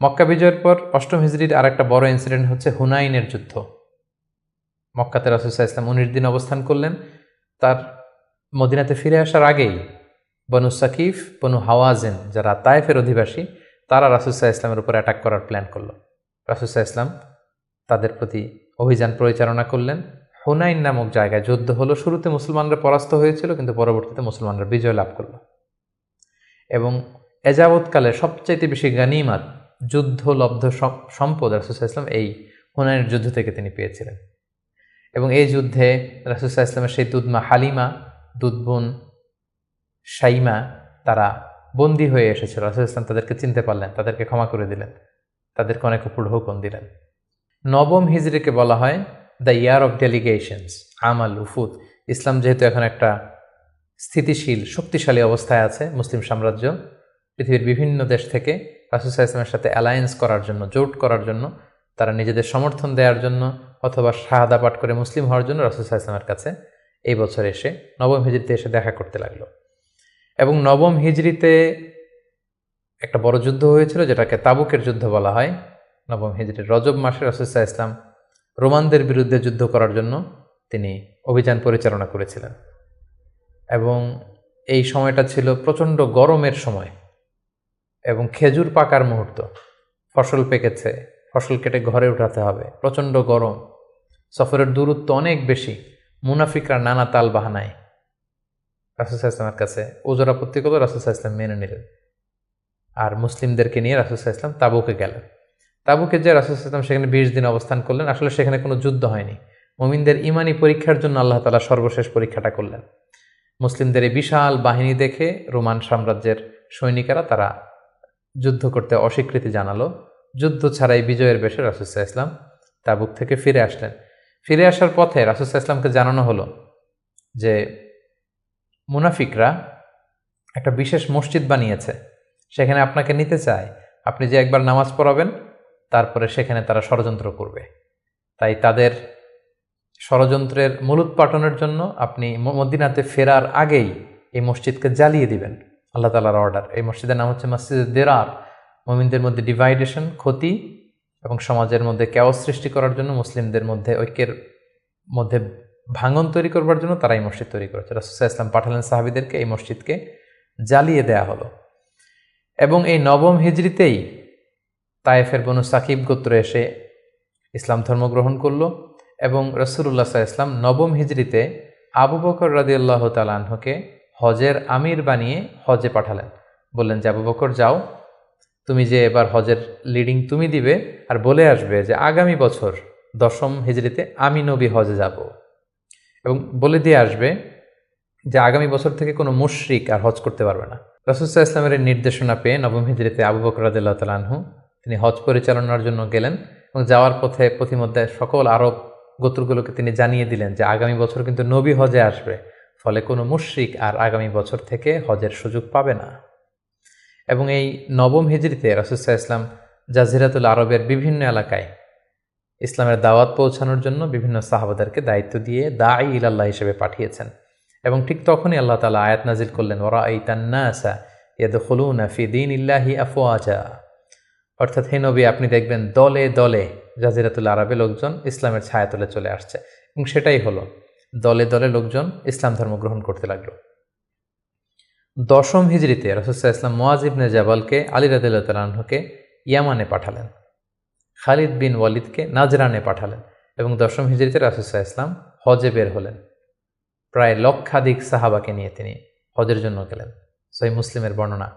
মক্কা বিজয়ের পর অষ্টম হিজরির আরেকটা বড় ইনসিডেন্ট হচ্ছে হুনাইনের যুদ্ধ। মক্কাতে রাসূল সাল্লাল্লাহু আলাইহি ওয়াসাল্লাম 19 দিন অবস্থান করলেন। তার মদিনাতে ফিরে আসার আগেই বনু সাকিফ, বনু হাওয়াজিন, যারা তায়েফের অধিবাসী, তারা রাসূল সাল্লাল্লাহু আলাইহি ওয়াসাল্লামের উপর অ্যাটাক করার প্ল্যান করলো। রাসূল সাল্লাল্লাহু আলাইহি ওয়াসাল্লাম তাদের প্রতি অভিযান পরিচালনা করলেন। হুনাইন নামক জায়গায় যুদ্ধ হলো। শুরুতে মুসলমানরা পরাস্ত হয়েছিল, কিন্তু পরবর্তীতে মুসলমানরা বিজয় লাভ করল, এবং এযাবৎকালে সবচাইতে বেশি গানিমাত, যুদ্ধলব্ধ সম্পদ রাসূল সাল্লাল্লাহু আলাইহি ওয়াসাল্লাম এই হুনাইনের যুদ্ধ থেকে তিনি পেয়েছিলেন। এবং এই যুদ্ধে রাসূল সাল্লাল্লাহু আলাইহি ওয়াসাল্লামের সেই দুধমা হালিমা, দুধবোন শাইমা, তারা বন্দী হয়ে এসেছিল। রাসূল সাল্লাল্লাহু আলাইহি ওয়াসাল্লাম তাদেরকে চিনতে পারলেন, তাদেরকে ক্ষমা করে দিলেন, তাদেরকে অনেক উপর হুকুম দিলেন। নবম হিজরিকে বলা হয় দ্য ইয়ার অফ ডেলিগেশনস, আমাল উফুদ। ইসলাম যেহেতু এখন একটা স্থিতিশীল শক্তিশালী অবস্থায় আছে, মুসলিম সাম্রাজ্য পৃথিবীর বিভিন্ন দেশ থেকে রাসূল সাল্লাল্লাহু আলাইহি ওয়াসাল্লামের সাথে অ্যালায়েন্স করার জন্য, জোট করার জন্য, তারা নিজেদের সমর্থন দেওয়ার জন্য অথবা শাহাদা পাঠ করে মুসলিম হওয়ার জন্য রাসূল সাল্লাল্লাহু আলাইহি ওয়াসাল্লামের কাছে এই বছর এসে নবম হিজরিতে এসে দেখা করতে লাগলো। এবং নবম হিজরিতে একটা বড় যুদ্ধ হয়েছিল, যেটাকে তাবুকের যুদ্ধ বলা হয়। নবম হিজরির রজব মাসে রাসূল সাল্লাল্লাহু আলাইহি ওয়াসাল্লাম রোমানদের বিরুদ্ধে যুদ্ধ করার জন্য তিনি অভিযান পরিচালনা করেছিলেন, এবং এই সময়টা ছিল প্রচণ্ড গরমের সময় এবং খেজুর পাকার মুহূর্ত। ফসল পেকেছে, ফসল কেটে ঘরে উঠাতে হবে, প্রচণ্ড গরম, সফরের দূরত্ব অনেক বেশি। মুনাফিকরা নানা তাল বাহানায় রাসূল সাল্লাল্লাহু আলাইহি ওয়াসাল্লামের কাছে ওজর আপত্তি করল, রাসূল সাল্লাল্লাহু আলাইহি ওয়াসাল্লাম মেনে নিলেন, আর মুসলিমদেরকে নিয়ে রাসূল সাল্লাল্লাহু আলাইহি ওয়াসাল্লাম তাবুকে গেলেন। তাবুকে যে রাসূল সাল্লাল্লাহু আলাইহি ওয়াসাল্লাম সেখানে 20 দিন অবস্থান করলেন। আসলে সেখানে কোনো যুদ্ধ হয়নি, মুমিনদের ইমানি পরীক্ষার জন্য আল্লাহ তাআলা সর্বশেষ পরীক্ষাটা করলেন। মুসলিমদের এই বিশাল বাহিনী দেখে রোমান সাম্রাজ্যের সৈনিকেরা তারা যুদ্ধ করতে অস্বীকৃতি জানালো। যুদ্ধ ছাড়াই বিজয়ের বেশে রাসূল সাল্লাল্লাহু আলাইহি ওয়াসাল্লাম তাবুক থেকে ফিরে আসলেন। ফিরে আসার পথে রাসূল সাল্লাল্লাহু আলাইহি ওয়াসাল্লামকে জানানো হলো যে মুনাফিকরা একটা বিশেষ মসজিদ বানিয়েছে, সেখানে আপনাকে নিতে চায়। আপনি যে একবার নামাজ পড়াবেন, তারপরে সেখানে তারা ষড়যন্ত্র করবে। তাই তাদের ষড়যন্ত্রের মূলোৎপাটনের জন্য আপনি মদিনাতে ফেরার আগেই এই মসজিদকে জ্বালিয়ে দিবেন। আল্লাহ তাআলার অর্ডার। এই মসজিদের নাম হচ্ছে মসজিদে দিরার। মুমিনদের মধ্যে ডিভাইডেশন, ক্ষতি এবং সমাজের মধ্যে ক্যাওস সৃষ্টি করার জন্য, মুসলিমদের মধ্যে ঐক্যের মধ্যে ভাঙন তৈরি করবার জন্য তারা এই মসজিদ তৈরি করেছে। রাসূল সাল্লাল্লাহু আলাইহি ওয়াসাল্লাম পাঠালেন সাহাবীদেরকে, এই মসজিদকে জ্বালিয়ে দেয়া হলো। এবং এই নবম হিজরিতেই তায়েফের বনু সাকিব গোত্র এসে ইসলাম ধর্ম গ্রহণ করল, এবং রাসূলুল্লাহ সাল্লাল্লাহু আলাইহি ওয়াসাল্লাম নবম হিজরিতে আবু বকর রাদিয়াল্লাহু তাআলা আনহুকে হজের আমির বানিয়ে হজে পাঠালেন। বললেন যে আবু বকর যাও, তুমি যে এবার হজের লিডিং তুমি দিবে আর বলে আসবে যে আগামী বছর 10ম হিজরিতে আমি নবী হজে যাব, এবং বলে দিয়ে আসবে যে আগামী বছর থেকে কোনো মুশরিক আর হজ করতে পারবে না। রাসূল সাল্লাল্লাহু আলাইহি ওয়াসাল্লামের নির্দেশনা পেয়ে 9ম হিজরিতে আবু বকর রাদিয়াল্লাহু তাআলা আনহু তিনি হজ পরিচালনার জন্য গেলেন, এবং যাওয়ার পথে পথিমধ্যে সকল আরব গোত্রগুলোকে তিনি জানিয়ে দিলেন যে আগামী বছর কিন্তু নবী হজে আসবে, ফলে কোনো মুশরিক আর আগামী বছর থেকে হজের সুযোগ পাবে না। এবং এই 9ম হিজরিতে রাসূল সাল্লাল্লাহু আলাইহি ওয়াসাল্লাম জাজিরাতুল আরবের বিভিন্ন এলাকায় ইসলামের দাওয়াত পৌঁছানোর জন্য বিভিন্ন সাহাবাদেরকে দায়িত্ব দিয়ে দাঈ ইলাল্লাহ হিসেবে পাঠিয়েছেন। এবং ঠিক তখনই আল্লাহ তাআলা আয়াত নাজিল করলেন, ওয়ারাআইতান নাসা ইয়াদখুলুনা ফি দীনিল্লাহি আফওয়াজা, অর্থাৎ হে নবী আপনি দেখবেন দলে দলে জাজিরাতুল আরবে লোকজন ইসলামের ছায়াতলে চলে আসছে। এবং সেটাই হলো, দলে দলে লোকজন ইসলাম ধর্ম গ্রহণ করতে লাগলো। 10ম হিজরিতে রাসূল সাল্লাল্লাহু আলাইহি ওয়াসাল্লাম মুআয ইবনে জাবালকে আলী রাদিয়াল্লাহু তাআলা আনহুকে ইয়ামানে পাঠালেন, খালিদ বিন ওয়ালিদকে নাজরানে পাঠালেন, এবং 10ম হিজরিতে রাসূল সাল্লাল্লাহু আলাইহি ওয়াসাল্লাম হজে বের হলেন। প্রায় লক্ষাধিক সাহাবাকে নিয়ে তিনি হজের জন্য গেলেন। সহিহ মুসলিমের বর্ণনা,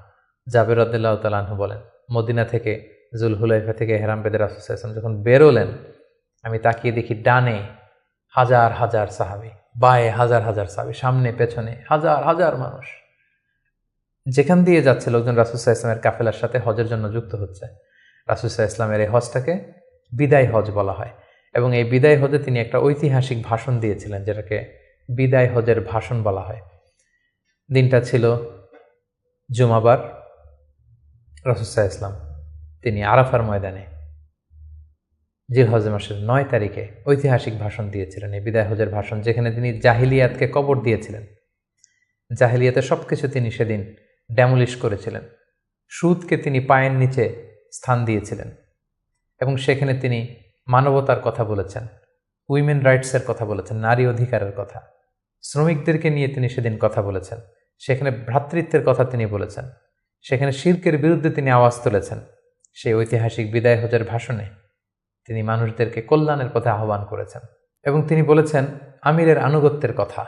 জাবের রাদিয়াল্লাহু তাআলা আনহু বলেন, মদিনা থেকে জুলহুলাইফা থেকে হেরাম বেদে রাসূল সাল্লাল্লাহু আলাইহি ওয়াসাল্লাম যখন বেরোলেন, আমি তাকিয়ে দেখি ডানে হাজার হাজার সাহাবী, বায়ে হাজার হাজার সাহাবী, সামনে পেছনে হাজার হাজার মানুষ। যেখান দিয়ে যাচ্ছে লোকজন রাসূল সাল্লাল্লাহু আলাইহি ওয়াসাল্লামের কাফেলার সাথে হজের জন্য যুক্ত হচ্ছে। রাসূল সাল্লাল্লাহু আলাইহি ওয়াসাল্লামের এই হজটাকে বিদায় হজ বলা হয়, এবং এই বিদায় হজে তিনি একটা ঐতিহাসিক ভাষণ দিয়েছিলেন, যেটাকে বিদায় হজের ভাষণ বলা হয়। দিনটা ছিল জুমাবার। রাসূল সাল্লাল্লাহু আলাইহি ওয়াসাল্লাম তিনি আরাফার ময়দানে জিলহজ মাসের 9 তারিখে ঐতিহাসিক ভাষণ দিয়েছিলেন, এই বিদায় হজের ভাষণ, যেখানে তিনি জাহিলিয়াতকে কবর দিয়েছিলেন। জাহিলিয়াতের সবকিছু তিনি সেদিন ড্যামলিশ করেছিলেন। সুদকে তিনি পায়ের নিচে স্থান দিয়েছিলেন, এবং সেখানে তিনি মানবতার কথা বলেছেন, উইমেন রাইটসের কথা বলেছেন, নারী অধিকারের কথা, শ্রমিকদেরকে নিয়ে তিনি সেদিন কথা বলেছেন, সেখানে ভ্রাতৃত্বের কথা তিনি বলেছেন, সেখানে শিরকের বিরুদ্ধে তিনি আওয়াজ তুলেছেন। সেই ঐতিহাসিক বিদায় হজের ভাষণে তিনি মানুষদেরকে কল্যাণের পথে আহ্বান করেছেন, এবং তিনি বলেছেন আমিরের আনুগত্যের কথা।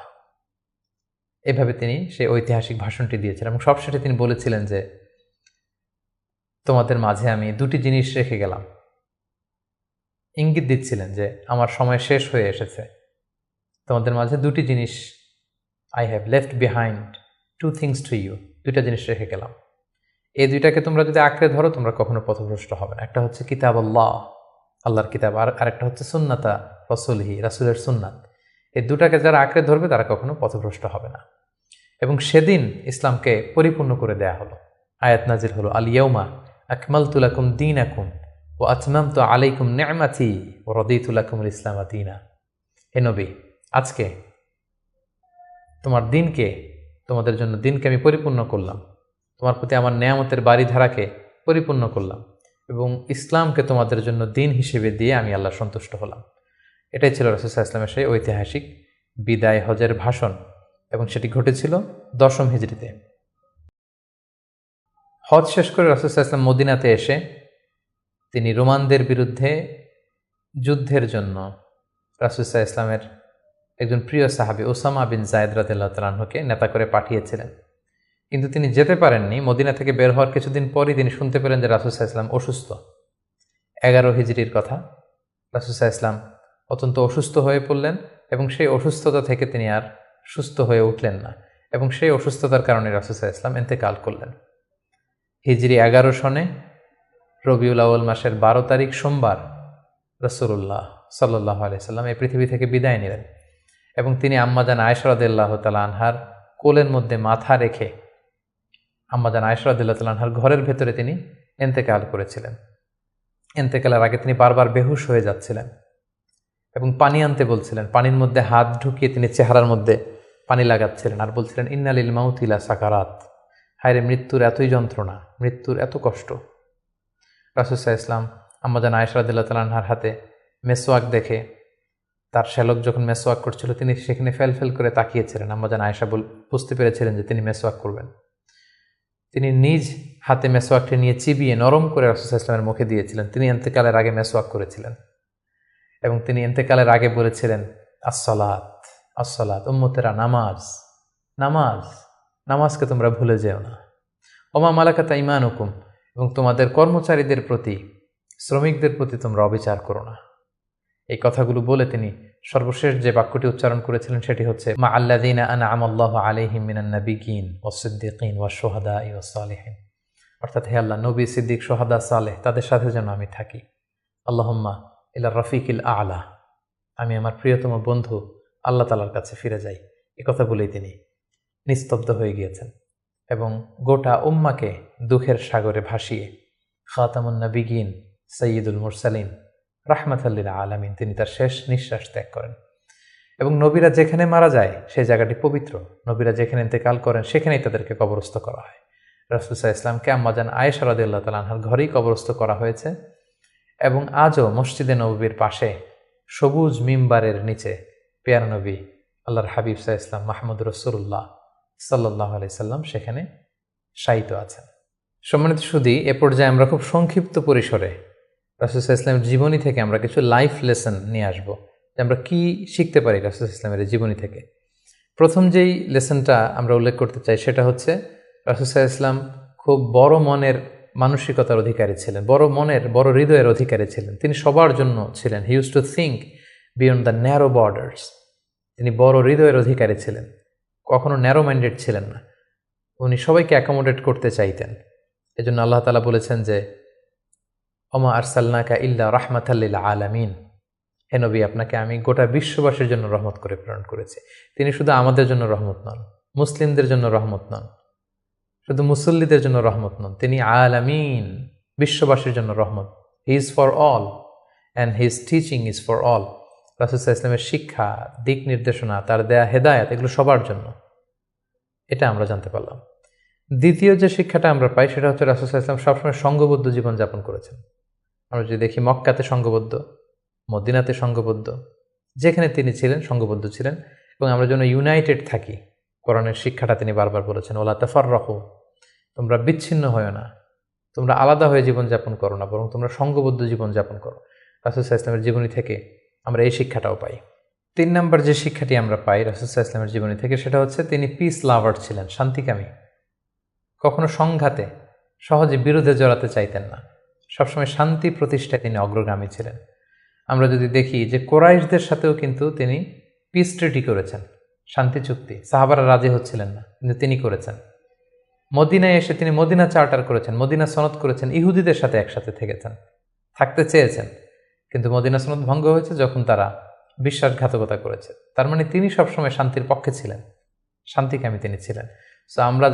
এভাবে তিনি সেই ঐতিহাসিক ভাষণটি দিয়েছিলেন, এবং সবশেষে তিনি বলেছিলেন যে তোমাদের মাঝে আমি 2টি জিনিস রেখে গেলাম। ইঙ্গিত দিচ্ছিলেন যে আমার সময় শেষ হয়ে এসেছে, তোমাদের মাঝে 2টি জিনিস, I have left behind 2 things to you, 2টা জিনিস রেখে গেলাম। এই 2টাকে তোমরা যদি আঁকড়ে ধরো তোমরা কখনো পথভ্রষ্ট হবে না। একটা হচ্ছে কিতাব আল্লাহ, আল্লাহর কিতাব, আর আরেকটা হচ্ছে সুন্নাতা রাসূলিহি, রাসূলের সুন্নাত। এই 2টাকে যারা আঁকড়ে ধরবে তারা কখনো পথভ্রষ্ট হবে না। এবং সেদিন ইসলামকে পরিপূর্ণ করে দেয়া হলো। আয়াত নাজিল হলো, আল ইয়াউমা আকমালতু লাকুম দীনাকুম ওয়া আতমামতু আলাইকুম নি'মাতি ওয়া রাদিতু লাকুমুল ইসলাম দীনা। হে নবী, আজকে তোমাদের জন্য দিনকে আমি পরিপূর্ণ করলাম, তোমার প্রতি আমার নেয়ামতের বাড়িধারাকে পরিপূর্ণ করলাম, এবং ইসলামকে তোমাদের জন্য দিন হিসেবে দিয়ে আমি আল্লাহ সন্তুষ্ট হলাম। এটাই ছিল রাসূল সাল্লাল্লাহু আলাইহি ওয়াসাল্লামের সেই ঐতিহাসিক বিদায় হজের ভাষণ, এবং সেটি ঘটেছিল 10ম হিজরিতে। হজ শেষ করে রাসূল সাল্লাল্লাহু আলাইহি ওয়াসাল্লাম মদিনাতে এসে তিনি রোমানদের বিরুদ্ধে যুদ্ধের জন্য রাসূল সাল্লাল্লাহু আলাইহি ওয়াসাল্লামের একজন প্রিয় সাহাবী ওসামা বিন যায়েদ রাদিয়াল্লাহু তাআলা আনহুকে নেতা করে পাঠিয়েছিলেন। কিন্তু তিনি যেতে পারেননি। মদিনা থেকে বের হওয়ার কিছুদিন পরই তিনি শুনতে পেলেন যে রাসূল সাল্লাল্লাহু আলাইহি ওয়াসাল্লাম অসুস্থ। 11 হিজরির কথা। রাসূল সাল্লাল্লাহু আলাইহি ওয়াসাল্লাম অত্যন্ত অসুস্থ হয়ে পড়লেন, এবং সেই অসুস্থতা থেকে তিনি আর সুস্থ হয়ে উঠলেন না, এবং সেই অসুস্থতার কারণে রাসূল সাল্লাল্লাহু আলাইহি ওয়াসাল্লাম ইন্তেকাল করলেন। হিজরি 11 সনে রবিউল আউয়াল মাসের 12 তারিখ সোমবার রাসূলুল্লাহ সাল্লাল্লাহু আলাইহি ওয়াসাল্লাম এই পৃথিবী থেকে বিদায় নিলেন, এবং তিনি আম্মাজান আয়েশা রাদিয়াল্লাহু তাআলা আনহার কোলের মধ্যে মাথা রেখে আম্মাজান আয়েশা রাদিয়াল্লাহু তাআলা আনহার ঘরের ভেতরে তিনি ইন্তেকাল করেছিলেন। ইন্তেকালের আগে তিনি বারবার বেহুশ হয়ে যাচ্ছিলেন, এবং পানি আনতে বলছিলেন। পানির মধ্যে হাত ঢুকিয়ে তিনি চেহারার মধ্যে পানি লাগাচ্ছিলেন, আর বলছিলেন ইন্না লিল মাউতি লা সাকারাত, হায়রে মৃত্যুর এতই যন্ত্রণা, মৃত্যুর এত কষ্ট। রাসূল সাল্লাল্লাহু আলাইহি ওয়াসাল্লাম আম্মাজান আয়েশা রাদিয়াল্লাহু তাআলা আনহার হাতে মেসওয়াক দেখে, তার শ্যালক যখন মেসওয়াক করছিল তিনি সেখানে ফেল করে তাকিয়েছিলেন। আম্মাজান আয়েশা বুঝতে পেরেছিলেন যে তিনি মেসওয়াক করবেন। তিনি নিজ হাতে মেসওয়াকটি নিয়ে চিবিয়ে নরম করে রাসূল সাল্লাল্লাহু আলাইহি ওয়াসাল্লামের মুখে দিয়েছিলেন। তিনি ইন্তেকালের আগে মেসওয়াক করেছিলেন, এবং তিনি ইন্তেকালের আগে বলেছিলেন আসসালাত আসসালাত, উম্মতেরা নামাজ নামাজ, নামাজকে তোমরা ভুলে যেও না। ওমা মালাকাত আইমানুকুম, এবং তোমাদের কর্মচারীদের প্রতি, শ্রমিকদের প্রতি তোমরা অবিচার করো না। এই কথাগুলো বলে তিনি সর্বশেষ যে বাক্যটি উচ্চারণ করেছিলেন সেটি হচ্ছে মা আল্লাযীনা আনআমা আল্লাহু আলাইহিম মিনান নাবিয়্যিন ওয়াস সিদ্দীকিন ওয়াশ শুহাদাই ওয়াস সালিহিন, অর্থাৎ হে আল্লাহ, নবী, সিদ্দিক, শুহাদা, সালেহ তাদের সাথে যেন আমি থাকি। আল্লাহুম্মা ইলা রাফিকিল আ'লা, আমি আমার প্রিয়তম বন্ধু আল্লাহ তাআলার কাছে ফিরে যাই। এই কথা বলেই তিনি নিস্তব্ধ হয়ে গিয়েছেন এবং গোটা উম্মাকে দুঃখের সাগরে ভাসিয়ে খাতামুন নবিয়্যিন সাইয়্যিদুল মুরসালিন রাহমাতাল লিল আলামিন তিনি তার শেষ নিঃশ্বাস ত্যাগ করেন। এবং নবীরা যেখানে মারা যায় সেই জায়গাটি পবিত্র। নবীরা যেখানে ইন্তেকাল করেন সেখানেই তাদেরকে কবরস্থ করা হয়। রাসূল সাল্লাল্লাহু আলাইহি ওয়াসাল্লামকে আম্মাজান আয়েশা রাদিয়াল্লাহু তাআলা আনহার ঘরেই কবরস্থ করা হয়েছে এবং আজও মসজিদে নববীর পাশে সবুজ মিম্বারের নিচে পেয়ারা নবী আল্লাহর হাবিব সাল্লাল্লাহু আলাইহি ওয়াসাল্লাম মাহমুদ রাসূলুল্লাহ সাল্লাল্লাহু আলাইহি সাল্লাম সেখানে শায়িত আছেন। সম্মানিত সুধী, এ পর্যায়ে আমরা খুব সংক্ষিপ্ত পরিসরে রাসূল সাল্লাল্লাহু আলাইহি ওয়াসাল্লামের জীবনী থেকে আমরা কিছু লাইফ লেসন নিয়ে আসব যে আমরা কি শিখতে পারি রাসূল সাল্লাল্লাহু আলাইহি ওয়াসাল্লামের জীবনী থেকে। প্রথম যেই লেসনটা আমরা উল্লেখ করতে চাই সেটা হচ্ছে রাসূল সাল্লাল্লাহু আলাইহি ওয়াসাল্লাম খুব বড় মনের মানসিকতার অধিকারী ছিলেন, বড় হৃদয়ের অধিকারী ছিলেন। তিনি সবার জন্য ছিলেন। He use to think beyond the narrow borders. তিনি বড় হৃদয়ের অধিকারী ছিলেন, কখনো ন্যারো মাইন্ডেড ছিলেন না। উনি সবাইকে অ্যাকোমোডেট করতে চাইতেন। এজন্য আল্লাহ তাআলা বলেছেন যে ওমা আরসালনাকা ইল্লা রাহমাতাল লিল আলামিন, হে নবী, আপনাকে আমি গোটা বিশ্ববাসীর জন্য রহমত করে প্রেরণ করেছি। তিনি শুধু আমাদের জন্য রহমত নন, মুসলিমদের জন্য রহমত নন, শুধু মুসল্লিদের জন্য রহমত নন, তিনি আলামিন, বিশ্ববাসীর জন্য রহমত। He is for all and his teaching is for all. রাসূল সাল্লাল্লাহু আলাইহি ওয়াসাল্লামের শিক্ষা, দিক নির্দেশনা, তার দেয়া হেদায়েত, এগুলো সবার জন্য। এটা আমরা জানতে পারলাম। দ্বিতীয় যে শিক্ষাটা আমরা পাই সেটা হচ্ছে রাসূল সাল্লাল্লাহু আলাইহি ওয়াসাল্লাম সবসময় সংঘবদ্ধ জীবনযাপন করেছেন। আমরা যদি দেখি মক্কাতে সংঘবদ্ধ, মদিনাতে সংঘবদ্ধ, যেখানে তিনি ছিলেন সংঘবদ্ধ ছিলেন। এবং আমরা যেন ইউনাইটেড থাকি, কোরআনের শিক্ষাটা তিনি বারবার বলেছেন ওয়ালা তাফাররাকু, তোমরা বিচ্ছিন্ন হয়ো না, তোমরা আলাদা হয়ে জীবনযাপন করো না, বরং তোমরা সংঘবদ্ধ জীবনযাপন করো। রাসূল সাল্লাল্লাহু আলাইহি ওয়াসাল্লামের জীবনী থেকে আমরা এই শিক্ষাটাও পাই। 3 নম্বর যে শিক্ষাটি আমরা পাই রাসূল সাল্লাল্লাহু আলাইহি ওয়াসাল্লামের জীবনী থেকে সেটা হচ্ছে তিনি পিস লাভার ছিলেন, শান্তিকামী। কখনো সংঘাতে, সহজে বিরোধে জড়াতে চাইতেন না, সবসময় শান্তি প্রতিষ্ঠায় তিনি অগ্রগামী ছিলেন। আমরা যদি দেখি যে কোরাইশদের সাথেও কিন্তু তিনি পিস ট্রিটি করেছেন, শান্তি চুক্তি। সাহাবারা রাজি হচ্ছিলেন না, কিন্তু তিনি করেছেন। মদিনায় এসে তিনি মদিনা চার্টার করেছেন, মদিনা সনদ করেছেন, ইহুদিদের সাথে একসাথে থেকেছেন, থাকতে চেয়েছেন, কিন্তু মদিনা সনদ ভঙ্গ হয়েছে যখন তারা বিশ্বাসঘাতকতা করেছে। তার মানে তিনি সবসময় শান্তির পক্ষে ছিলেন, শান্তিকামী তিনি ছিলেন। সো আমরা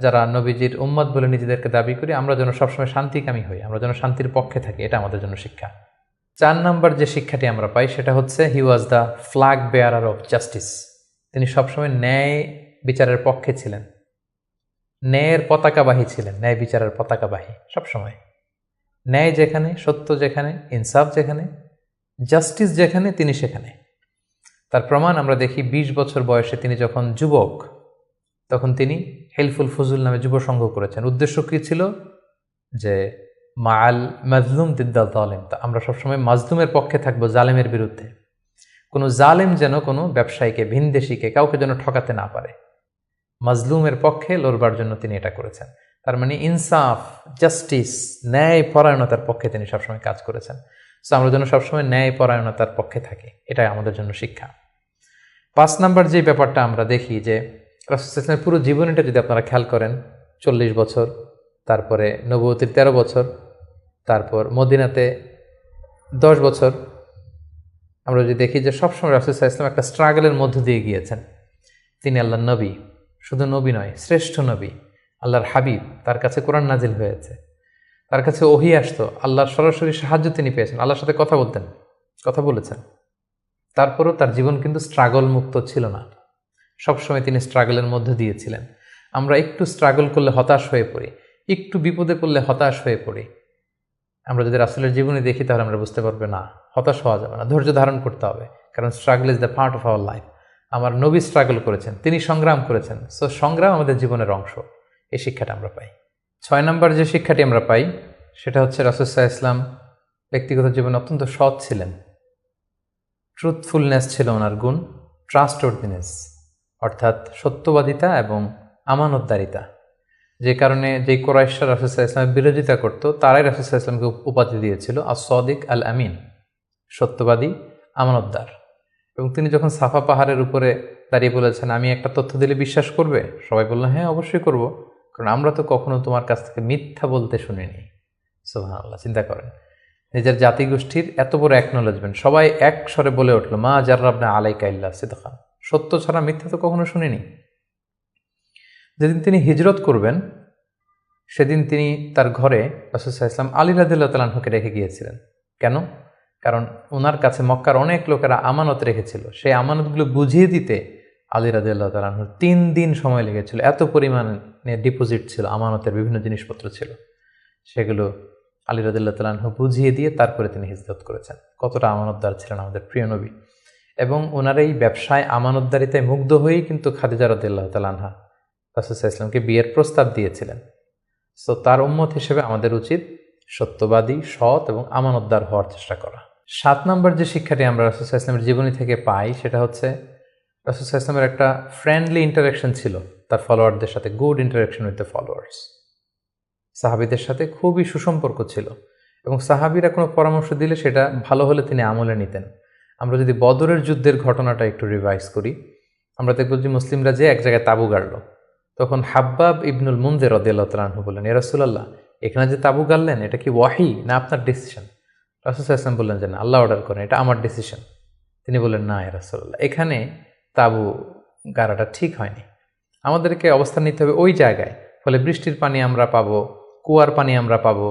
যারা নবীজির উম্মত বলে নিজেদেরকে দাবি করি, আমরা যেন সবসময় শান্তিকামী হই, আমরা যেন শান্তির পক্ষে থাকি, এটা আমাদের জন্য শিক্ষা। 4 নম্বর যে শিক্ষাটি আমরা পাই সেটা হচ্ছে he was the flag bearer of justice. তিনি সবসময় ন্যায় বিচারের পক্ষে ছিলেন, ন্যায়ের পতাকাবাহী ছিলেন, ন্যায় বিচারের পতাকাবাহী। সবসময় ন্যায় যেখানে, সত্য যেখানে, ইনসাফ যেখানে, জাস্টিস যেখানে, তিনি সেখানে। তার প্রমাণ আমরা দেখি 20 বছর বয়সে তিনি যখন যুবক, তখন তিনি হেলফুল ফুজুল নামে যুব সংঘ করেছেন। উদ্দেশ্য কী ছিল? যে মাল মাজলুম দিদ্দাল জালেম, আমরা সবসময় মাজলুমের পক্ষে থাকবো, জালেমের বিরুদ্ধে। কোনো জালেম যেন কোনো ব্যবসায়ীকে, ভিনদেশিকে, কাউকে যেন ঠকাতে না পারে, মাজলুমের পক্ষে লড়বার জন্য তিনি এটা করেছেন। তার মানে ইনসাফ, জাস্টিস, ন্যায় পরায়ণতার পক্ষে তিনি সবসময় কাজ করেছেন। সো আমরা যেন সবসময় ন্যায় পরায়ণতার পক্ষে থাকি, এটাই আমাদের জন্য শিক্ষা। 5 নম্বর যে ব্যাপারটা আমরা দেখি যে রাসূল সাল্লাল্লাহু আলাইহি ওয়াসাল্লামের পুরো জীবনীটা যদি আপনারা খেয়াল করেন, 40 বছর, তারপরে নবুয়তির 13 বছর, তারপর মদিনাতে 10 বছর, আমরা যদি দেখি যে সবসময় রাসূল সাল্লাল্লাহু আলাইহি ওয়াসাল্লাম একটা স্ট্রাগলের মধ্য দিয়ে গিয়েছেন। তিনি আল্লাহর নবী, শুধু নবী নয়, শ্রেষ্ঠ নবী, আল্লাহর হাবিব, তার কাছে কোরআন নাজিল হয়েছে, তার কাছে ওহী আসতো, আল্লাহর সরাসরি সাহায্য তিনি পেয়েছেন, আল্লাহর সাথে কথা বলেছেন। তারপরও তার জীবন কিন্তু স্ট্রাগল মুক্ত ছিল না, সবসময় তিনি স্ট্রাগলের মধ্যে দিয়েছিলেন। আমরা একটু স্ট্রাগল করলে হতাশ হয়ে পড়ি, একটু বিপদে পড়লে হতাশ হয়ে পড়ি। আমরা যদি রাসূলের জীবনী দেখি তাহলে আমরা বুঝতে পারবো না, হতাশ হওয়া যাবে না, ধৈর্য ধারণ করতে হবে, কারণ struggle is the part of our life. আমার নবী স্ট্রাগল করেছেন, তিনি সংগ্রাম করেছেন। সো সংগ্রাম আমাদের জীবনের অংশ, এই শিক্ষাটা আমরা পাই। 6 নম্বর যে শিক্ষাটি আমরা পাই সেটা হচ্ছে রাসূল সাল্লাল্লাহু আলাইহি ওয়াসাল্লাম ব্যক্তিগত জীবনে অত্যন্ত সৎ ছিলেন। ট্রুথফুলনেস ছিল ওনার গুণ, ট্রাস্টওয়ার্দিনেস অর্থাৎ সত্যবাদিতা এবং আমানতদারিতা। যে কারণে যেই কুরাইশরা রাসূল সাল্লাল্লাহু আলাইহি ওয়াসাল্লামের বিরোধিতা করত, তারাই রাসূল সাল্লাল্লাহু আলাইহি ওয়াসাল্লামকে উপাধি দিয়েছিল আস-সাদিক আল আমিন, সত্যবাদী, আমানতদার। এবং তিনি যখন সাফা পাহাড়ের উপরে দাঁড়িয়ে বলেছেন, আমি একটা তথ্য দিলে বিশ্বাস করবে? সবাই বললেন, হ্যাঁ অবশ্যই করব, কারণ আমরা তো কখনো তোমার কাছ থেকে মিথ্যা বলতে শুনিনি। সুবহানাল্লাহ, চিন্তা করেন, নিজের জাতিগোষ্ঠীর এত বড় অ্যাকনোলেজমেন্ট। সবাই এক স্বরে বলে উঠল, মা জাররাবনা আলাইকা ইল্লা সিদকা, সত্য ছাড়া মিথ্যা তো কখনো শুনিনি। যেদিন তিনি হিজরত করবেন, সেদিন তিনি তার ঘরে রাসূল সাল্লাল্লাহু আলাইহি ওয়াসাল্লাম আলী রাদিয়াল্লাহু তাআলা আনহুকে রেখে গিয়েছিলেন। কেন? কারণ ওনার কাছে মক্কার অনেক লোকেরা আমানত রেখেছিল, সেই আমানতগুলো বুঝিয়ে দিতে আলী রাদিয়াল্লাহু তাআলা আনহুর 3 দিন সময় লেগেছিল। এত পরিমাণে ডিপোজিট ছিল, আমানতের বিভিন্ন জিনিসপত্র ছিল, সেগুলো আলী রাদিয়াল্লাহু তাআলা আনহু বুঝিয়ে দিয়ে তারপরে তিনি হিজরত করেছেন। কতটা আমানতদার ছিলেন আমাদের প্রিয় নবী। এবং ওনার এই ব্যবসায় আমানতদারিতায় মুগ্ধ হয়েই কিন্তু খাদিজা রাদিয়াল্লাহু তাআলা আনহা রাসূল সাল্লাল্লাহু আলাইহি ওয়াসাল্লামকে বিয়ের প্রস্তাব দিয়েছিলেন। সো তার উম্মত হিসেবে আমাদের উচিত সত্যবাদী, সৎ এবং আমানতদার হওয়ার চেষ্টা করা। 7 নম্বর যে শিক্ষাটি আমরা রাসূল সাল্লাল্লাহু আলাইহি ওয়াসাল্লামের জীবনী থেকে পাই, সেটা হচ্ছে রাসূল সাল্লাল্লাহু আলাইহি ওয়াসাল্লামের একটা ফ্রেন্ডলি ইন্টারাকশন ছিল তার ফলোয়ারদের সাথে, good interaction with the followers. সাহাবীদের সাথে খুবই সুসম্পর্ক ছিল, এবং সাহাবীরা কোনো পরামর্শ দিলে সেটা ভালো হলে তিনি আমলে নিতেন। আমরা যদি বদরের যুদ্ধের ঘটনাটা একটু রিভাইজ করি, আমরা দেখব যে মুসলিমরা যে এক জায়গায় তাঁবু গাড়ল, তখন হাব্বাব ইবনুল মুনযির রাদিয়াল্লাহু তাআলা আনহু বললেন, ইয়া রাসূলুল্লাহ, এখানে যে তাঁবু গাড়লেন এটা কি ওয়াহি না আপনার ডিসিশন? রাসূল সাল্লাল্লাহু আলাইহি ওয়াসাল্লাম বললেন যে না, আল্লাহ অর্ডার করেন, এটা আমার ডিসিশন। তিনি বললেন, না ইয়া রাসূলুল্লাহ, এখানে তাঁবু গাড়াটা ঠিক হয়নি, আমাদেরকে অবস্থান নিতে হবে ওই জায়গায়, ফলে বৃষ্টির পানি আমরা পাবো, কুয়ার পানি আমরা পাবো,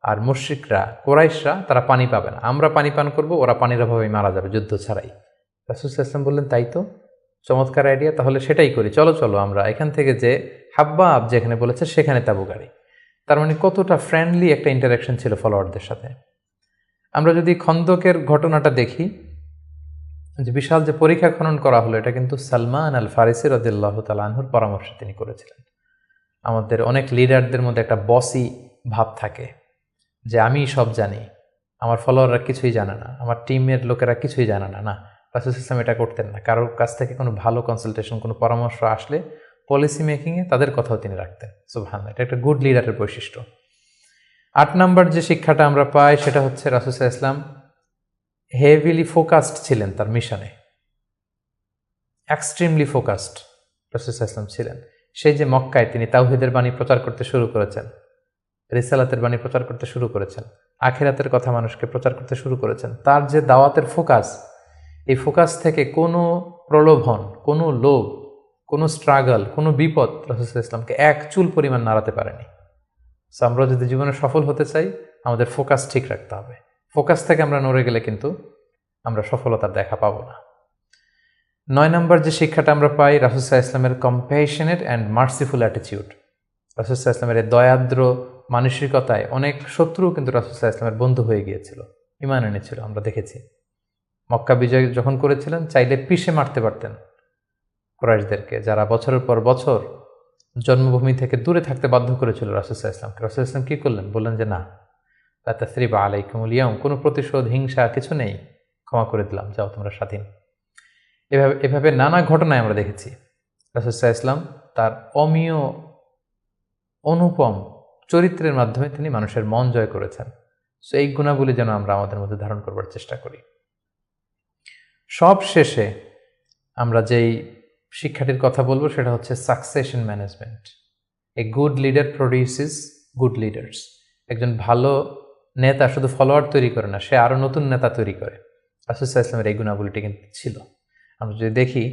আর মুশরিকরা, কুরাইশরা, তারা পানি পাবে না, আমরা পানি পান করব, ওরা পানির অভাবে মারা যাবে যুদ্ধ ছাড়াই। রাসূল সাল্লাল্লাহু আলাইহি ওয়াসাল্লাম বললেন, তাই তো, চমৎকার আইডিয়া, তাহলে সেটাই করি, চলো চলো আমরা এখান থেকে যে হাব্বাব যেখানে বলেছে সেখানে তাঁবু গাড়ি। তার মানে কতটা ফ্রেন্ডলি একটা ইন্টারাকশন ছিল ফলোয়ারদের সাথে। আমরা যদি খন্দকের ঘটনাটা দেখি, যে বিশাল যে পরীক্ষা খনন করা হলো, এটা কিন্তু সালমান আল ফারিসি রাদিয়াল্লাহু তাআলা আনহুর পরামর্শে তিনি করেছিলেন। আমাদের অনেক লিডারদের মধ্যে একটা বসি ভাব থাকে, যে আমি সব জানি, আমার ফলোয়াররা কিছুই জানে না, আমার টিমের লোকেরা কিছুই জানে না। না, রাসূল সাল্লাল্লাহু আলাইহি ওয়াসাল্লাম এটা করতেন না। কারোর কাছ থেকে কোনো ভালো কনসালটেশন, কোনো পরামর্শ আসলে পলিসি মেকিংয়ে তাদের কথাও তিনি রাখতেন। সুবহানাল্লাহ, এটা একটা গুড লিডারের বৈশিষ্ট্য। 8 নম্বর যে শিক্ষাটা আমরা পাই, সেটা হচ্ছে রাসূল সাল্লাল্লাহু আলাইহি ওয়াসাল্লাম হেভিলি ফোকাসড ছিলেন তার মিশনে, এক্সট্রিমলি ফোকাসড রাসূল সাল্লাল্লাহু আলাইহি ওয়াসাল্লাম ছিলেন। সেই যে মক্কায় তিনি তাওহীদের বাণী প্রচার করতে শুরু করেছেন, রিসালাতের বাণী প্রচার করতে শুরু করেছেন, আখিরাতের কথা মানুষকে প্রচার করতে শুরু করেছেন, তার যে দাওয়াতের ফোকাস, এই ফোকাস থেকে কোনো প্রলোভন, কোনো লোভ, কোনো স্ট্রাগল, কোনো বিপদ রাসূল সাল্লাল্লাহু আলাইহি ওয়াসাল্লামকে এক চুল পরিমাণ নাড়াতে পারেনি। সো আমরা যদি জীবনে সফল হতে চাই, আমাদের ফোকাস ঠিক রাখতে হবে। ফোকাস থেকে আমরা নড়ে গেলে কিন্তু আমরা সফলতার দেখা পাবো না। 9 নম্বর যে শিক্ষাটা আমরা পাই, রাসূল সাল্লাল্লাহু আলাইহি ওয়াসাল্লামের কম্প্যাশনেট অ্যান্ড মার্সিফুল অ্যাটিটিউড। রাসূল সাল্লাল্লাহু আলাইহি ওয়াসাল্লামের এই দয়াদ্র মানসিকতায় অনেক শত্রু কিন্তু রাসূল সাল্লাল্লাহু আলাইহি ওয়াসাল্লামের বন্ধু হয়ে গিয়েছিল, ঈমান এনেছিল। আমরা দেখেছি মক্কা বিজয় যখন করেছিলেন, চাইলে পিষে মারতে পারতেন কুরাইশদেরকে, যারা বছরের পর বছর জন্মভূমি থেকে দূরে থাকতে বাধ্য করেছিল রাসূল সাল্লাল্লাহু আলাইহি ওয়াসাল্লামকে। রাসূল সাল্লাল্লাহু আলাইহি ওয়াসাল্লাম কী করলেন? বললেন যে না, লা তাসরিবা আলাইকুমুল ইয়াউম, কোনো প্রতিশোধ, হিংসা কিছু নেই, ক্ষমা করে দিলাম, যাও তোমরা স্বাধীন। এভাবে নানা ঘটনায় আমরা দেখেছি রাসূল সাল্লাল্লাহু আলাইহি ওয়াসাল্লাম তার অমীয় অনুপম চরিত্রের মাধ্যমে তিনি মানুষের মন জয় করেছেন। সো এই গুণাবলী যেন আমরা আমাদের মধ্যে ধারণ করবার চেষ্টা করি। সব শেষে আমরা যেই শিক্ষাটির কথা বলবো, সেটা হচ্ছে succession management. A good leader produces good leaders. একজন ভালো নেতা শুধু ফলোয়ার তৈরি করে না, সে আরও নতুন নেতা তৈরি করে। রাসূল সাল্লাল্লাহু আলাইহি ওয়াসাল্লামের এই গুণাবলীটি কিন্তু ছিল। আমরা যদি দেখি,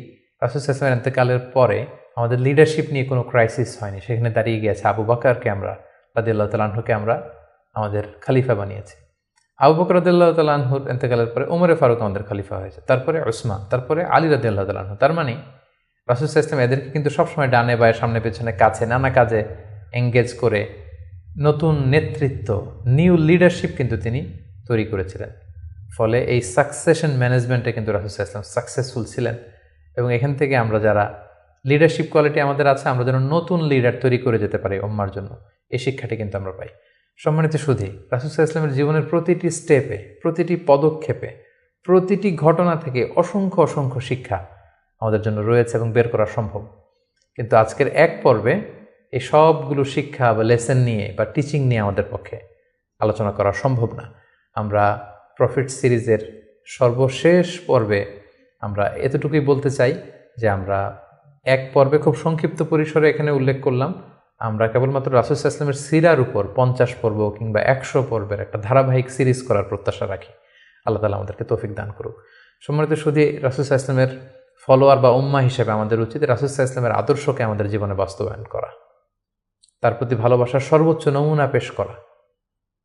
রাসূল সাল্লাল্লাহু আলাইহি ওয়াসাল্লামের ইন্তেকালের পরে আমাদের লিডারশিপ নিয়ে কোনো ক্রাইসিস হয়নি, সেখানে দাঁড়িয়ে গিয়েছে আবু বকরকে আমরা রাদিয়াল্লাহু তাআলা আনহুকে আমরা আমাদের খলিফা বানিয়েছি। আবু বকর রাদিয়াল্লাহু তাআলা আনহুর ইন্তেকালের পরে ওমরে ফারুক আমাদের খলিফা হয়েছে, তারপরে উসমান, তারপরে আলী রাদিয়াল্লাহু তাআলা আনহু। তার মানে রাসূল সাল্লাল্লাহু আলাইহি ওয়াসাল্লাম এদেরকে কিন্তু সবসময় ডানে বায়ে, সামনে পেছনে, কাছে, নানা কাজে এঙ্গেজ করে নতুন নেতৃত্ব, নিউ লিডারশিপ কিন্তু তিনি তৈরি করেছিলেন। ফলে এই সাকসেশন ম্যানেজমেন্টে কিন্তু রাসূল সাল্লাল্লাহু আলাইহি ওয়াসাল্লাম সাকসেসফুল ছিলেন। এবং এখান থেকে আমরা যারা লিডারশিপ কোয়ালিটি আমাদের আছে, আমরা যেন নতুন লিডার তৈরি করে যেতে পারি উম্মার জন্য, এই শিক্ষাটি কিন্তু আমরা পাই। সম্মানিত সুধী, রাসূল সাল্লাল্লাহু আলাইহি ওয়াসাল্লামের জীবনের প্রতিটি স্টেপে, প্রতিটি পদক্ষেপে, প্রতিটি ঘটনা থেকে অসংখ্য অসংখ্য শিক্ষা আমাদের জন্য রয়েছে এবং বের করা সম্ভব। কিন্তু আজকের এক পর্বে এই সবগুলো শিক্ষা বা লেসন নিয়ে বা টিচিং নিয়ে আমাদের পক্ষে আলোচনা করা সম্ভব না। আমরা প্রফিট সিরিজের সর্বশেষ পর্বে আমরা এতটুকুই বলতে চাই যে আমরা এক পর্বে খুব সংক্ষিপ্ত পরিসরে এখানে উল্লেখ করলাম, আমরা কেবলমাত্র রাসূল সাল্লাল্লাহু আলাইহি ওয়াসাল্লামের সিরার উপর 50 পর্ব কিংবা 100 পর্বের একটা ধারাবাহিক সিরিজ করার প্রত্যাশা রাখি। আল্লাহ তাআলা আমাদেরকে তৌফিক দান করুক। সম্মানিত সুধী, রাসূল সাল্লাল্লাহু আলাইহি ওয়াসাল্লামের ফলোয়ার বা উম্মাহ হিসেবে আমাদের উচিত রাসূল সাল্লাল্লাহু আলাইহি ওয়াসাল্লামের আদর্শকে আমাদের জীবনে বাস্তবায়ন করা, তার প্রতি ভালোবাসার সর্বোচ্চ নমুনা পেশ করা,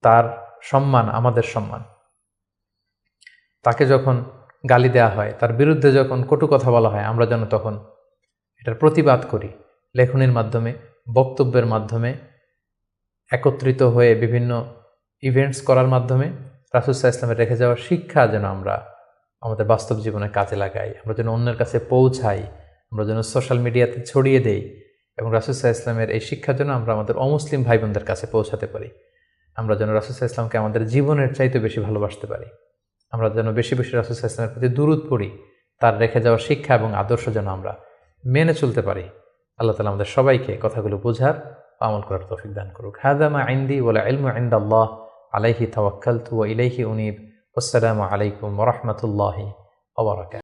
তার সম্মান আমাদের সম্মান। তাকে যখন গালি দেওয়া হয়, তার বিরুদ্ধে যখন কটু কথা বলা হয়, আমরা যেন তখন এটার প্রতিবাদ করি, লেখনীর মাধ্যমে, বক্তব্যের মাধ্যমে, একত্রিত হয়ে বিভিন্ন ইভেন্টস করার মাধ্যমে রাসূল সাল্লাল্লাহু আলাইহি ওয়াসাল্লামের রেখে যাওয়া শিক্ষা যেন আমরা আমাদের বাস্তব জীবনে কাজে লাগাই, আমরা যেন অন্যের কাছে পৌঁছাই, আমরা যেন সোশ্যাল মিডিয়াতে ছড়িয়ে দেই এবং রাসূল সাল্লাল্লাহু আলাইহি ওয়াসাল্লামের এই শিক্ষা যেন আমরা আমাদের অমুসলিম ভাই বোনদের কাছে পৌঁছাতে পারি। আমরা যেন রাসূল সাল্লাল্লাহু আলাইহি ওয়াসাল্লামকে আমাদের জীবনের চাইতে বেশি ভালোবাসতে পারি। আমরা যেন বেশি বেশি রাসূল সাল্লাল্লাহু আলাইহি ওয়াসাল্লামের প্রতি দুরূদ পড়ি, তার রেখে যাওয়া শিক্ষা এবং আদর্শ যেন আমরা মেনে চলতে পারি। আল্লাহ তাআলা আমাদের সবাইকে কথাগুলো বোঝার, আমল করার তৌফিক দান করুক। হাযা মা ইনদি ওয়াল ইলমু ইনদাল্লাহ আলাইহি তাওয়াক্কালতু ওয়া ইলাইহি উনীব। আসসালামু আলাইকুম ওয়া রাহমাতুল্লাহি ওয়া বারাকাতুহু।